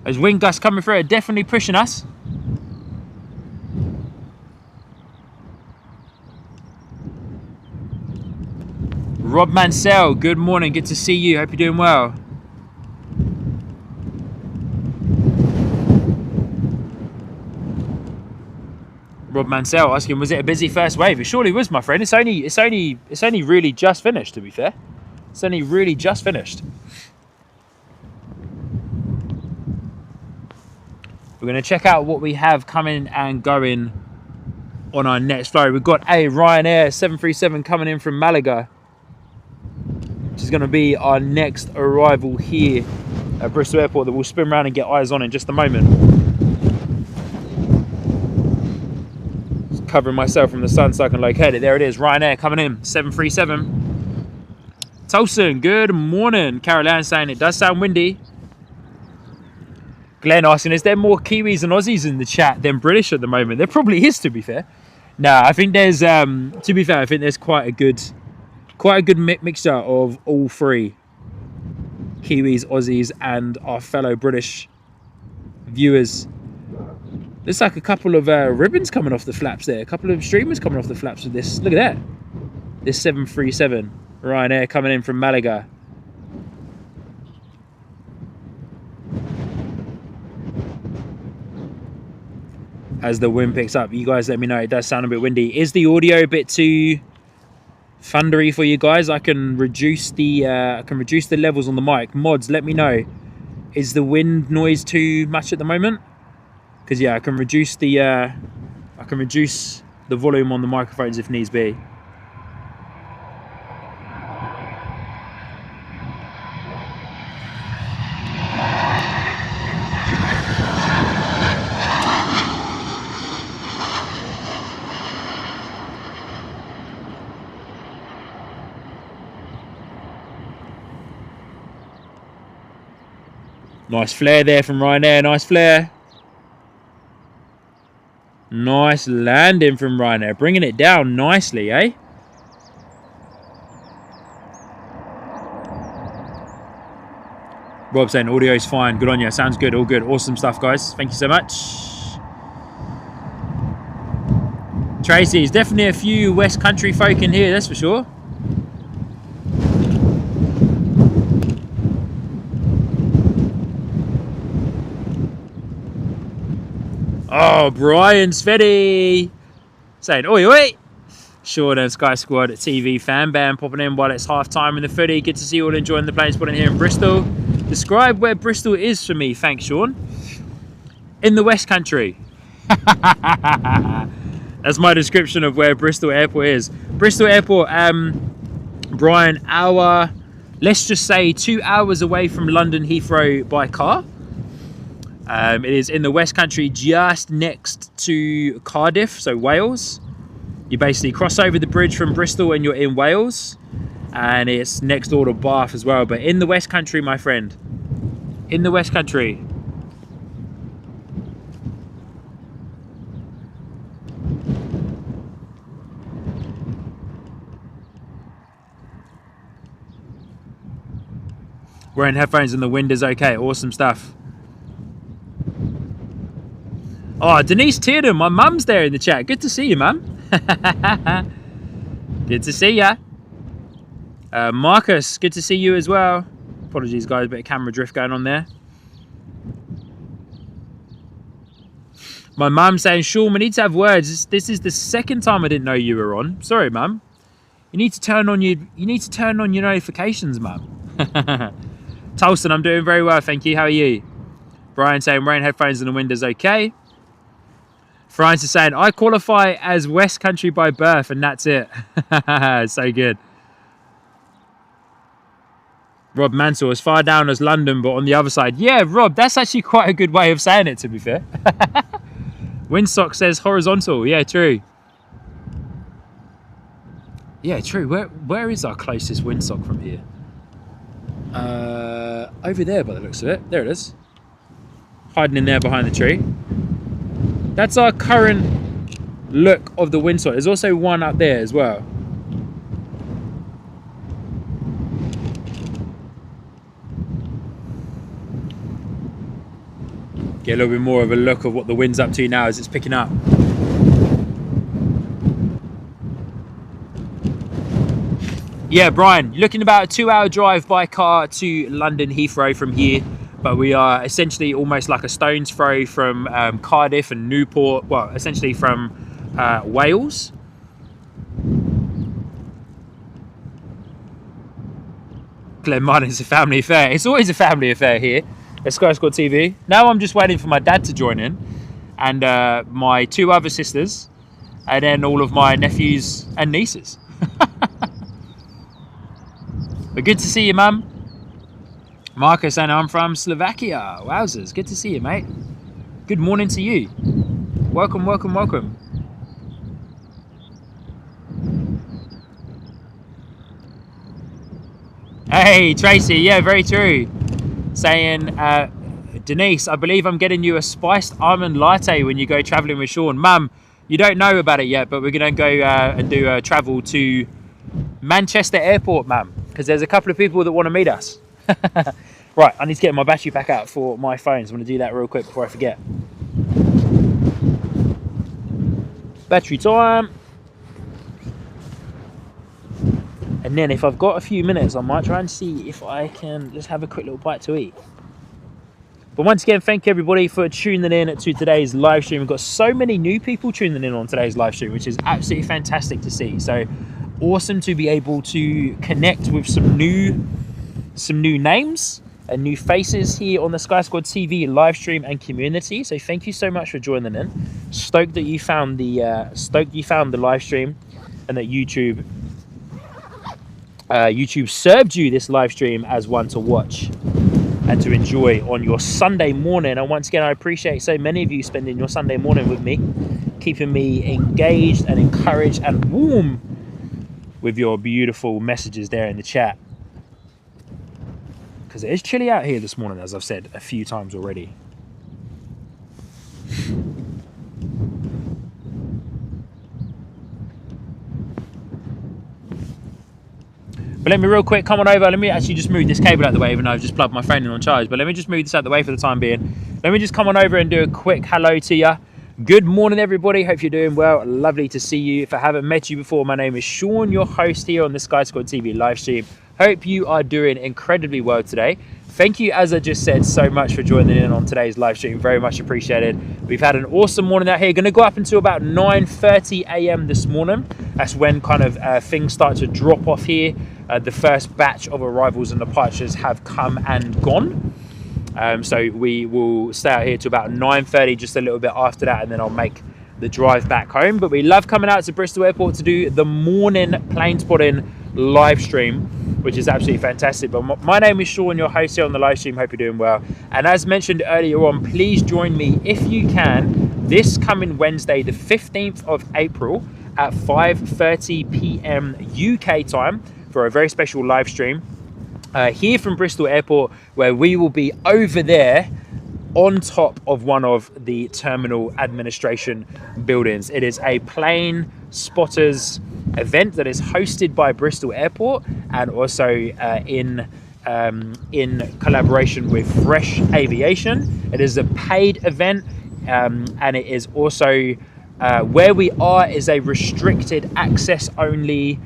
Those wind gusts coming through are definitely pushing us. Rob Mansell, good morning, good to see you, hope you're doing well. Rob Mansell asking, was it a busy first wave? It surely was, my friend. It's only really just finished, to be fair. It's only really just finished. We're going to check out what we have coming and going on our next flurry. We've got a Ryanair 737 coming in from Malaga, which is going to be our next arrival here at Bristol Airport that we'll spin around and get eyes on in just a moment. Just covering myself from the sun so I can locate it. There it is, Ryanair coming in, 737. Tolson, good morning. Carol Ann saying it does sound windy. Glenn asking, is there more Kiwis and Aussies in the chat than British at the moment? There probably is, to be fair. Nah, I think there's, to be fair, I think there's quite a good mixture of all three. Kiwis, Aussies, and our fellow British viewers. There's like a couple of ribbons coming off the flaps there. A couple of streamers coming off the flaps with this. Look at that. This 737 Ryanair coming in from Malaga. As the wind picks up, you guys let me know. It does sound a bit windy. Is the audio a bit too thundery for you guys? I can reduce the levels on the mic. Mods, let me know. Is the wind noise too much at the moment? Because yeah, I can reduce the volume on the microphones if needs be. Nice flare there from Ryanair. Nice flare. Nice landing from Ryanair. Bringing it down nicely, eh? Rob saying audio's fine. Good on you. Sounds good. All good. Awesome stuff, guys. Thank you so much. Tracy, there's definitely a few West Country folk in here, that's for sure. Oh, Brian Sveti saying, oi, oi. Sean and Sky Squad TV fan band popping in while it's half time in the footy. Good to see you all enjoying the plane spotting here in Bristol. Describe where Bristol is for me. Thanks, Sean. In the West Country. That's my description of where Bristol Airport is. Bristol Airport, Brian, let's just say 2 hours away from London Heathrow by car. It is in the West Country, just next to Cardiff, so Wales. You basically cross over the bridge from Bristol and you're in Wales. And it's next door to Bath as well. But in the West Country, my friend. In the West Country. Wearing headphones and the wind is okay. Awesome stuff. Oh, Denise Teardham, my mum's there in the chat. Good to see you, mum. Good to see ya. Marcus, good to see you as well. Apologies, guys, a bit of camera drift going on there. My mum saying, Sean, we need to have words. This is the second time I didn't know you were on. Sorry, mum. You need to turn on your notifications, mum. Tolston, I'm doing very well, thank you. How are you? Brian saying wearing headphones and the wind is okay. Francis saying, I qualify as West Country by birth, and that's it. So good. Rob Mansell, as far down as London, but on the other side. Yeah, Rob, that's actually quite a good way of saying it, to be fair. Windsock says horizontal. Yeah, true. Yeah, true. Where is our closest windsock from here? Over there, by the looks of it. There it is. Hiding in there behind the tree. That's our current look of the windsock. There's also one up there as well. Get a little bit more of a look of what the wind's up to now as it's picking up. Yeah, Brian, looking about a 2-hour drive by car to London Heathrow from here. But we are essentially almost like a stone's throw from Cardiff and Newport. Well, essentially from Wales. Glen Martin's a family affair. It's always a family affair here at Sky Squad TV. Now I'm just waiting for my dad to join in. And my 2 other sisters. And then all of my nephews and nieces. But good to see you, Mum. Marcus and I'm from Slovakia. Wowzers, good to see you, mate. Good morning to you. Welcome, welcome, welcome. Hey, Tracy, yeah, very true. Saying, Denise, I believe I'm getting you a spiced almond latte when you go travelling with Sean. Mum, you don't know about it yet, but we're going to go and do a travel to Manchester Airport, Mum, because there's a couple of people that want to meet us. Right, I need to get my battery back out for my phone, so I'm going to do that real quick before I forget. Battery time. And then if I've got a few minutes, I might try and see if I can just have a quick little bite to eat. But once again, thank you everybody for tuning in to today's live stream. We've got so many new people tuning in on today's live stream, which is absolutely fantastic to see. So awesome to be able to connect with some new names and new faces here on the Sky Squad TV live stream and community. So thank you so much for joining in. Stoked that you found the live stream, and that YouTube served you this live stream as one to watch and to enjoy on your Sunday morning. And once again, I appreciate so many of you spending your Sunday morning with me, keeping me engaged and encouraged and warm with your beautiful messages there in the chat. Because it is chilly out here this morning, as I've said a few times already. But let me real quick come on over. Let me actually just move this cable out of the way, even though I've just plugged my phone in on charge. But let me just move this out of the way for the time being. Let me just come on over and do a quick hello to you. Good morning, everybody. Hope you're doing well. Lovely to see you. If I haven't met you before, my name is Sean, your host here on the Sky Squad TV live stream. Hope you are doing incredibly well today. Thank you, as I just said, so much for joining in on today's live stream. Very much appreciated. We've had an awesome morning out here. Going to go up until about 9:30 a.m. this morning. That's when kind of things start to drop off here. The first batch of arrivals and departures have come and gone. So we will stay out here to about 9:30, just a little bit after that, and then I'll make the drive back home. But we love coming out to Bristol Airport to do the morning plane spotting live stream, which is absolutely fantastic. But my name is Sean, your host here on the live stream. Hope you're doing well. And as mentioned earlier on, please join me if you can this coming Wednesday, the 15th of April at 5:30 p.m. UK time for a very special live stream here from Bristol Airport, where we will be over there on top of one of the terminal administration buildings. It is a plane spotters event that is hosted by Bristol Airport, and also in collaboration with Fresh Aviation. It is a paid event, and it is also where we are is a restricted access only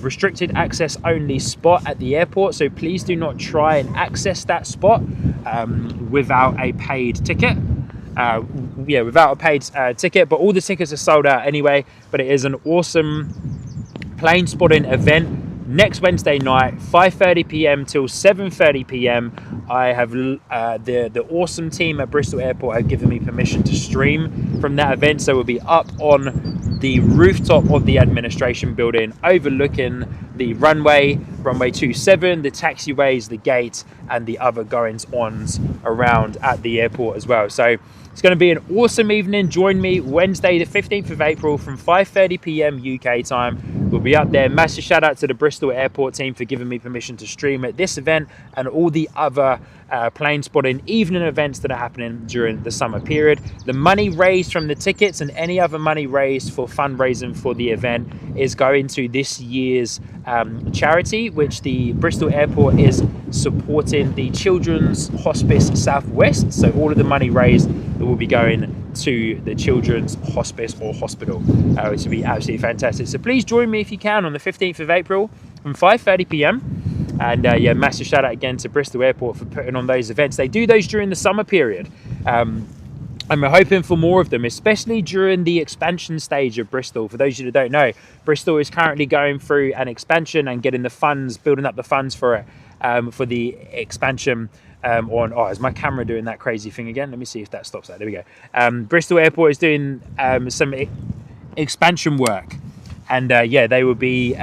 restricted access only spot at the airport. So please do not try and access that spot without a paid ticket. Without a paid ticket, but all the tickets are sold out anyway. But it is an awesome plane spotting event next Wednesday night, 5:30 p.m. till 7:30 p.m. I have the awesome team at Bristol Airport have given me permission to stream from that event, so we'll be up on the rooftop of the administration building, overlooking the runway 27, the taxiways, the gate, and the other goings-ons around at the airport as well. So it's going to be an awesome evening. Join me Wednesday, the 15th of April from 5:30 p.m. UK time. We'll be up there. Massive shout out to the Bristol Airport team for giving me permission to stream at this event and all the other plane spotting evening events that are happening during the summer period. The money raised from the tickets and any other money raised for fundraising for the event is going to this year's charity, which the Bristol Airport is supporting the Children's Hospice Southwest. So all of the money raised will be going to the Children's Hospice or Hospital, which will be absolutely fantastic. So please join me if you can on the 15th of April from 5:30 p.m. And massive shout out again to Bristol Airport for putting on those events. They do those during the summer period. And we're hoping for more of them, especially during the expansion stage of Bristol. For those of you that don't know, Bristol is currently going through an expansion and getting the funds, building up the funds for it, for the expansion is my camera doing that crazy thing again? Let me see if that stops that. There we go. Bristol Airport is doing some expansion work. And they will be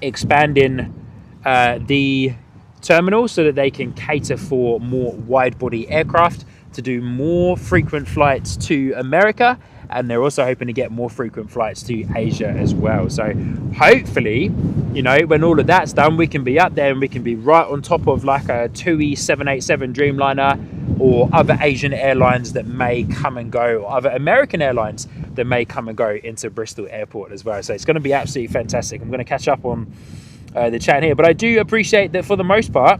expanding the terminal so that they can cater for more wide body aircraft to do more frequent flights to America, and they're also hoping to get more frequent flights to Asia as well. So hopefully, when all of that's done, we can be up there and we can be right on top of like a TUI 787 Dreamliner or other Asian airlines that may come and go, or other American airlines that may come and go into Bristol Airport as well. So it's going to be absolutely fantastic. I'm going to catch up on the chat here. But I do appreciate that for the most part.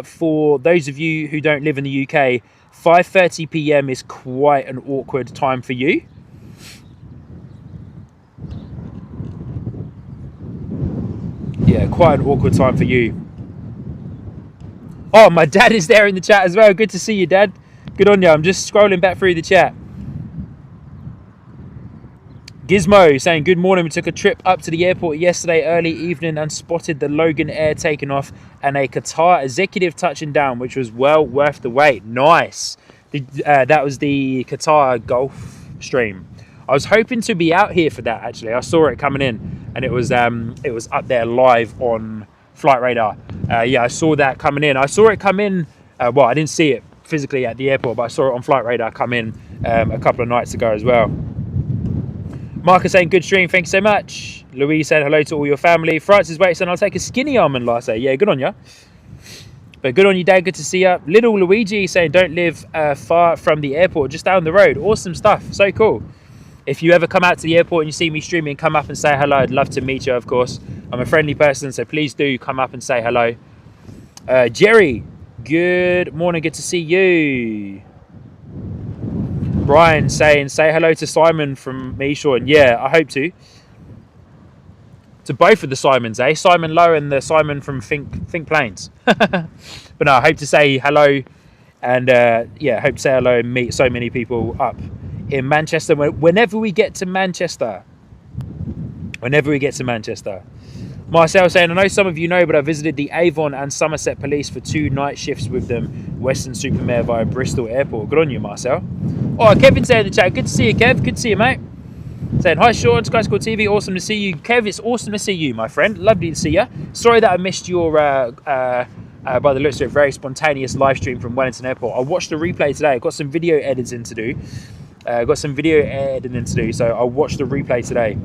For those of you who don't live in the UK, 5:30 p.m. is quite an awkward time for you. Yeah, quite an awkward time for you. Oh, my dad is there in the chat as well. Good to see you, Dad. Good on you. I'm just scrolling back through the chat. Gizmo saying, good morning. We took a trip up to the airport yesterday early evening and spotted the Logan Air taking off and a Qatar executive touching down, which was well worth the wait. Nice. That was the Qatar Gulf Stream. I was hoping to be out here for that, actually. I saw it coming in, and it was up there live on Flight Radar. Yeah, I saw that coming in. I saw it come in. Well, I didn't see it physically at the airport, but I saw it on Flight Radar come in a couple of nights ago as well. Marcus saying, good stream, thank you so much. Louise saying, hello to all your family. Francis Wait saying, I'll take a skinny almond latte. Yeah, good on you. But good on you, Dad, good to see you. Little Luigi saying, don't live far from the airport, just down the road. Awesome stuff, so cool. If you ever come out to the airport and you see me streaming, come up and say hello. I'd love to meet you, of course. I'm a friendly person, so please do come up and say hello. Jerry, good morning, good to see you. Brian saying, say hello to Simon from me, Sean. Yeah, I hope to. To both of the Simons, eh? Simon Lowe and the Simon from Think Planes. But no, I hope to say hello. And yeah, hope to say hello and meet so many people up in Manchester. Whenever we get to Manchester. Marcel saying, I know some of you know, but I visited the Avon and Somerset Police for 2 night shifts with them, Western-super-Mare via Bristol Airport. Good on you, Marcel. Oh, Kevin saying in the chat, good to see you, Kev. Good to see you, mate. Saying, hi, Sean, Sky Squad TV. Awesome to see you. Kev, it's awesome to see you, my friend. Lovely to see you. Sorry that I missed your, by the looks of it, very spontaneous live stream from Wellington Airport. I watched the replay today. I've got some video editing to do. So I'll watch the replay today.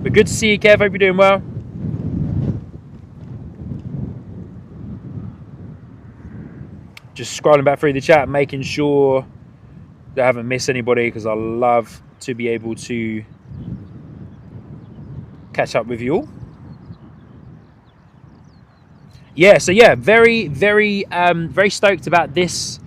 But good to see you, Kev. Hope you're doing well. Just scrolling back through the chat, making sure that I haven't missed anybody, because I love to be able to catch up with you all. Yeah, so yeah, very stoked about this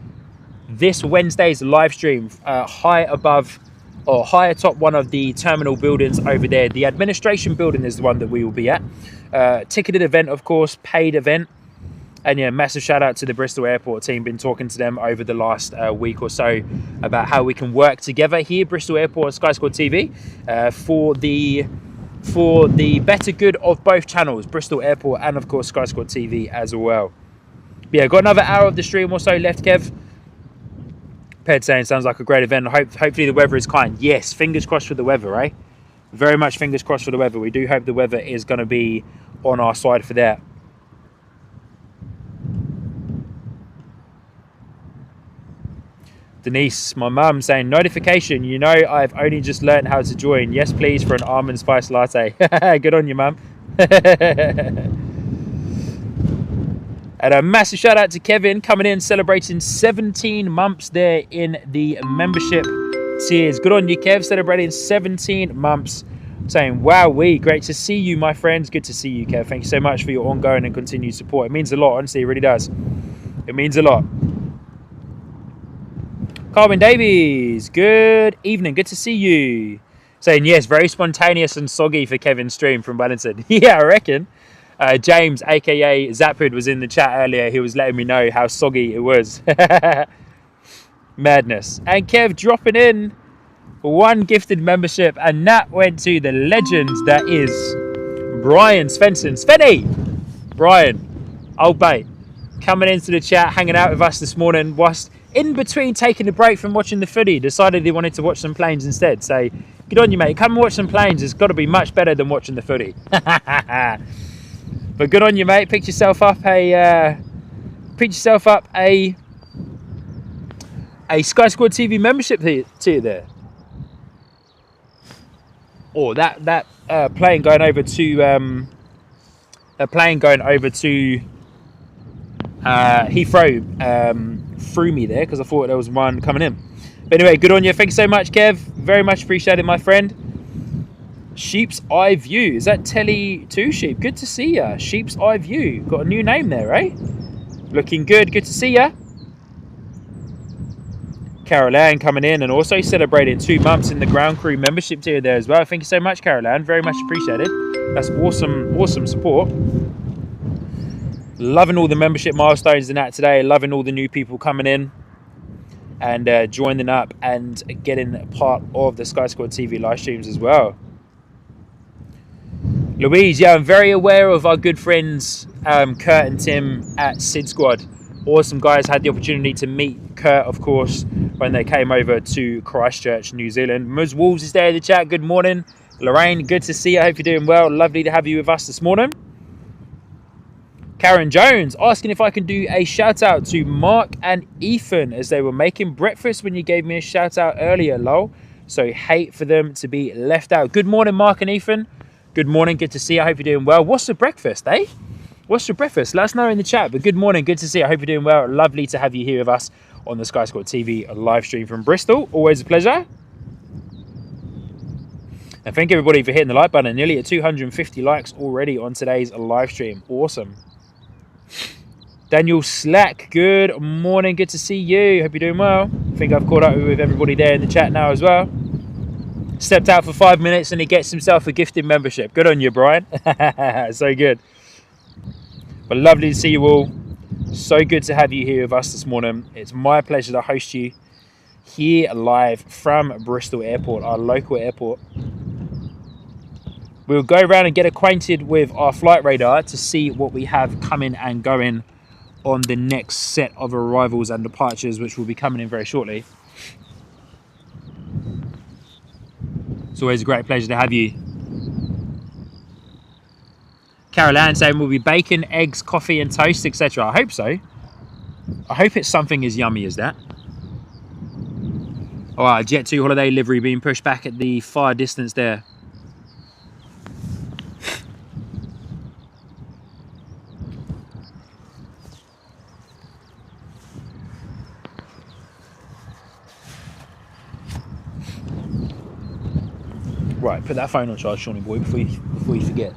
Wednesday's live stream. High atop one of the terminal buildings over there. The administration building is the one that we will be at. Ticketed event, of course, paid event. And yeah, massive shout out to the Bristol Airport team. Been talking to them over the last week or so about how we can work together here, Bristol Airport, Sky Squad TV, for the better good of both channels, Bristol Airport and of course Sky Squad TV as well. But yeah, got another hour of the stream or so left, Kev. Ped saying, sounds like a great event. Hopefully the weather is kind. Yes, fingers crossed for the weather, right? Very much fingers crossed for the weather. We do hope the weather is going to be on our side for that. Denise, my mum, saying, notification, you know I've only just learned how to join. Yes, please, for an almond spice latte. Good on you, mum. And a massive shout out to Kevin coming in, celebrating 17 months there in the membership tiers. Good on you, Kev, celebrating 17 months. Saying, wow, great to see you, my friends. Good to see you, Kev. Thank you so much for your ongoing and continued support. It means a lot, honestly, it really does. It means a lot. Carmen Davies, good evening, good to see you. Saying, yes, very spontaneous and soggy for Kevin's stream from Wellington. Yeah, I reckon. James, aka Zaphood, was in the chat earlier. He was letting me know how soggy it was. Madness. And Kev dropping in one gifted membership, and that went to the legend that is Brian Svensson. Svenny! Brian, old mate, coming into the chat, hanging out with us this morning, whilst in between taking a break from watching the footy, decided he wanted to watch some planes instead. So, good on you, mate. Come and watch some planes. It's got to be much better than watching the footy. But good on you, mate. Pick yourself up a Sky Squad TV membership tier there. Or that plane going over to Heathrow threw me there because I thought there was one coming in. But anyway, good on you. Thank you so much, Kev. Very much appreciated, my friend. Sheep's Eye View. Is that Telly 2 Sheep? Good to see ya. Sheep's Eye View. Got a new name there, eh? Looking good. Good to see ya. Carol Ann coming in and also celebrating 2 months in the ground crew membership tier there as well. Thank you so much, Carol Ann. Very much appreciated. That's awesome, awesome support. Loving all the membership milestones and that today. Loving all the new people coming in and joining up and getting part of the Sky Squad TV live streams as well. Louise, yeah, I'm very aware of our good friends Kurt and Tim at Sid Squad. Awesome guys. Had the opportunity to meet Kurt, of course, when they came over to Christchurch, New Zealand. Ms. Wolves is there in the chat. Good morning. Lorraine, good to see you. I hope you're doing well. Lovely to have you with us this morning. Karen Jones asking if I can do a shout out to Mark and Ethan as they were making breakfast when you gave me a shout out earlier, lol. So hate for them to be left out. Good morning, Mark and Ethan. Good morning. Good to see you. I hope you're doing well. What's the breakfast, eh? What's your breakfast? Let us know in the chat. But good morning. Good to see you. I hope you're doing well. Lovely to have you here with us on the Sky Squad TV live stream from Bristol. Always a pleasure. And thank everybody for hitting the like button. Nearly at 250 likes already on today's live stream. Awesome. Daniel Slack, good morning. Good to see you. Hope you're doing well. I think I've caught up with everybody there in the chat now as well. Stepped out for 5 minutes and he gets himself a gifted membership. Good on you, Brian. So good. But lovely to see you all. So good to have you here with us this morning. It's my pleasure to host you here live from Bristol Airport, our local airport. We'll go around and get acquainted with our flight radar to see what we have coming and going on the next set of arrivals and departures, which will be coming in very shortly. It's always a great pleasure to have you. Carol Ann saying we'll be bacon, eggs, coffee and toast, etc. I hope so. I hope it's something as yummy as that. Alright, Jet 2 holiday livery being pushed back at the far distance there. Right, put that phone on charge, Shawnee boy, before you forget.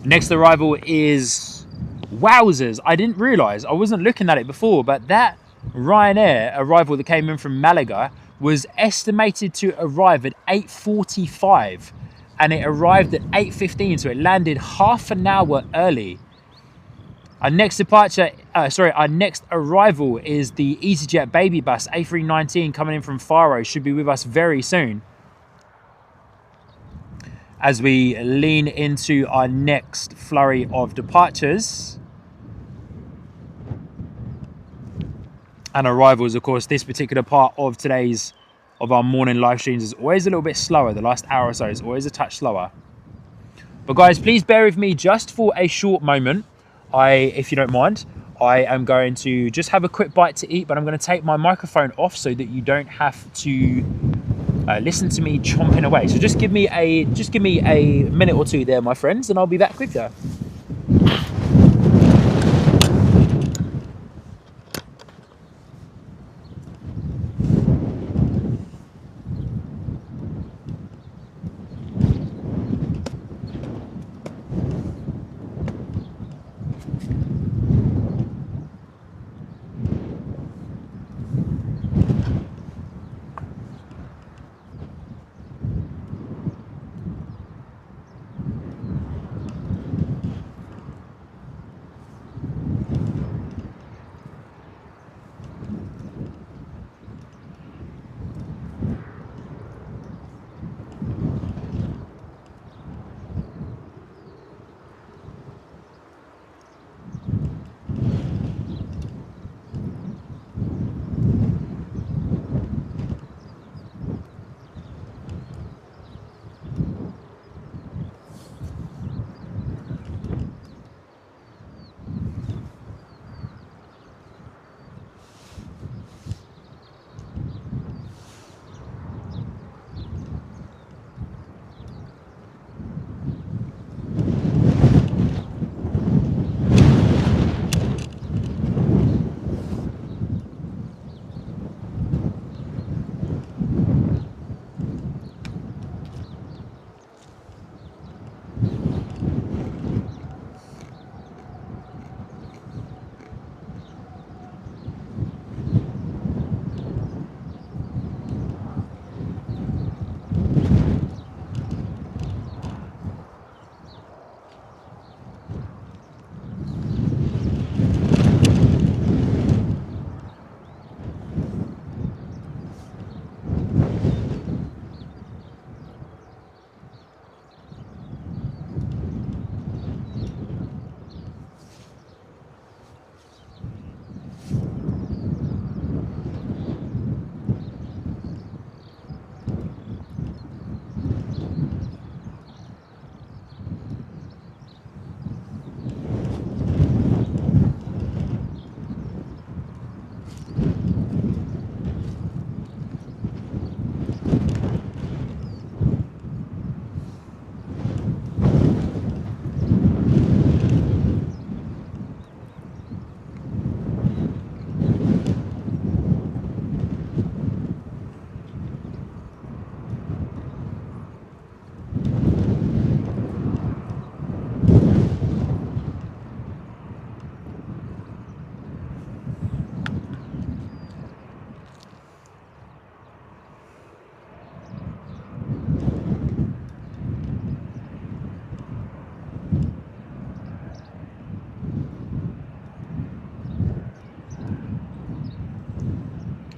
Next arrival is wowzers. I didn't realise, I wasn't looking at it before, but that Ryanair arrival that came in from Malaga was estimated to arrive at 8:45 and it arrived at 8:15, so it landed half an hour early. Our next our next arrival is the EasyJet baby bus A319 coming in from Faro. Should be with us very soon as we lean into our next flurry of departures and arrivals. Of course, this particular part of our morning live streams is always a little bit slower. The last hour or so is always a touch slower. But guys, please bear with me just for a short moment. If you don't mind, I am going to just have a quick bite to eat, but I'm going to take my microphone off so that you don't have to listen to me chomping away. So just give me a minute or two there, my friends, and I'll be back with you.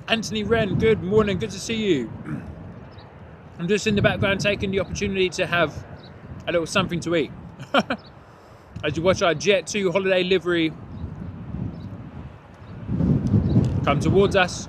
Anthony Wren, good morning, good to see you. I'm just in the background taking the opportunity to have a little something to eat. As you watch our Jet 2 holiday livery come towards us.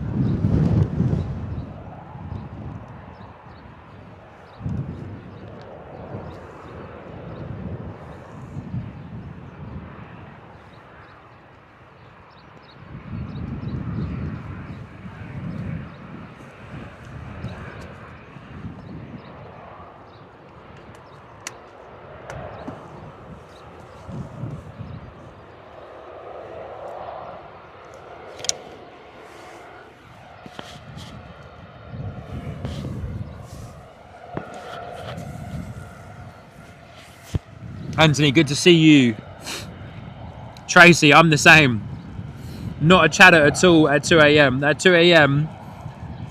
Anthony, good to see you. Tracy, I'm the same. Not a chatter at all at 2 a.m. At 2 a.m,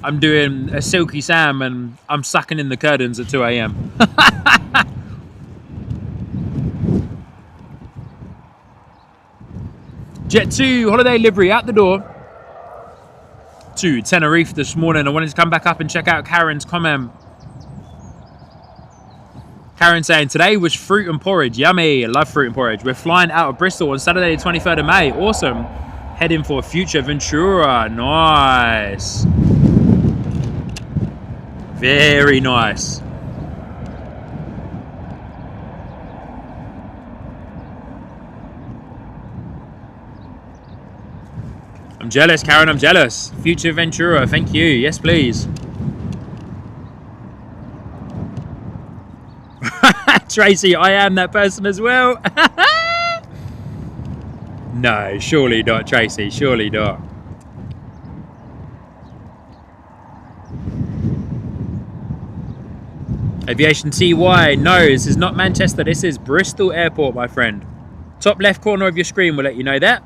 I'm doing a silky Sam and I'm sucking in the curtains at 2 a.m. Jet 2 holiday livery out the door to Tenerife this morning. I wanted to come back up and check out Karen's comment. Karen saying, today was fruit and porridge. Yummy. I love fruit and porridge. We're flying out of Bristol on Saturday the 23rd of May. Awesome. Heading for future Ventura. Nice. Very nice. I'm jealous, Karen. I'm jealous. Future Ventura. Thank you. Yes, please. Tracy, I am that person as well. No, surely not, Tracy. Surely not. Aviation TY. No, this is not Manchester. This is Bristol Airport, my friend. Top left corner of your screen will let you know that.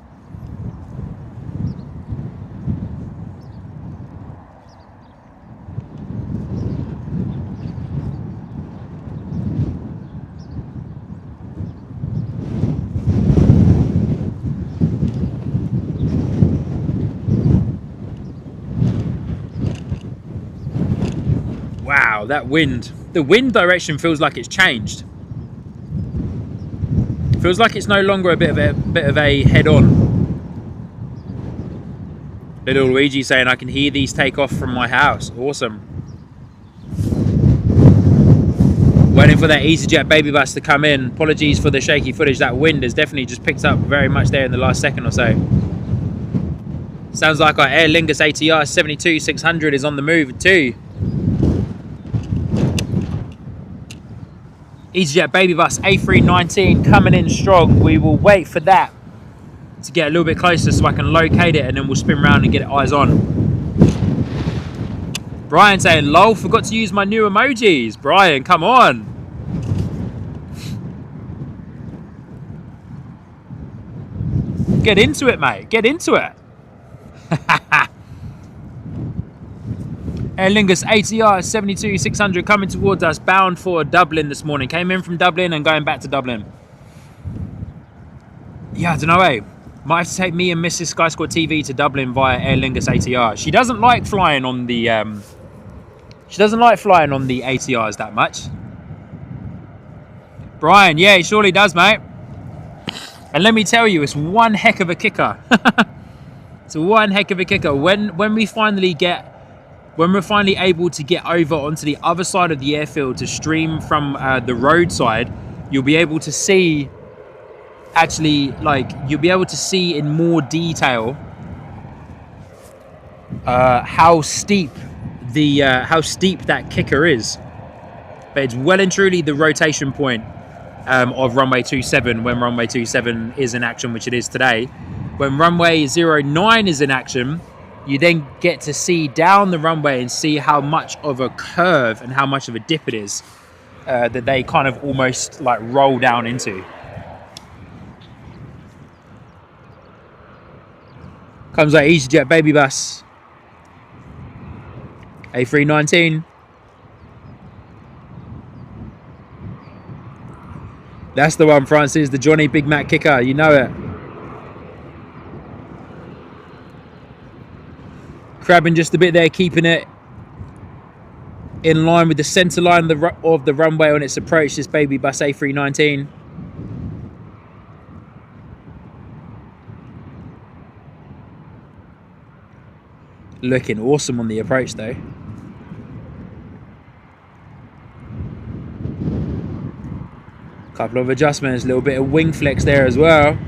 Wow, that wind. The wind direction feels like it's changed. Feels like it's no longer a bit of a head-on. Little Luigi saying, I can hear these take off from my house. Awesome. Waiting for that EasyJet baby bus to come in. Apologies for the shaky footage. That wind has definitely just picked up very much there in the last second or so. Sounds like our Aer Lingus ATR 72-600 is on the move too. EasyJet baby bus A319 coming in strong. We will wait for that to get a little bit closer so I can locate it and then we'll spin around and get it eyes on. Brian saying, lol, forgot to use my new emojis. Brian, come on. Get into it, mate. Get into it. Aer Lingus ATR 72-600 coming towards us, bound for Dublin this morning. Came in from Dublin and going back to Dublin. Yeah, I don't know, eh? Might have to take me and Mrs. Sky Squad TV to Dublin via Aer Lingus ATR. She doesn't like flying on the ATRs that much. Brian, yeah, he surely does, mate. And let me tell you, it's one heck of a kicker. It's one heck of a kicker. When we're finally able to get over onto the other side of the airfield to stream from the roadside, you'll be able to see, you'll be able to see in more detail how steep that kicker is. But it's well and truly the rotation point of runway 27 when runway 27 is in action, which it is today. When runway 09 is in action, you then get to see down the runway and see how much of a curve and how much of a dip it is that they kind of almost like roll down into. Comes like EasyJet baby bus. A319. That's the one, Francis, the Johnny Big Mac kicker, you know it. Crabbing just a bit there, keeping it in line with the centre line of the runway on its approach, this baby bus A319. Looking awesome on the approach though. Couple of adjustments, a little bit of wing flex there as well.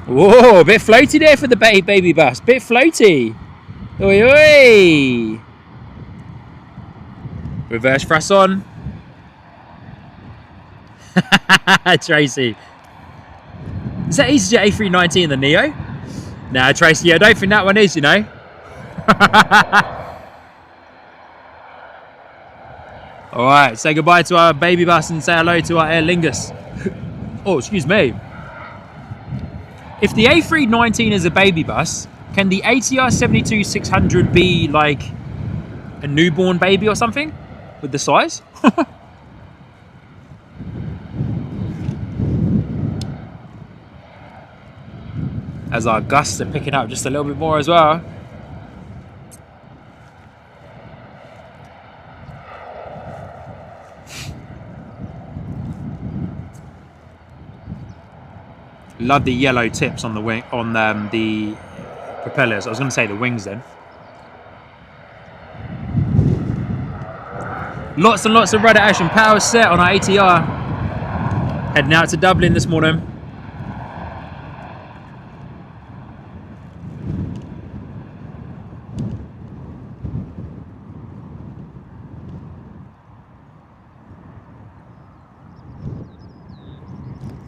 Whoa, a bit floaty there for the baby bus. Bit floaty. Oi, oi. Reverse thrust on. Tracy. Is that EasyJet A319 in the Neo? Nah, Tracy, I don't think that one is, you know. Alright, say goodbye to our baby bus and say hello to our Aer Lingus. Oh, excuse me. If the A319 is a baby bus, can the ATR 72-600 be like a newborn baby or something with the size? As our gusts are picking up just a little bit more as well. Love the yellow tips on the wing, on the propellers. I was going to say the wings then. Lots and lots of rudder action. Power set on our ATR. Heading out to Dublin this morning.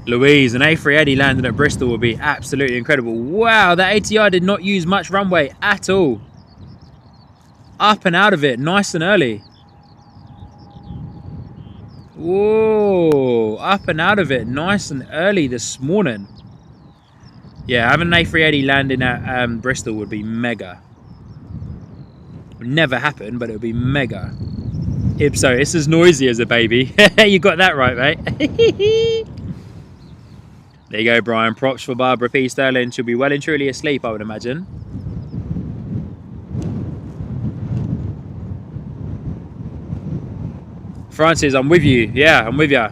Louise, an A380 landing at Bristol would be absolutely incredible. Wow, that ATR did not use much runway at all. Up and out of it, nice and early. Whoa, up and out of it, nice and early this morning. Yeah, having an A380 landing at Bristol would be mega. Would never happen, but it would be mega. Ipso, it's as noisy as a baby. You got that right, mate. There you go, Brian. Props for Barbara P. Sterling. She'll be well and truly asleep, I would imagine. Francis, I'm with you. Yeah, I'm with you.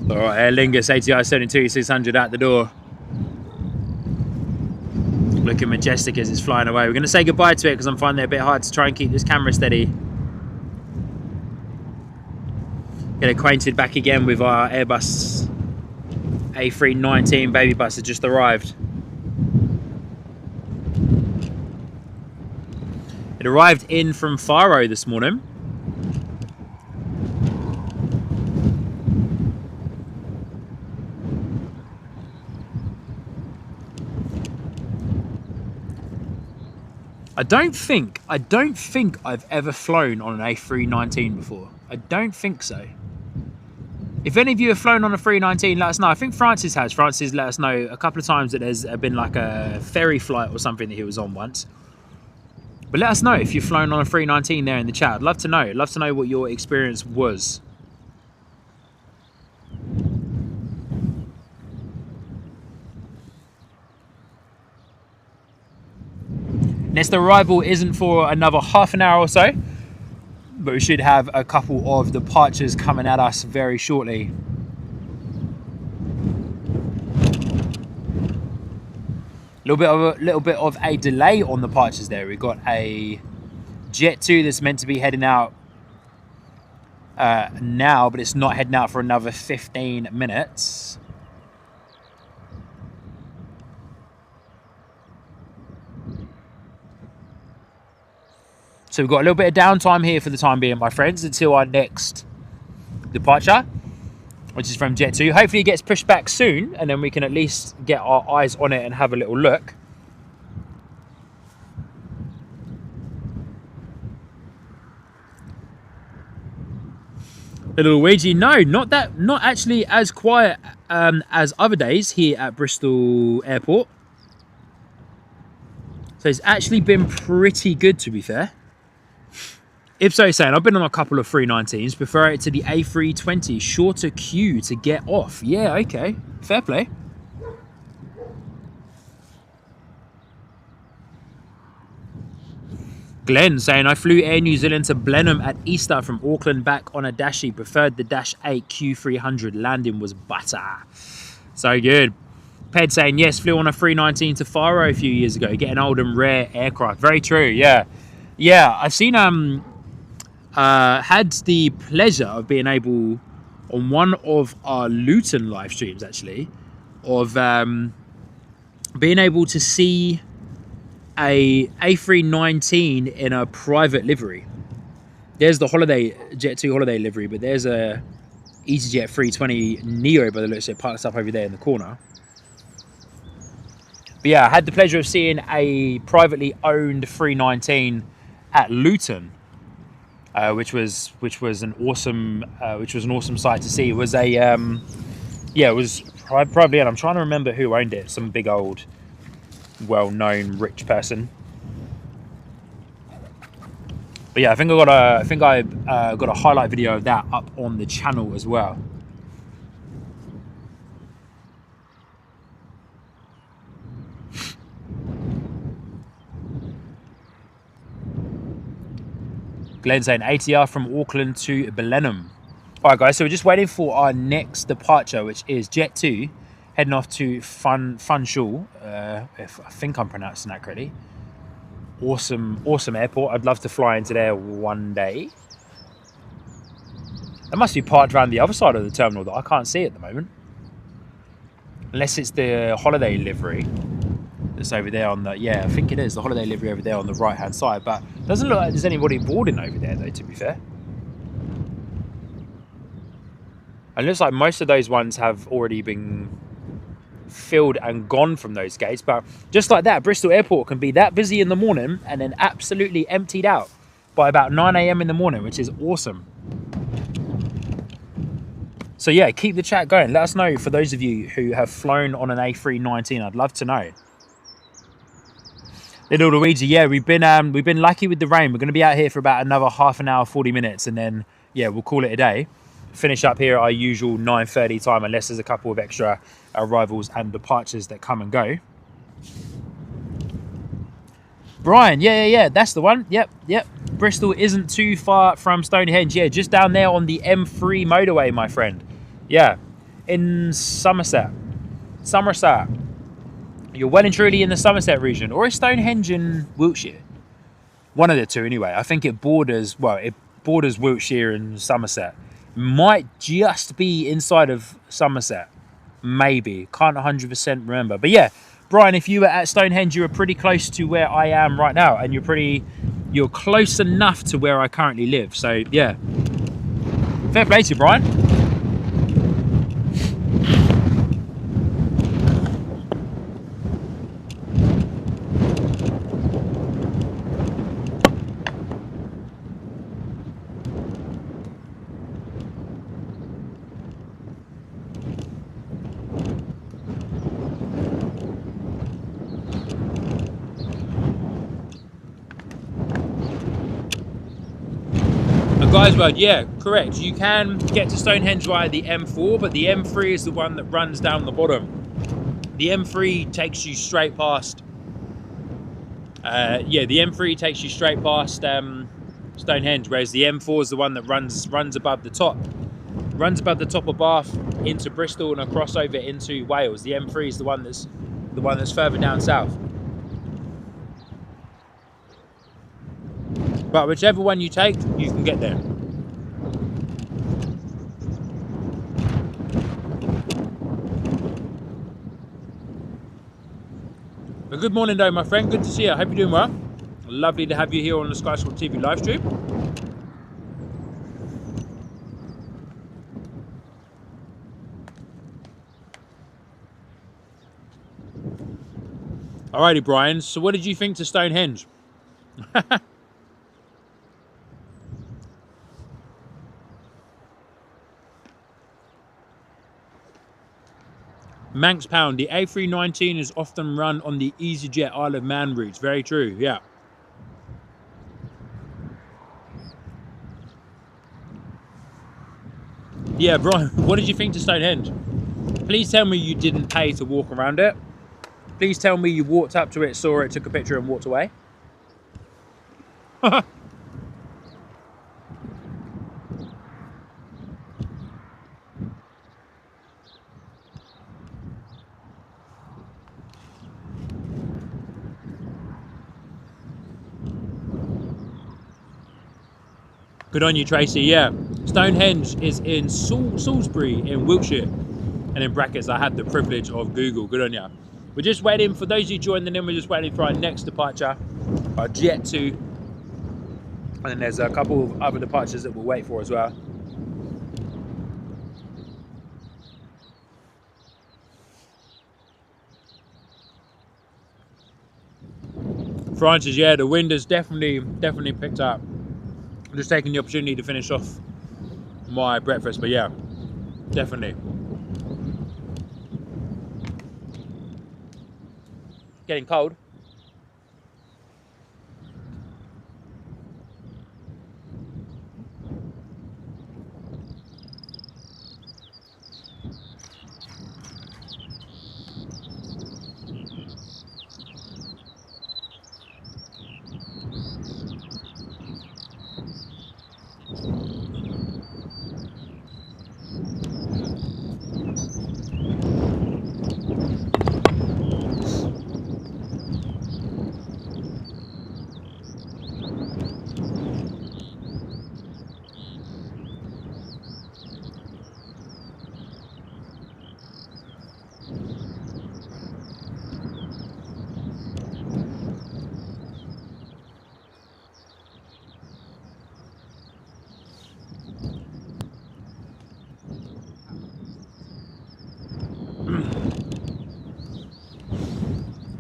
Alright, Aer Lingus ATR 72-600 out the door. Looking majestic as it's flying away. We're going to say goodbye to it because I'm finding it a bit hard to try and keep this camera steady. Get acquainted back again with our Airbus A319 baby bus that just arrived. It arrived in from Faro this morning. I don't think I've ever flown on an A319 before. I don't think so. If any of you have flown on a 319, let us know. I think Francis has. Francis let us know a couple of times that there's been like a ferry flight or something that he was on once. But let us know if you've flown on a 319 there in the chat. I'd love to know. I'd love to know what your experience was. Next arrival isn't for another half an hour or so, but we should have a couple of departures coming at us very shortly. little bit of a delay on the departures there. We've got a Jet 2 that's meant to be heading out now, but it's not heading out for another 15 minutes. So we've got a little bit of downtime here for the time being, my friends, until our next departure, which is from Jet 2. Hopefully it gets pushed back soon, and then we can at least get our eyes on it and have a little look. Little Luigi, no, not actually as quiet as other days here at Bristol Airport. So it's actually been pretty good, to be fair. Ipso saying, I've been on a couple of 319s, prefer it to the A320, shorter queue to get off. Yeah, okay, fair play. Glenn saying, I flew Air New Zealand to Blenheim at Easter from Auckland back on a Dashi. Preferred the Dash 8 Q300. Landing was butter. So good. Ped saying, yes, flew on a 319 to Faro a few years ago. Getting old and rare aircraft. Very true, yeah. Yeah, I've seen, had the pleasure of being able, on one of our Luton live streams actually, of being able to see a A319 in a private livery. There's the holiday Jet 2 holiday livery, but there's a EasyJet 320 Neo by the looks of it, parked up over there in the corner. But yeah, I had the pleasure of seeing a privately owned 319 at Luton, which was an awesome sight to see. It was a yeah, it was probably, and I'm trying to remember who owned it. Some big old, well-known rich person. But yeah, I think I got a highlight video of that up on the channel as well. Glenn saying ATR from Auckland to Blenheim. All right, guys, so we're just waiting for our next departure, which is Jet 2, heading off to Funchal, if I think I'm pronouncing that correctly. Awesome airport. I'd love to fly into there one day. It must be parked around the other side of the terminal that I can't see at the moment. Unless it's the holiday livery that's over there on the, yeah, I think it is the holiday livery over there on the right hand side, but it doesn't look like there's anybody boarding over there though, to be fair. It looks like most of those ones have already been filled and gone from those gates, but just like that, Bristol Airport can be that busy in the morning and then absolutely emptied out by about 9 AM in the morning, which is awesome. So yeah, keep the chat going. Let us know, for those of you who have flown on an A319, I'd love to know. Little Luigi, yeah, we've been lucky with the rain. We're going to be out here for about another half an hour, 40 minutes, and then yeah, we'll call it a day. Finish up here at our usual 9:30 time, unless there's a couple of extra arrivals and departures that come and go. Brian, yeah, that's the one. Yep. Bristol isn't too far from Stonehenge. Yeah, just down there on the M3 motorway, my friend. Yeah, in Somerset. You're well and truly in the Somerset region, or is Stonehenge in Wiltshire? One of the two, anyway. I think it borders Wiltshire and Somerset. Might just be inside of Somerset, maybe. Can't 100% remember. But yeah, Brian, if you were at Stonehenge, you were pretty close to where I am right now, and you're close enough to where I currently live. So yeah, fair play to you, Brian. Guys, well, yeah, correct. You can get to Stonehenge via the M4, but the M3 is the one that runs down the bottom. The M3 takes you straight past. The M3 takes you straight past Stonehenge, whereas the M4 is the one that runs above the top. Runs above the top of Bath into Bristol and across over into Wales. The M3 is the one that's the one that's further down south. But whichever one you take, you can get there. But good morning though, my friend. Good to see you. I hope you're doing well. Lovely to have you here on the Sky Sport TV live stream. Alrighty, Brian. So what did you think to Stonehenge? Manx Pound, the A319 is often run on the EasyJet Isle of Man routes. Very true, yeah. Yeah, Brian, what did you think to Stonehenge? Please tell me you didn't pay to walk around it. Please tell me you walked up to it, saw it, took a picture and walked away. Good on you, Tracy. Yeah, Stonehenge is in Salisbury in Wiltshire. And in brackets, I had the privilege of Google. Good on you. We're just waiting, for those of you joining in, we're just waiting for our next departure, our Jet 2. And then there's a couple of other departures that we'll wait for as well. Francis, yeah, the wind has definitely picked up. I'm just taking the opportunity to finish off my breakfast, but yeah, definitely. Getting cold.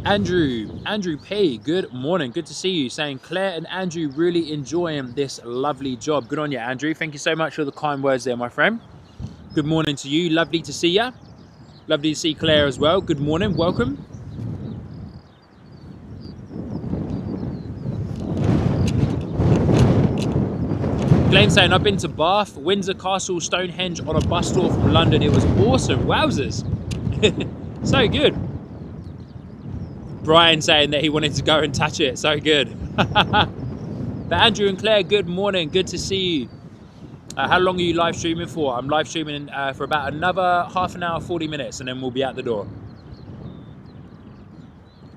Andrew P, good morning, good to see you. Saying Claire and Andrew really enjoying this lovely job. Good on you, Andrew. Thank you so much for the kind words there, my friend. Good morning to you. Lovely to see you. Lovely to see Claire as well. Good morning, welcome. Glenn saying, I've been to Bath, Windsor Castle, Stonehenge on a bus tour from London. It was awesome. Wowzers. So good. Brian saying that he wanted to go and touch it. So good. But Andrew and Claire, good morning. Good to see you. How long are you live streaming for? I'm live streaming for about another half an hour, 40 minutes, and then we'll be out the door.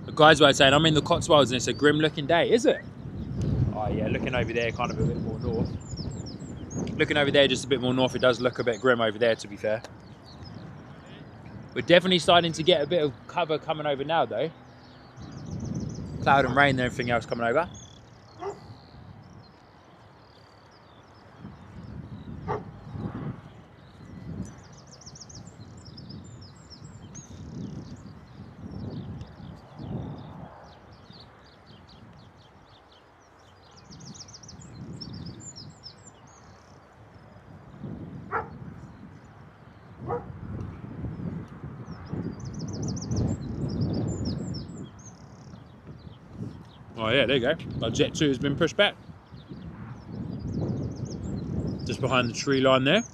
The guys were saying, I'm in the Cotswolds and it's a grim looking day. Is it? Oh yeah, looking over there kind of a bit more north. Looking over there just a bit more north, it does look a bit grim over there, to be fair. We're definitely starting to get a bit of cover coming over now though. Cloud and rain and everything else coming over. Oh yeah, there you go. Our Jet 2 has been pushed back. Just behind the tree line there.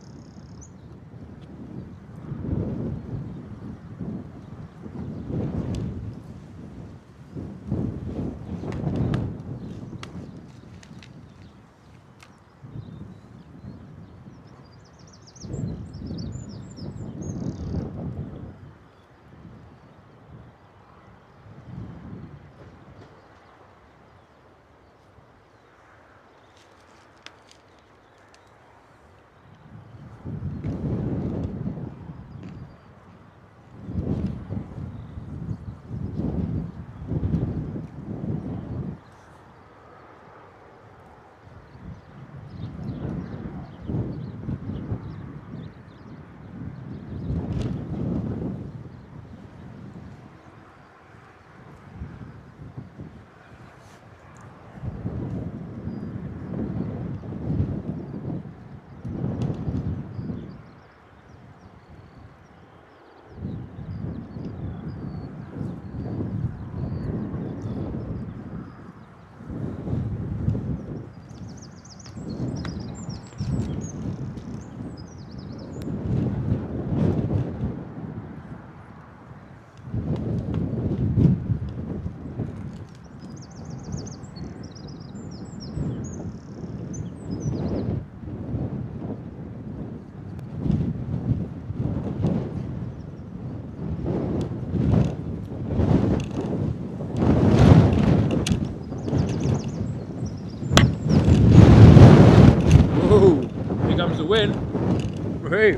a win. Hey.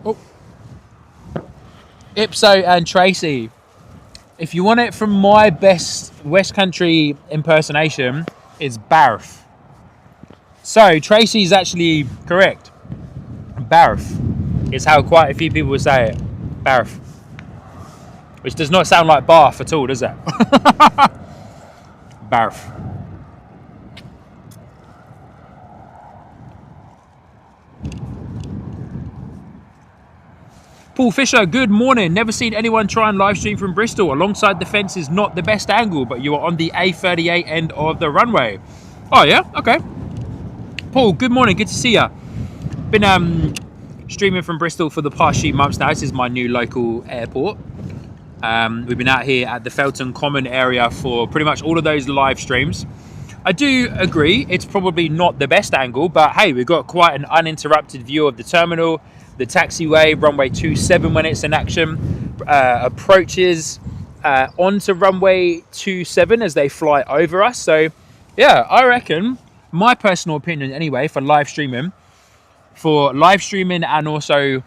Oh. Ipso and Tracy. If you want it from my best West Country impersonation, it's Barf. So Tracy's actually correct. Barf is how quite a few people would say it. Barf. Which does not sound like Bath at all, does it? Barf. Paul Fisher, good morning. Never seen anyone try and live stream from Bristol. Alongside the fence is not the best angle, but you are on the A38 end of the runway. Oh yeah, okay. Paul, good morning. Good to see you. Been streaming from Bristol for the past few months now. This is my new local airport. We've been out here at the Felton Common area for pretty much all of those live streams. I do agree, it's probably not the best angle, but hey, we've got quite an uninterrupted view of the terminal, the taxiway, runway 27 when it's in action, approaches onto runway 27 as they fly over us. So yeah, I reckon, my personal opinion anyway, for live streaming and also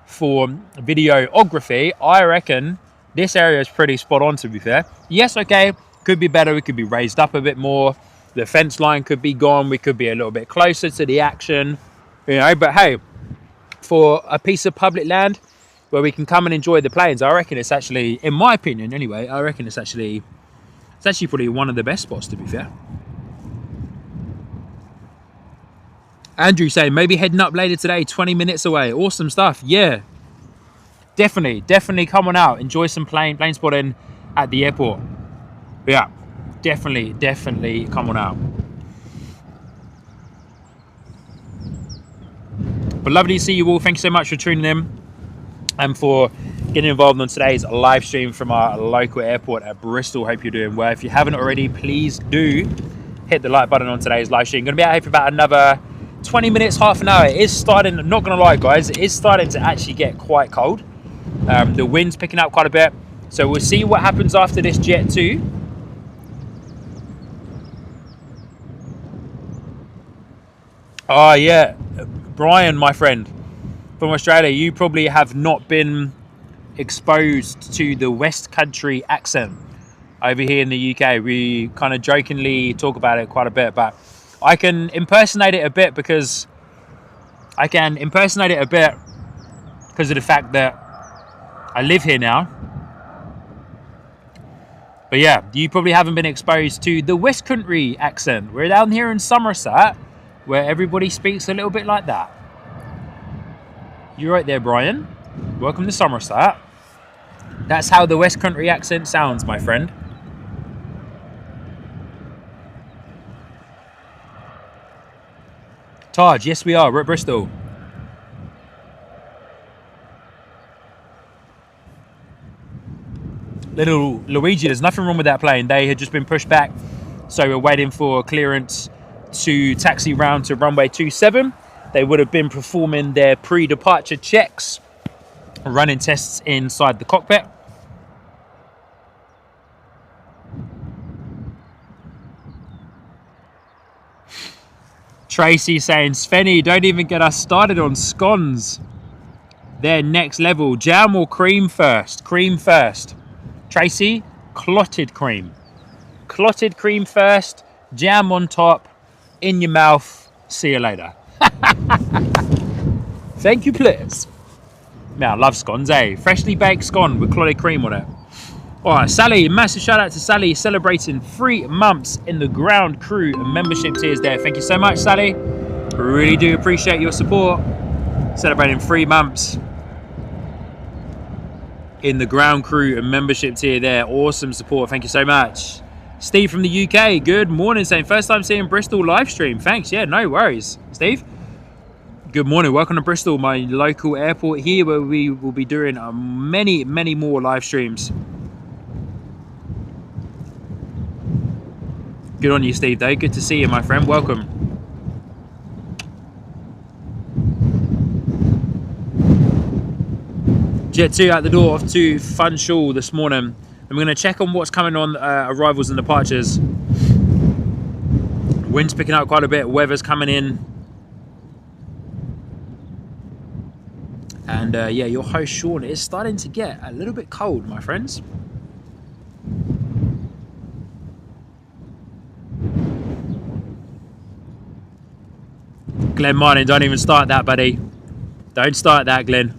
for videography, I reckon this area is pretty spot on, to be fair. Yes, okay, could be better, it could be raised up a bit more, the fence line could be gone, we could be a little bit closer to the action, you know, but hey, for a piece of public land where we can come and enjoy the planes, I reckon it's actually, in my opinion anyway, I reckon it's actually probably one of the best spots, to be fair. Andrew saying maybe heading up later today, 20 minutes away. Awesome stuff. Yeah, definitely come on out, enjoy some plane spotting at the airport. Yeah, definitely come on out. But lovely to see you all. Thank you so much for tuning in and for getting involved on today's live stream from our local airport at Bristol. Hope you're doing well. If you haven't already, please do hit the like button on today's live stream. Going to be out here for about another 20 minutes, half an hour. It is starting, not going to lie guys, it is starting to actually get quite cold. The wind's picking up quite a bit. So we'll see what happens after this Jet 2. Oh yeah, Brian, my friend from Australia, you probably have not been exposed to the West Country accent over here in the UK. We kind of jokingly talk about it quite a bit, but I can impersonate it a bit because of the fact that I live here now. But yeah, you probably haven't been exposed to the West Country accent. We're down here in Somerset, where everybody speaks a little bit like that. You're right there, Brian. Welcome to Somerset. That's how the West Country accent sounds, my friend. Taj, yes we are, we're at Bristol. Little Luigi, there's nothing wrong with that plane. They had just been pushed back, so we're waiting for clearance to taxi round to runway 27. They would have been performing their pre-departure checks, running tests inside the cockpit. Tracy saying, Svenny, don't even get us started on scones. They're next level. Jam or cream first? Cream first. Tracy, clotted cream. Clotted cream first, jam on top, in your mouth. See you later. Thank you, please. Man, I love scones, eh? Freshly baked scone with clotted cream on it. Alright, Sally, massive shout out to Sally celebrating 3 months in the ground crew membership tiers there. Thank you so much, Sally. Really do appreciate your support. Celebrating 3 months in the ground crew and membership tier there. Awesome support. Thank you so much. Steve from the UK, good morning, saying first time seeing Bristol live stream. Thanks. Yeah, no worries, Steve. Good morning. Welcome to Bristol, my local airport here, where we will be doing many more live streams. Good on you, Steve, though. Good to see you, my friend. Welcome. Jet 2 out the door off to Funchal this morning. And we're going to check on what's coming on arrivals and departures. Wind's picking up quite a bit. Weather's coming in. And yeah, your host, Sean, is starting to get a little bit cold, my friends. Glenn Martin, don't even start that, buddy. Don't start that, Glenn.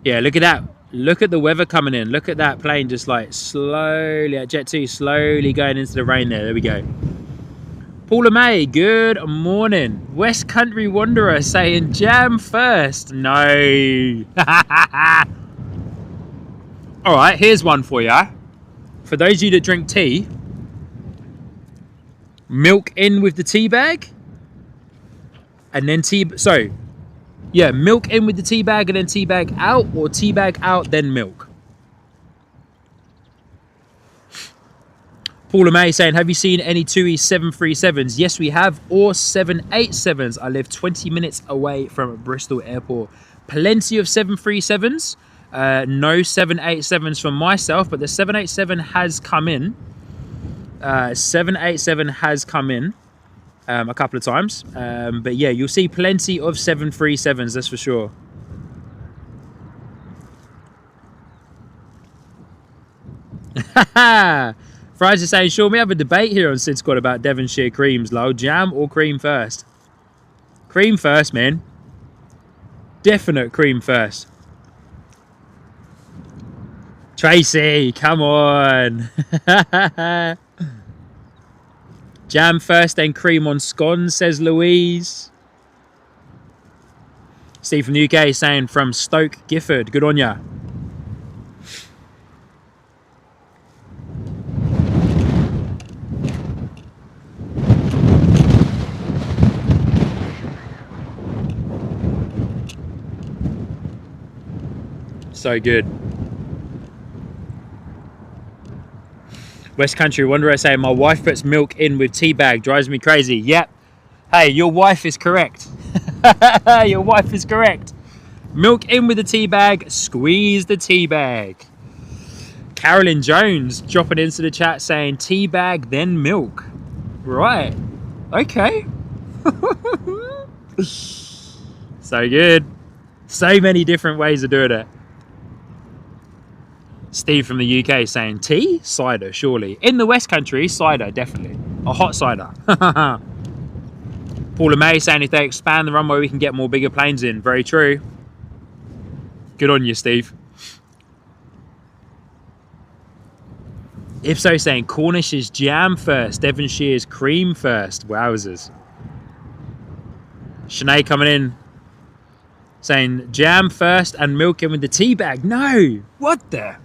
Yeah, look at that. Look at the weather coming in. Look at that plane just like slowly, at Jet 2, slowly going into the rain there. There we go. Paula May, good morning. West Country Wanderer saying jam first. No. All right, here's one for you. For those of you that drink tea, milk in with the tea bag, and then yeah, milk in with the tea bag and then tea bag out, or tea bag out then milk. Paula May saying, have you seen any TUI 737s? Yes, we have, or 787s. I live 20 minutes away from Bristol Airport. Plenty of 737s. No 787s for myself, but the 787 has come in. 787 has come in a couple of times. But yeah, you'll see plenty of 737s, that's for sure. Fries is saying, sure, we have a debate here on Sid Squad about Devonshire creams, lol. Jam or cream first? Cream first, man. Definite cream first. Tracy, come on. Jam first, then cream on scones, says Louise. Steve from the UK saying from Stoke Gifford. Good on ya. So good. West Country Wanderer saying, my wife puts milk in with tea bag, drives me crazy. Yep. Hey, your wife is correct. Your wife is correct. Milk in with the tea bag, squeeze the tea bag. Carolyn Jones dropping into the chat saying tea bag, then milk. Right. Okay. So good. So many different ways of doing it. Steve from the UK saying tea? Cider, surely. In the West Country, cider, definitely. A hot cider. Paula May saying if they expand the runway, we can get more bigger planes in. Very true. Good on you, Steve. If so, saying Cornish is jam first, Devonshire is cream first. Wowzers. Sinead coming in saying jam first and milk in with the tea bag. No! What the?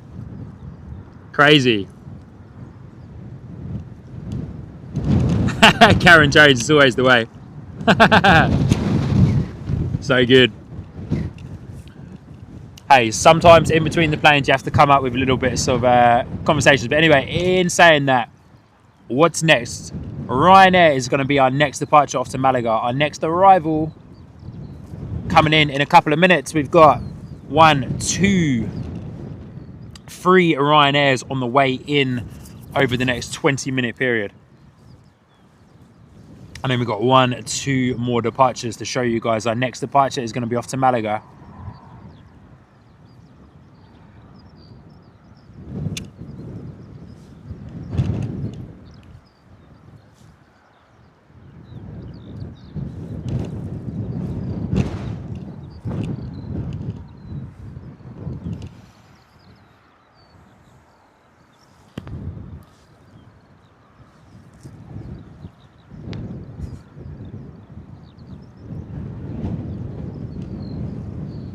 Crazy. Karen Jones is always the way. So good. Hey, sometimes in between the planes you have to come up with a little bit of conversations. But anyway, in saying that, what's next? Ryanair is going to be our next departure off to Malaga. Our next arrival coming in a couple of minutes. We've got 1, 2, 3 Ryanairs on the way in over the next 20-minute period. And then we've got 2 more departures to show you guys. Our next departure is going to be off to Malaga.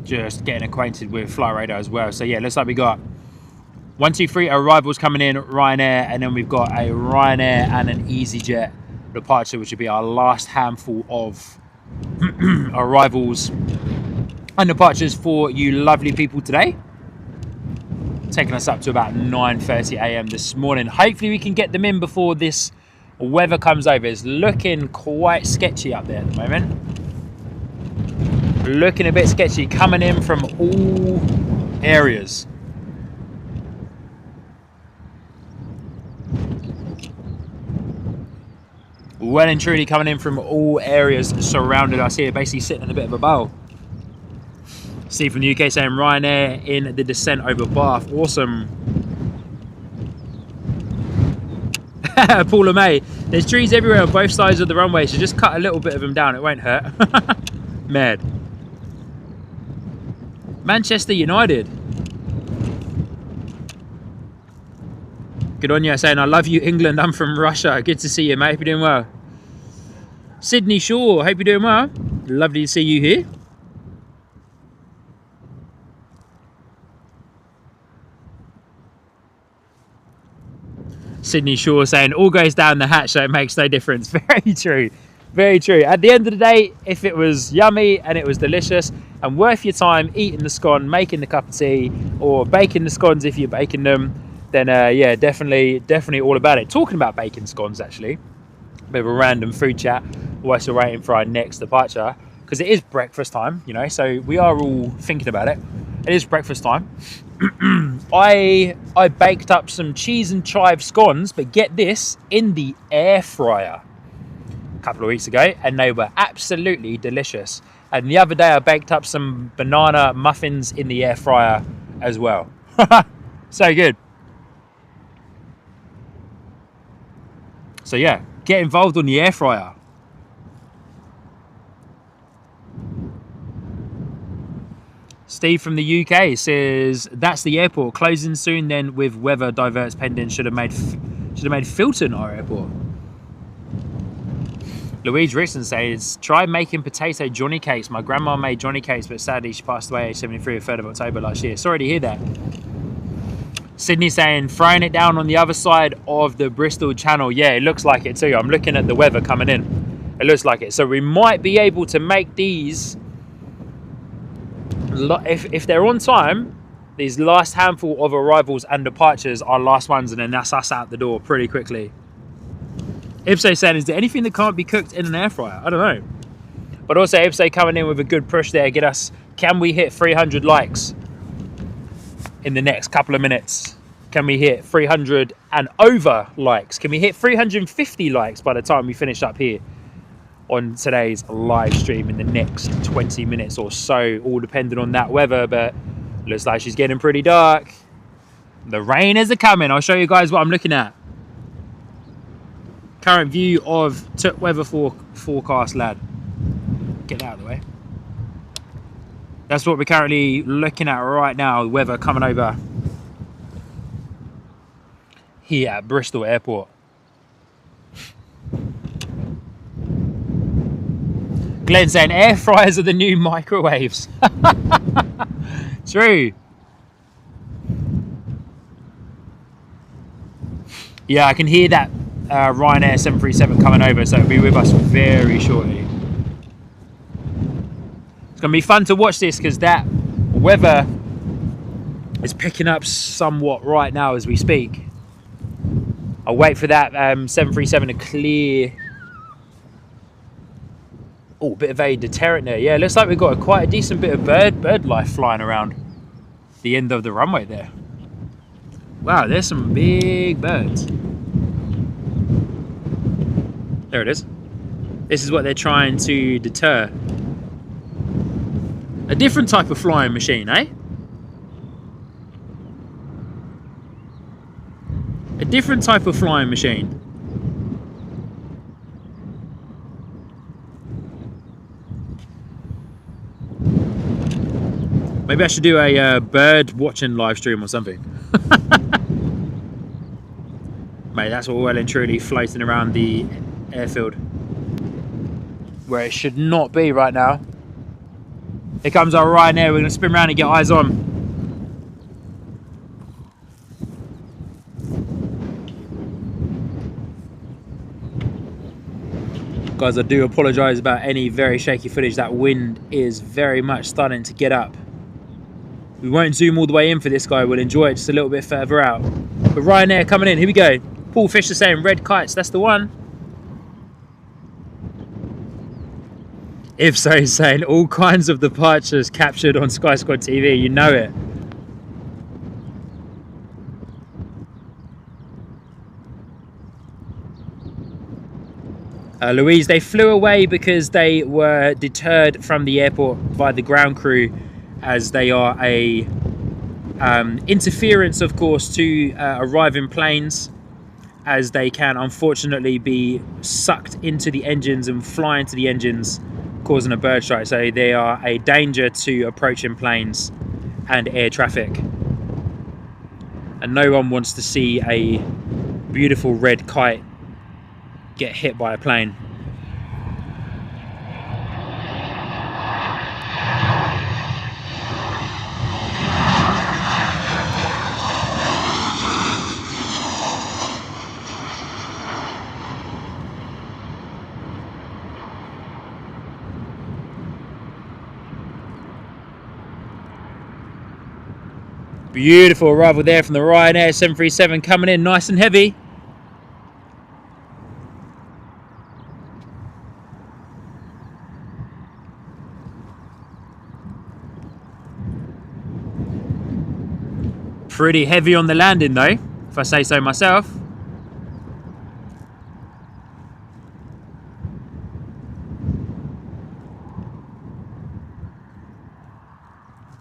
Just getting acquainted with flight radar as well. So yeah, looks like we got 1, 2, 3 arrivals coming in, Ryanair, and then we've got a Ryanair and an EasyJet departure, which would be our last handful of arrivals and departures for you lovely people today. Taking us up to about 9:30 a.m. this morning. Hopefully we can get them in before this weather comes over. It's looking quite sketchy up there at the moment. Looking a bit sketchy, coming in from all areas. Well and truly coming in from all areas surrounded us here, basically sitting in a bit of a bowl. Steve from the UK saying Ryanair in the descent over Bath. Awesome. Paula May, there's trees everywhere on both sides of the runway, so just cut a little bit of them down, it won't hurt. Mad. Manchester United. Good on you, saying I love you England, I'm from Russia. Good to see you, mate. Hope you're doing well. Sydney Shaw, hope you're doing well. Lovely to see you here. Sydney Shaw saying all goes down the hatch, so it makes no difference. Very true. Very true. At the end of the day, if it was yummy and it was delicious and worth your time eating the scone, making the cup of tea, or baking the scones if you're baking them, then yeah, definitely all about it. Talking about baking scones, actually, a bit of a random food chat whilst we're waiting for our next departure, because it is breakfast time, you know, so we are all thinking about it. It is breakfast time. I baked up some cheese and chive scones, but get this, in the air fryer a couple of weeks ago, and they were absolutely delicious. And the other day I baked up some banana muffins in the air fryer as well. So good. So yeah, get involved on the air fryer. Steve from the UK says that's the airport closing soon. Then with weather diverts pending, should have made Filton our airport. Louise Rickson says try making potato Johnny cakes. My grandma made Johnny cakes, but sadly she passed away age 73 the 3rd of October last year. Sorry to hear that. Sydney saying throwing it down on the other side of the Bristol Channel. Yeah, it looks like it too. I'm looking at the weather coming in. It looks like it. So we might be able to make these, if they're on time, these last handful of arrivals and departures are last ones, and then that's us out the door pretty quickly. Ipso saying, is there anything that can't be cooked in an air fryer? I don't know. But also Ipso coming in with a good push there. Get us, can we hit 300 likes in the next couple of minutes? Can we hit 300 and over likes? Can we hit 350 likes by the time we finish up here on today's live stream in the next 20 minutes or so, all depending on that weather? But looks like she's getting pretty dark. The rain is a-coming. I'll show you guys what I'm looking at. Current view of weather forecast, lad. Get that out of the way. That's what we're currently looking at right now. The weather coming over here at Bristol Airport. Glenn saying air fryers are the new microwaves. True. Yeah, I can hear that Ryanair 737 coming over, so it'll be with us very shortly. It's going to be fun to watch this because that weather is picking up somewhat right now as we speak. I'll wait for that 737 to clear. Oh, bit of a deterrent there. Yeah, looks like we've got quite a decent bit of bird life flying around the end of the runway there. Wow, there's some big birds. There it is. This is what they're trying to deter. A different type of flying machine, eh? A different type of flying machine. Maybe I should do a bird watching live stream or something. Mate, that's all well and truly floating around the airfield. Where it should not be right now. Here comes our Ryanair. We're going to spin around and get eyes on. Guys, I do apologise about any very shaky footage. That wind is very much starting to get up. We won't zoom all the way in for this guy. We'll enjoy it just a little bit further out. But Ryanair coming in. Here we go. Paul Fisher saying red kites. That's the one. If so, he's saying all kinds of departures captured on Sky Squad TV. You know it. Louise, they flew away because they were deterred from the airport by the ground crew, as they are a interference, of course, to arriving planes, as they can unfortunately be sucked into the engines and fly into the engines, causing a bird strike. So they are a danger to approaching planes and air traffic. And no one wants to see a beautiful red kite get hit by a plane. Beautiful arrival there from the Ryanair 737 coming in nice and heavy. Pretty heavy on the landing though, if I say so myself.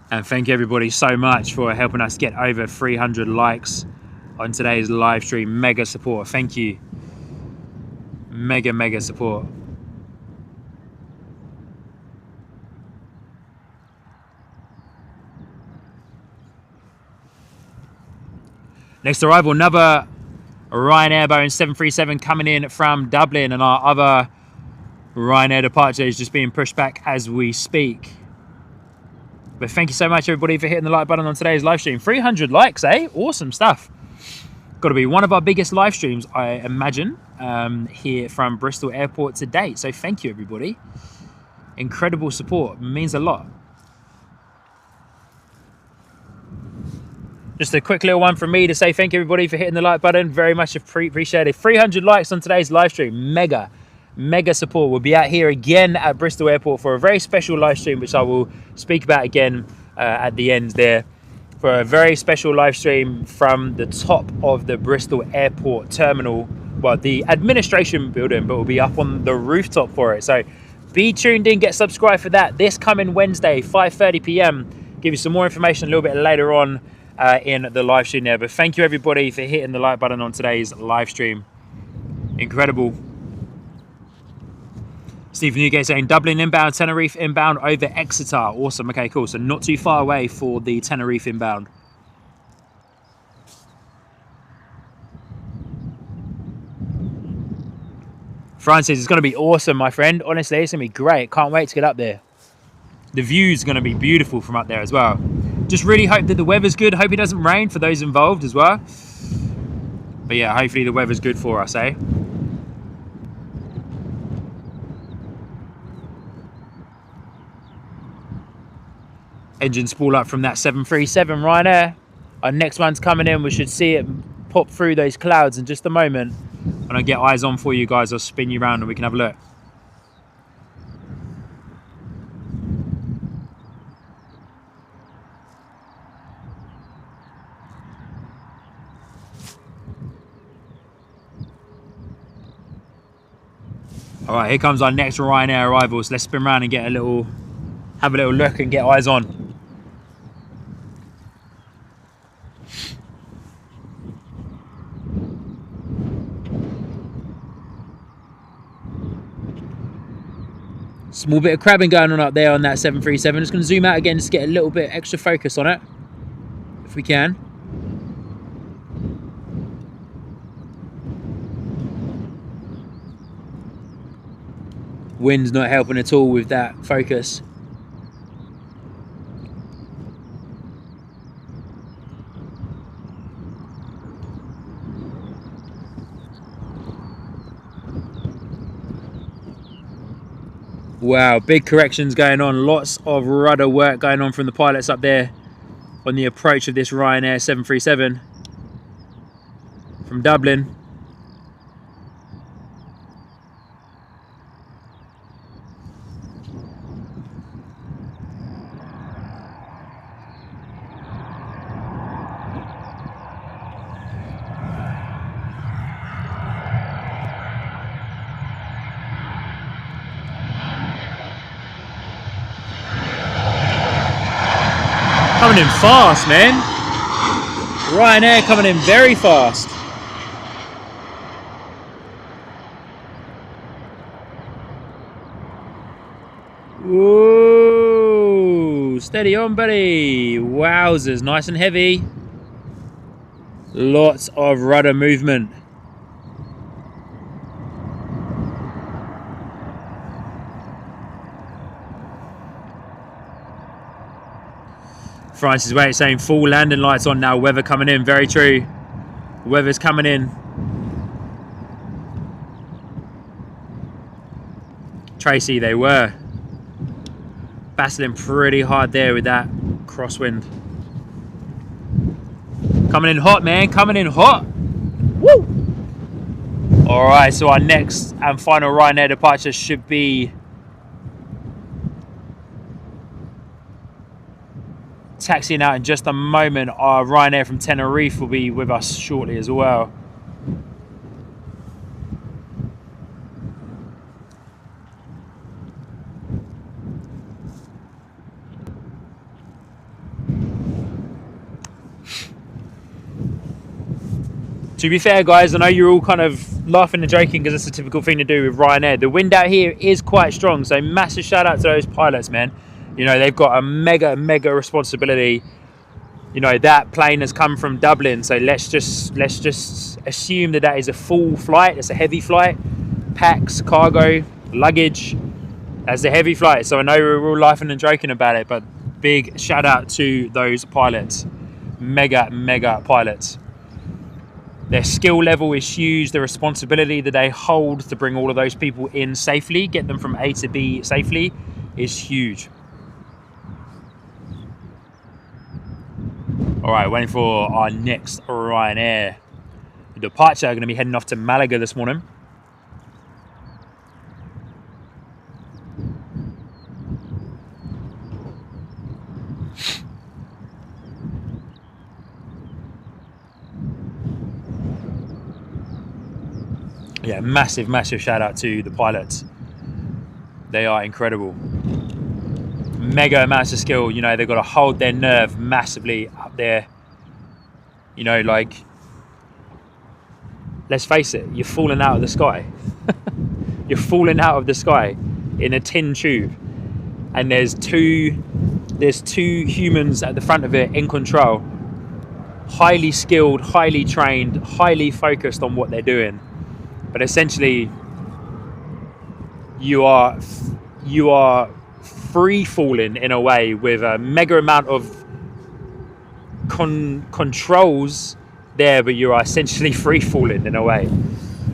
And thank you everybody so much for helping us get over 300 likes on today's live stream. Mega support, thank you. Mega support. Next arrival, another Ryanair Boeing 737 coming in from Dublin, and our other Ryanair departure is just being pushed back as we speak. But thank you so much everybody for hitting the like button on today's live stream. 300 likes, eh? Awesome stuff. Got to be one of our biggest live streams, I imagine, here from Bristol Airport to date. So thank you everybody. Incredible support, means a lot. Just a quick little one from me to say thank you everybody for hitting the like button. Very much appreciated. 300 likes on today's live stream. Mega support. We'll be out here again at Bristol Airport for a very special live stream, which I will speak about again at the end there. For a very special live stream from the top of the Bristol Airport terminal. Well, the administration building, but we'll be up on the rooftop for it. So be tuned in, get subscribed for that. This coming Wednesday, 5:30 p.m. Give you some more information a little bit later on in the live stream there. But thank you everybody for hitting the like button on today's live stream. Incredible. Stephen Newgate saying Dublin inbound, Tenerife inbound over Exeter. Awesome. Okay, cool. So not too far away for the Tenerife inbound. Francis, it's going to be awesome, my friend. Honestly, it's going to be great. Can't wait to get up there. The view's going to be beautiful from up there as well. Just really hope that the weather's good. Hope it doesn't rain for those involved as well. But yeah, hopefully the weather's good for us, eh? Engine spool up from that 737 Ryanair. Our next one's coming in. We should see it pop through those clouds in just a moment. When I get eyes on for you guys, I'll spin you around and we can have a look. All right, here comes our next Ryanair arrival. So let's spin around and have a little look and get eyes on. Small bit of crabbing going on up there on that 737. Just going to zoom out again just to get a little bit extra focus on it, if we can. Wind's not helping at all with that focus. Wow, big corrections going on. Lots of rudder work going on from the pilots up there on the approach of this Ryanair 737 from Dublin. Coming in fast, man. Ryanair coming in very fast. Whoa, steady on, buddy. Wowzers, nice and heavy. Lots of rudder movement. Francis Wade saying full landing lights on now, weather coming in, very true. Weather's coming in. Tracy, they were battling pretty hard there with that crosswind. Coming in hot, man, coming in hot. Woo! All right, so our next and final Ryanair departure should be taxiing out in just a moment. Our Ryanair from Tenerife will be with us shortly as well. To be fair, guys, I know you're all kind of laughing and joking because it's a typical thing to do with Ryanair. The wind out here is quite strong, so massive shout out to those pilots, man. You know, they've got a mega responsibility. You know, that plane has come from Dublin, so let's just assume that that is a full flight. It's a heavy flight. Packs, cargo, luggage. That's a heavy flight. So I know we're all laughing and joking about it, but big shout out to those pilots. Mega pilots. Their skill level is huge. The responsibility that they hold to bring all of those people in safely, get them from A to B safely, is huge. All right, waiting for our next Ryanair departure. Going to be heading off to Malaga this morning. Yeah, massive shout out to the pilots. They are incredible. Mega amounts of skill. You know, they've got to hold their nerve massively up there. You know, like, let's face it, you're falling out of the sky. You're falling out of the sky in a tin tube, and there's two humans at the front of it in control, highly skilled, highly trained, highly focused on what they're doing. But essentially, you are free falling in a way with a mega amount of controls there, but you are essentially free falling in a way.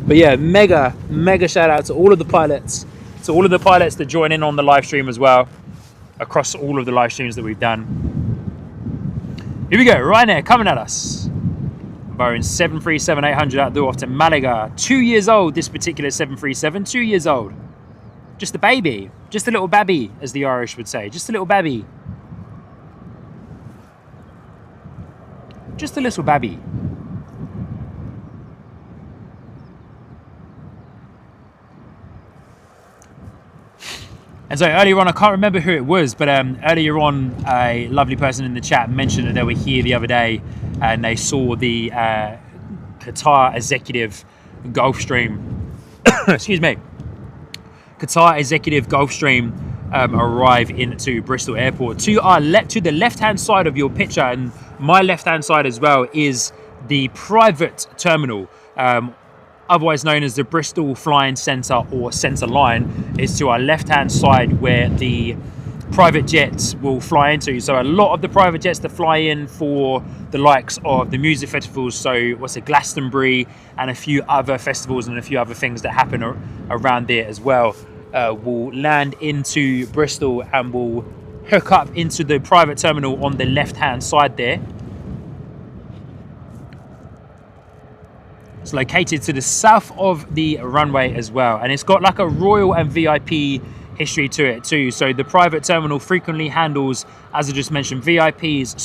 But yeah, mega shout out to all of the pilots, that join in on the live stream as well, across all of the live streams that we've done. Here we go, Ryanair coming at us. Boeing 737-800 outdoor off to Malaga. 2 years old, this particular 737, 2 years old. Just a baby, just a little babby, as the Irish would say, just a little babby. Just a little babby. And so earlier on, I can't remember who it was, but earlier on, a lovely person in the chat mentioned that they were here the other day and they saw the Qatar Executive Gulfstream, excuse me, Qatar Executive Gulfstream arrive into Bristol Airport. To the left-hand side of your picture, and my left-hand side as well, is the private terminal, otherwise known as the Bristol Flying Centre or Centre Line. Is to our left-hand side where the private jets will fly into. So a lot of the private jets that fly in for the likes of the music festivals, so Glastonbury and a few other festivals and a few other things that happen around there as well, will land into Bristol and will hook up into the private terminal on the left-hand side there. It's located to the south of the runway as well, and it's got like a royal and VIP history to it too. So the private terminal frequently handles, as I just mentioned, VIPs,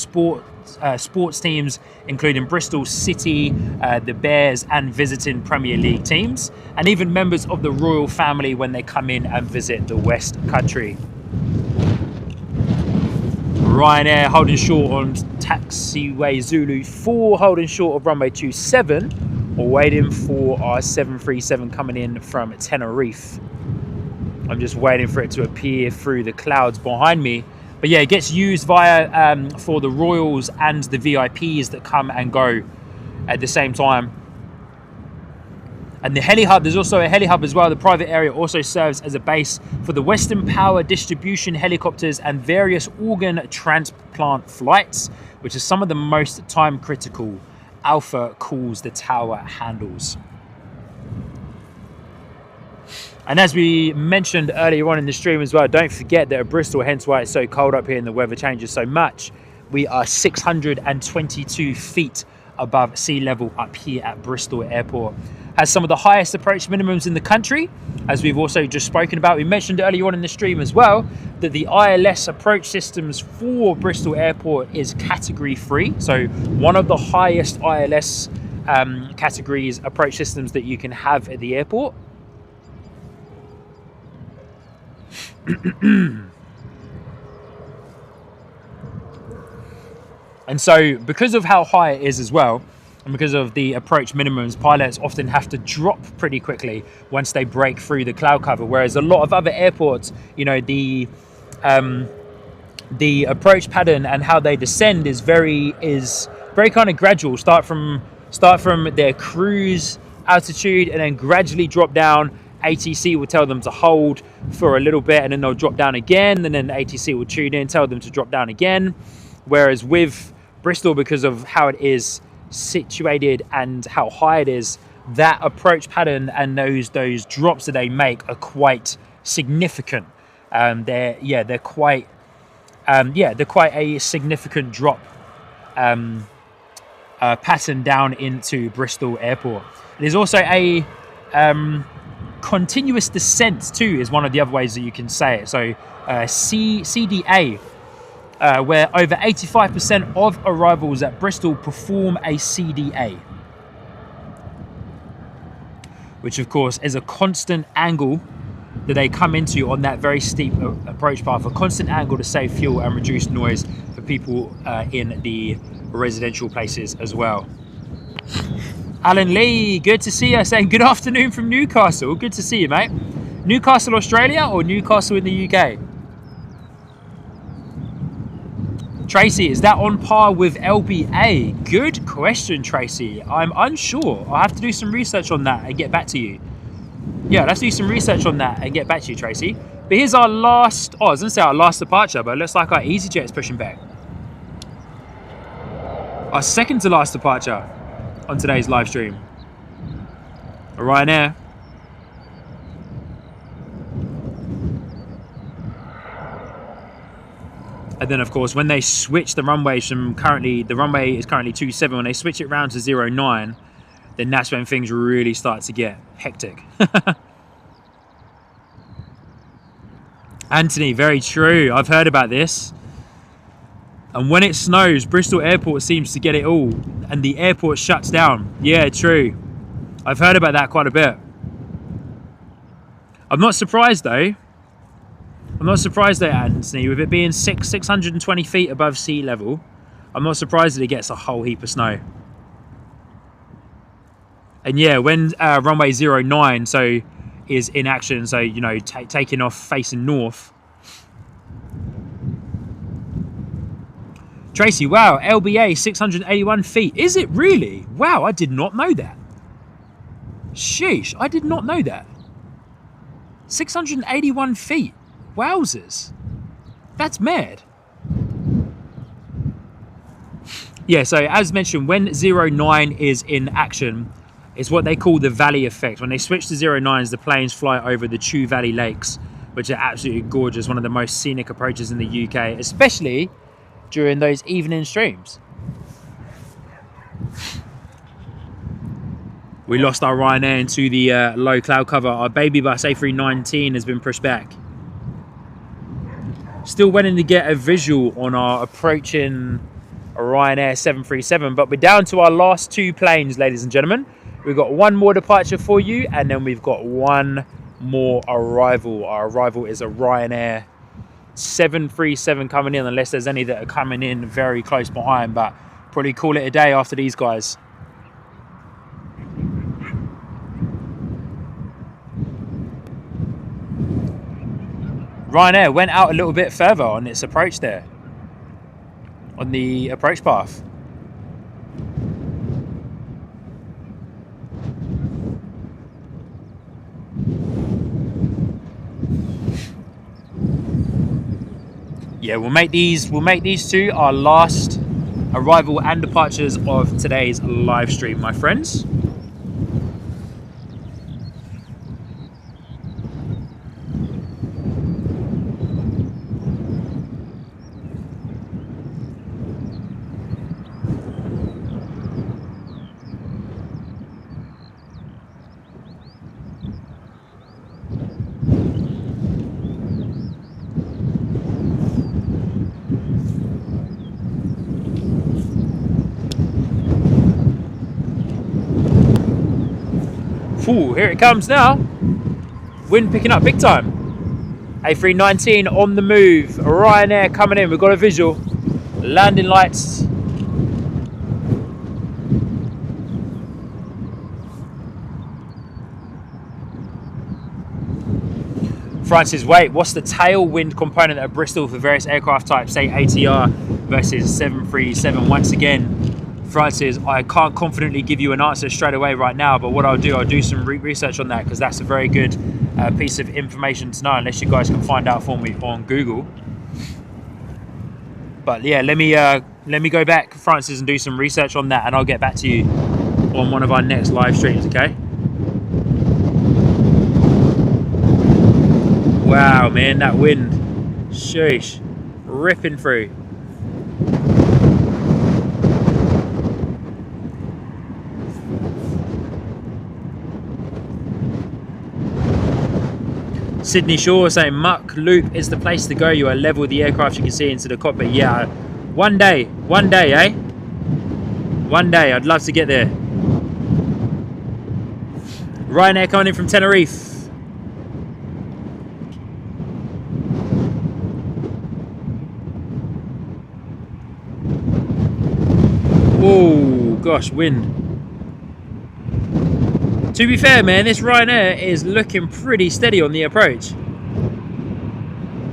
sports teams, including Bristol City, the Bears, and visiting Premier League teams, and even members of the royal family when they come in and visit the West Country. Ryanair holding short on taxiway Zulu 4, holding short of runway 27. We're waiting for our 737 coming in from Tenerife. I'm just waiting for it to appear through the clouds behind me. But yeah, it gets used via for the royals and the VIPs that come and go at the same time. And the heli hub, there's also a heli hub as well. The private area also serves as a base for the Western Power distribution helicopters and various organ transplant flights, which is some of the most time critical. Alpha calls the tower handles. And as we mentioned earlier on in the stream as well, don't forget that at Bristol, hence why it's so cold up here and the weather changes so much, we are 622 feet above sea level up here at Bristol Airport. Has some of the highest approach minimums in the country, as we've also just spoken about. We mentioned earlier on in the stream as well that the ILS approach systems for Bristol Airport is category 3. So one of the highest ILS categories approach systems that you can have at the airport. And so because of how high it is as well, and because of the approach minimums, pilots often have to drop pretty quickly once they break through the cloud cover, whereas a lot of other airports, you know, the approach pattern and how they descend is very kind of gradual. Start from their cruise altitude and then gradually drop down. ATC will tell them to hold for a little bit and then they'll drop down again, and then the ATC will tune in, tell them to drop down again. Whereas with Bristol, because of how it is situated and how high it is, that approach pattern and those drops that they make are quite significant. They're quite a significant drop pattern down into Bristol Airport. There's also a continuous descent too, is one of the other ways that you can say it. So CDA, where over 85% of arrivals at Bristol perform a CDA, which of course is a constant angle that they come into on that very steep approach path, a constant angle to save fuel and reduce noise for people in the residential places as well. Alan Lee, good to see you, saying good afternoon from Newcastle. Good to see you, mate. Newcastle, Australia, or Newcastle in the UK? Tracy, is that on par with LBA? Good question, Tracy. I'm unsure. I'll have to do some research on that and get back to you. Yeah, let's do some research on that and get back to you, Tracy. But here's our last, I was going to say our last departure, but it looks like our EasyJet is pushing back. Our second to last departure on today's live stream. Ryanair. And then of course when they switch the runways from the runway is currently 27, when they switch it round to 09, then that's when things really start to get hectic. Anthony, very true. I've heard about this. And when it snows, Bristol Airport seems to get it all, and the airport shuts down. Yeah, true. I've heard about that quite a bit. I'm not surprised though. I'm not surprised though, Anthony, with it being 620 feet above sea level, I'm not surprised that it gets a whole heap of snow. And yeah, when runway 09 is in action, so you know, taking off facing north. Tracy, wow, LBA 681 feet. Is it really? Wow, I did not know that. Sheesh, I did not know that. 681 feet. Wowzers. That's mad. Yeah, so as mentioned, when 09 is in action, it's what they call the valley effect. When they switch to 09s, the planes fly over the Chew Valley Lakes, which are absolutely gorgeous, one of the most scenic approaches in the UK, especially during those evening streams. We lost our Ryanair into the low cloud cover. Our baby bus A319 has been pushed back. Still waiting to get a visual on our approaching Ryanair 737, but we're down to our last two planes, ladies and gentlemen. We've got one more departure for you, and then we've got one more arrival. Our arrival is a Ryanair 737 coming in, unless there's any that are coming in very close behind, but probably call it a day after these guys. Ryanair went out a little bit further on its approach there, on the approach path. Yeah, we'll make these two our last arrival and departures of today's live stream, my friends. Ooh, here it comes now. Wind picking up big time. A319 on the move. Ryanair coming in. We've got a visual. Landing lights. Francis, wait, what's the tailwind component at Bristol for various aircraft types, say ATR versus 737? Once again, Francis, I can't confidently give you an answer straight away right now, but what I'll do some research on that, because that's a very good piece of information to know, unless you guys can find out for me on Google. But yeah, let me go back, Francis, and do some research on that, and I'll get back to you on one of our next live streams, okay? Wow, man, that wind, sheesh, ripping through. Sydney Shaw saying Muck Loop is the place to go. You are level with the aircraft, you can see into the cockpit. Yeah, one day, eh? One day, I'd love to get there. Ryanair coming in from Tenerife. Oh gosh, wind. To be fair, man, this Ryanair is looking pretty steady on the approach.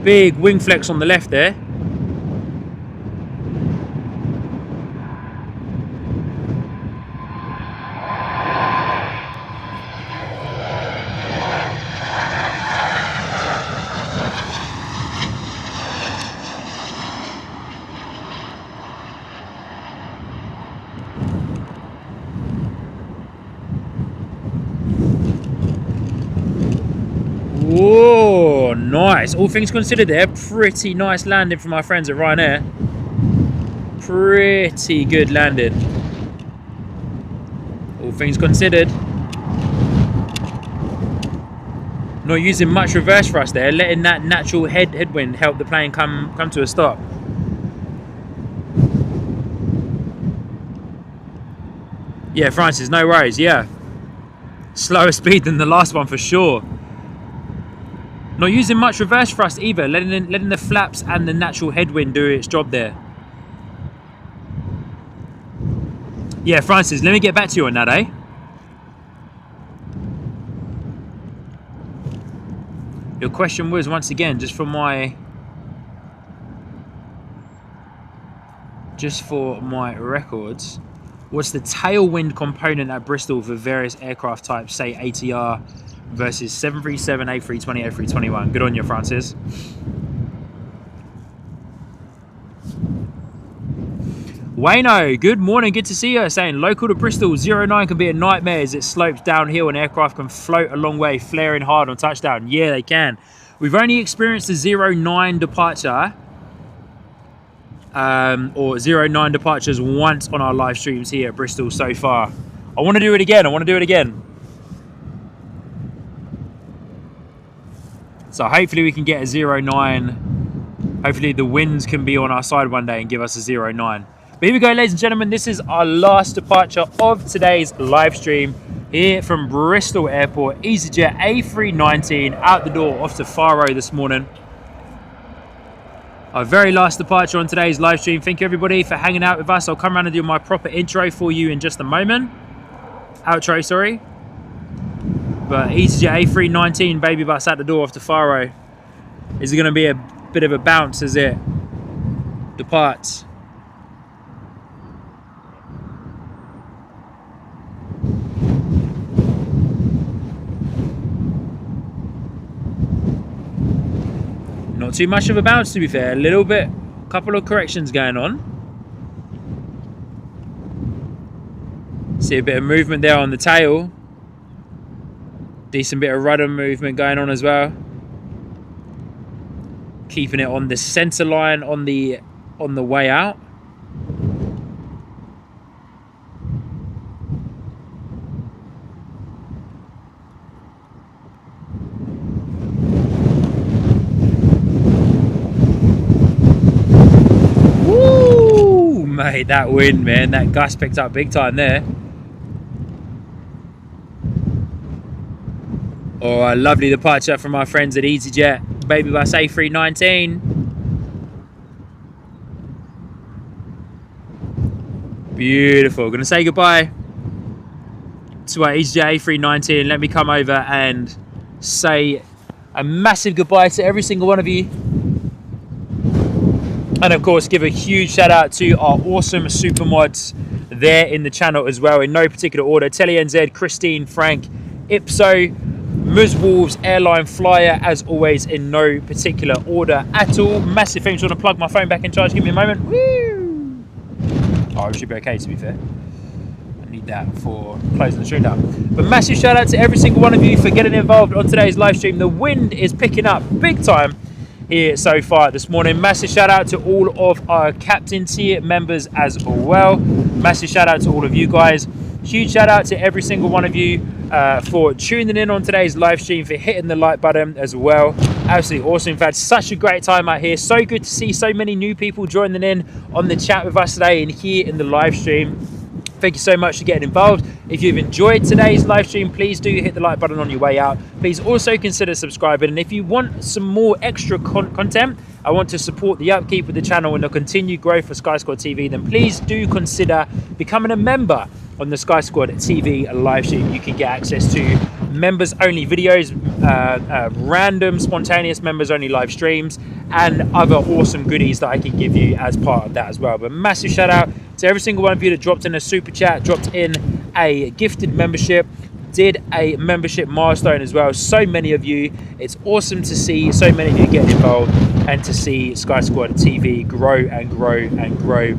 Big wing flex on the left there. Whoa, nice. All things considered there, pretty nice landing from our friends at Ryanair. Pretty good landing. All things considered. Not using much reverse thrust there, letting that natural headwind help the plane come to a stop. Yeah, Francis, no worries, yeah. Slower speed than the last one for sure. Not using much reverse thrust either, letting the flaps and the natural headwind do its job there. Yeah, Francis, let me get back to you on that, eh? Your question was, once again, just for my records, what's the tailwind component at Bristol for various aircraft types, say ATR versus 737, A320, A321? Good on you, Francis. Wayno, good morning, good to see you. Saying local to Bristol, 09 can be a nightmare as it slopes downhill and aircraft can float a long way, flaring hard on touchdown. Yeah, they can. We've only experienced the 09 departure, or 09 departures once on our live streams here at Bristol so far. I want to do it again. So hopefully we can get a 09. Hopefully the winds can be on our side one day and give us a 09. But here we go, ladies and gentlemen. This is our last departure of today's live stream here from Bristol Airport. EasyJet A319 out the door off to Faro this morning. Our very last departure on today's live stream. Thank you everybody for hanging out with us. I'll come around and do my proper intro for you in just a moment. Outro, sorry. But EasyJet A319 baby bus out the door off to Faro. Is it going to be a bit of a bounce as it departs? Not too much of a bounce, to be fair. A little bit, a couple of corrections going on. See a bit of movement there on the tail. Decent bit of rudder movement going on as well. Keeping it on the center line on the way out. Woo! Mate, that wind, man, that gust picked up big time there. Oh, a lovely departure from our friends at EasyJet. Baby bus A319. Beautiful. Gonna say goodbye to our EasyJet A319. Let me come over and say a massive goodbye to every single one of you. And of course, give a huge shout out to our awesome super mods there in the channel as well, in no particular order. Telly NZ, Christine, Frank, Ipso, Ms Wolves, Airline Flyer, as always, in no particular order at all. Massive thanks. I want to plug my phone back in charge. Give me a moment. Woo! Oh, it should be okay, to be fair. I need that for closing the stream down. But massive shout out to every single one of you for getting involved on today's live stream. The wind is picking up big time here so far this morning. Massive shout out to all of our captain tier members as well. Massive shout out to all of you guys. Huge shout out to every single one of you for tuning in on today's live stream, for hitting the like button as well. Absolutely awesome. We've had such a great time out here. So good to see so many new people joining in on the chat with us today and here in the live stream. Thank you so much for getting involved. If you've enjoyed today's live stream, please do hit the like button on your way out. Please also consider subscribing. And if you want some more extra content, I want to support the upkeep of the channel and the continued growth for Sky Squad TV, then please do consider becoming a member on the Sky Squad TV live stream. You can get access to members only videos, random spontaneous members only live streams, and other awesome goodies that I can give you as part of that as well. But massive shout out to every single one of you that dropped in a super chat, dropped in a gifted membership, did a membership milestone as well. So many of you. It's awesome to see so many of you get involved and to see Sky Squad TV grow and grow and grow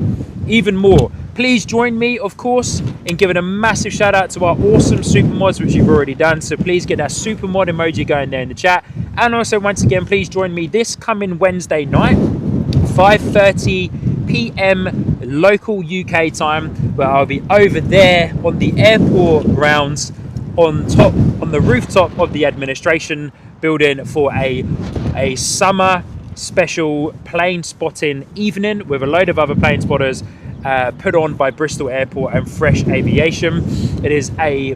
even more. Please join me, of course, in giving a massive shout out to our awesome super mods, which you've already done. So please get that super mod emoji going there in the chat. And also, once again, please join me this coming Wednesday night, 5:30 p.m. local UK time, where I'll be over there on the airport grounds on the rooftop of the administration building for a summer special plane spotting evening with a load of other plane spotters. put on by Bristol Airport and Fresh Aviation. It is a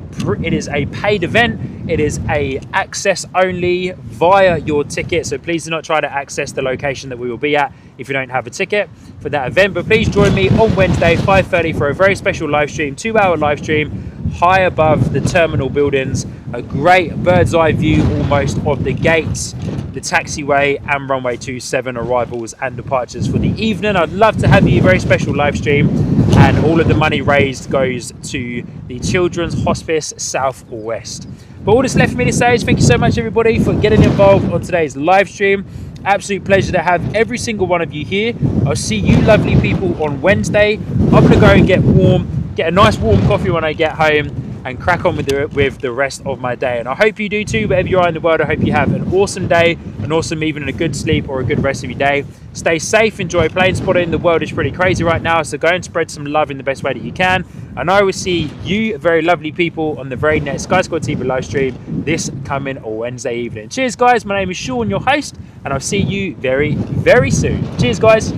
paid event. It is a access only via your ticket, so please do not try to access the location that we will be at if you don't have a ticket for that event. But please join me on Wednesday 5:30 for a very special live stream, 2-hour live stream high above the terminal buildings, a great bird's eye view almost of the gates, the taxiway and runway 27 arrivals and departures for the evening. I'd love to have you, very special live stream, and all of the money raised goes to the Children's Hospice South West. But all that's left for me to say is thank you so much everybody for getting involved on today's live stream. Absolute pleasure to have every single one of you here. I'll see you lovely people on Wednesday. I'm gonna go and get a nice warm coffee when I get home and crack on with the rest of my day. And I hope you do too, wherever you are in the world. I hope you have an awesome day, an awesome evening, a good sleep or a good rest of your day. Stay safe, enjoy plane spotting. The world is pretty crazy right now, so go and spread some love in the best way that you can. And I will see you very lovely people on the very next Sky Squad TV live stream this coming Wednesday evening. Cheers guys, my name is Sean, your host, and I'll see you very, very soon. Cheers guys.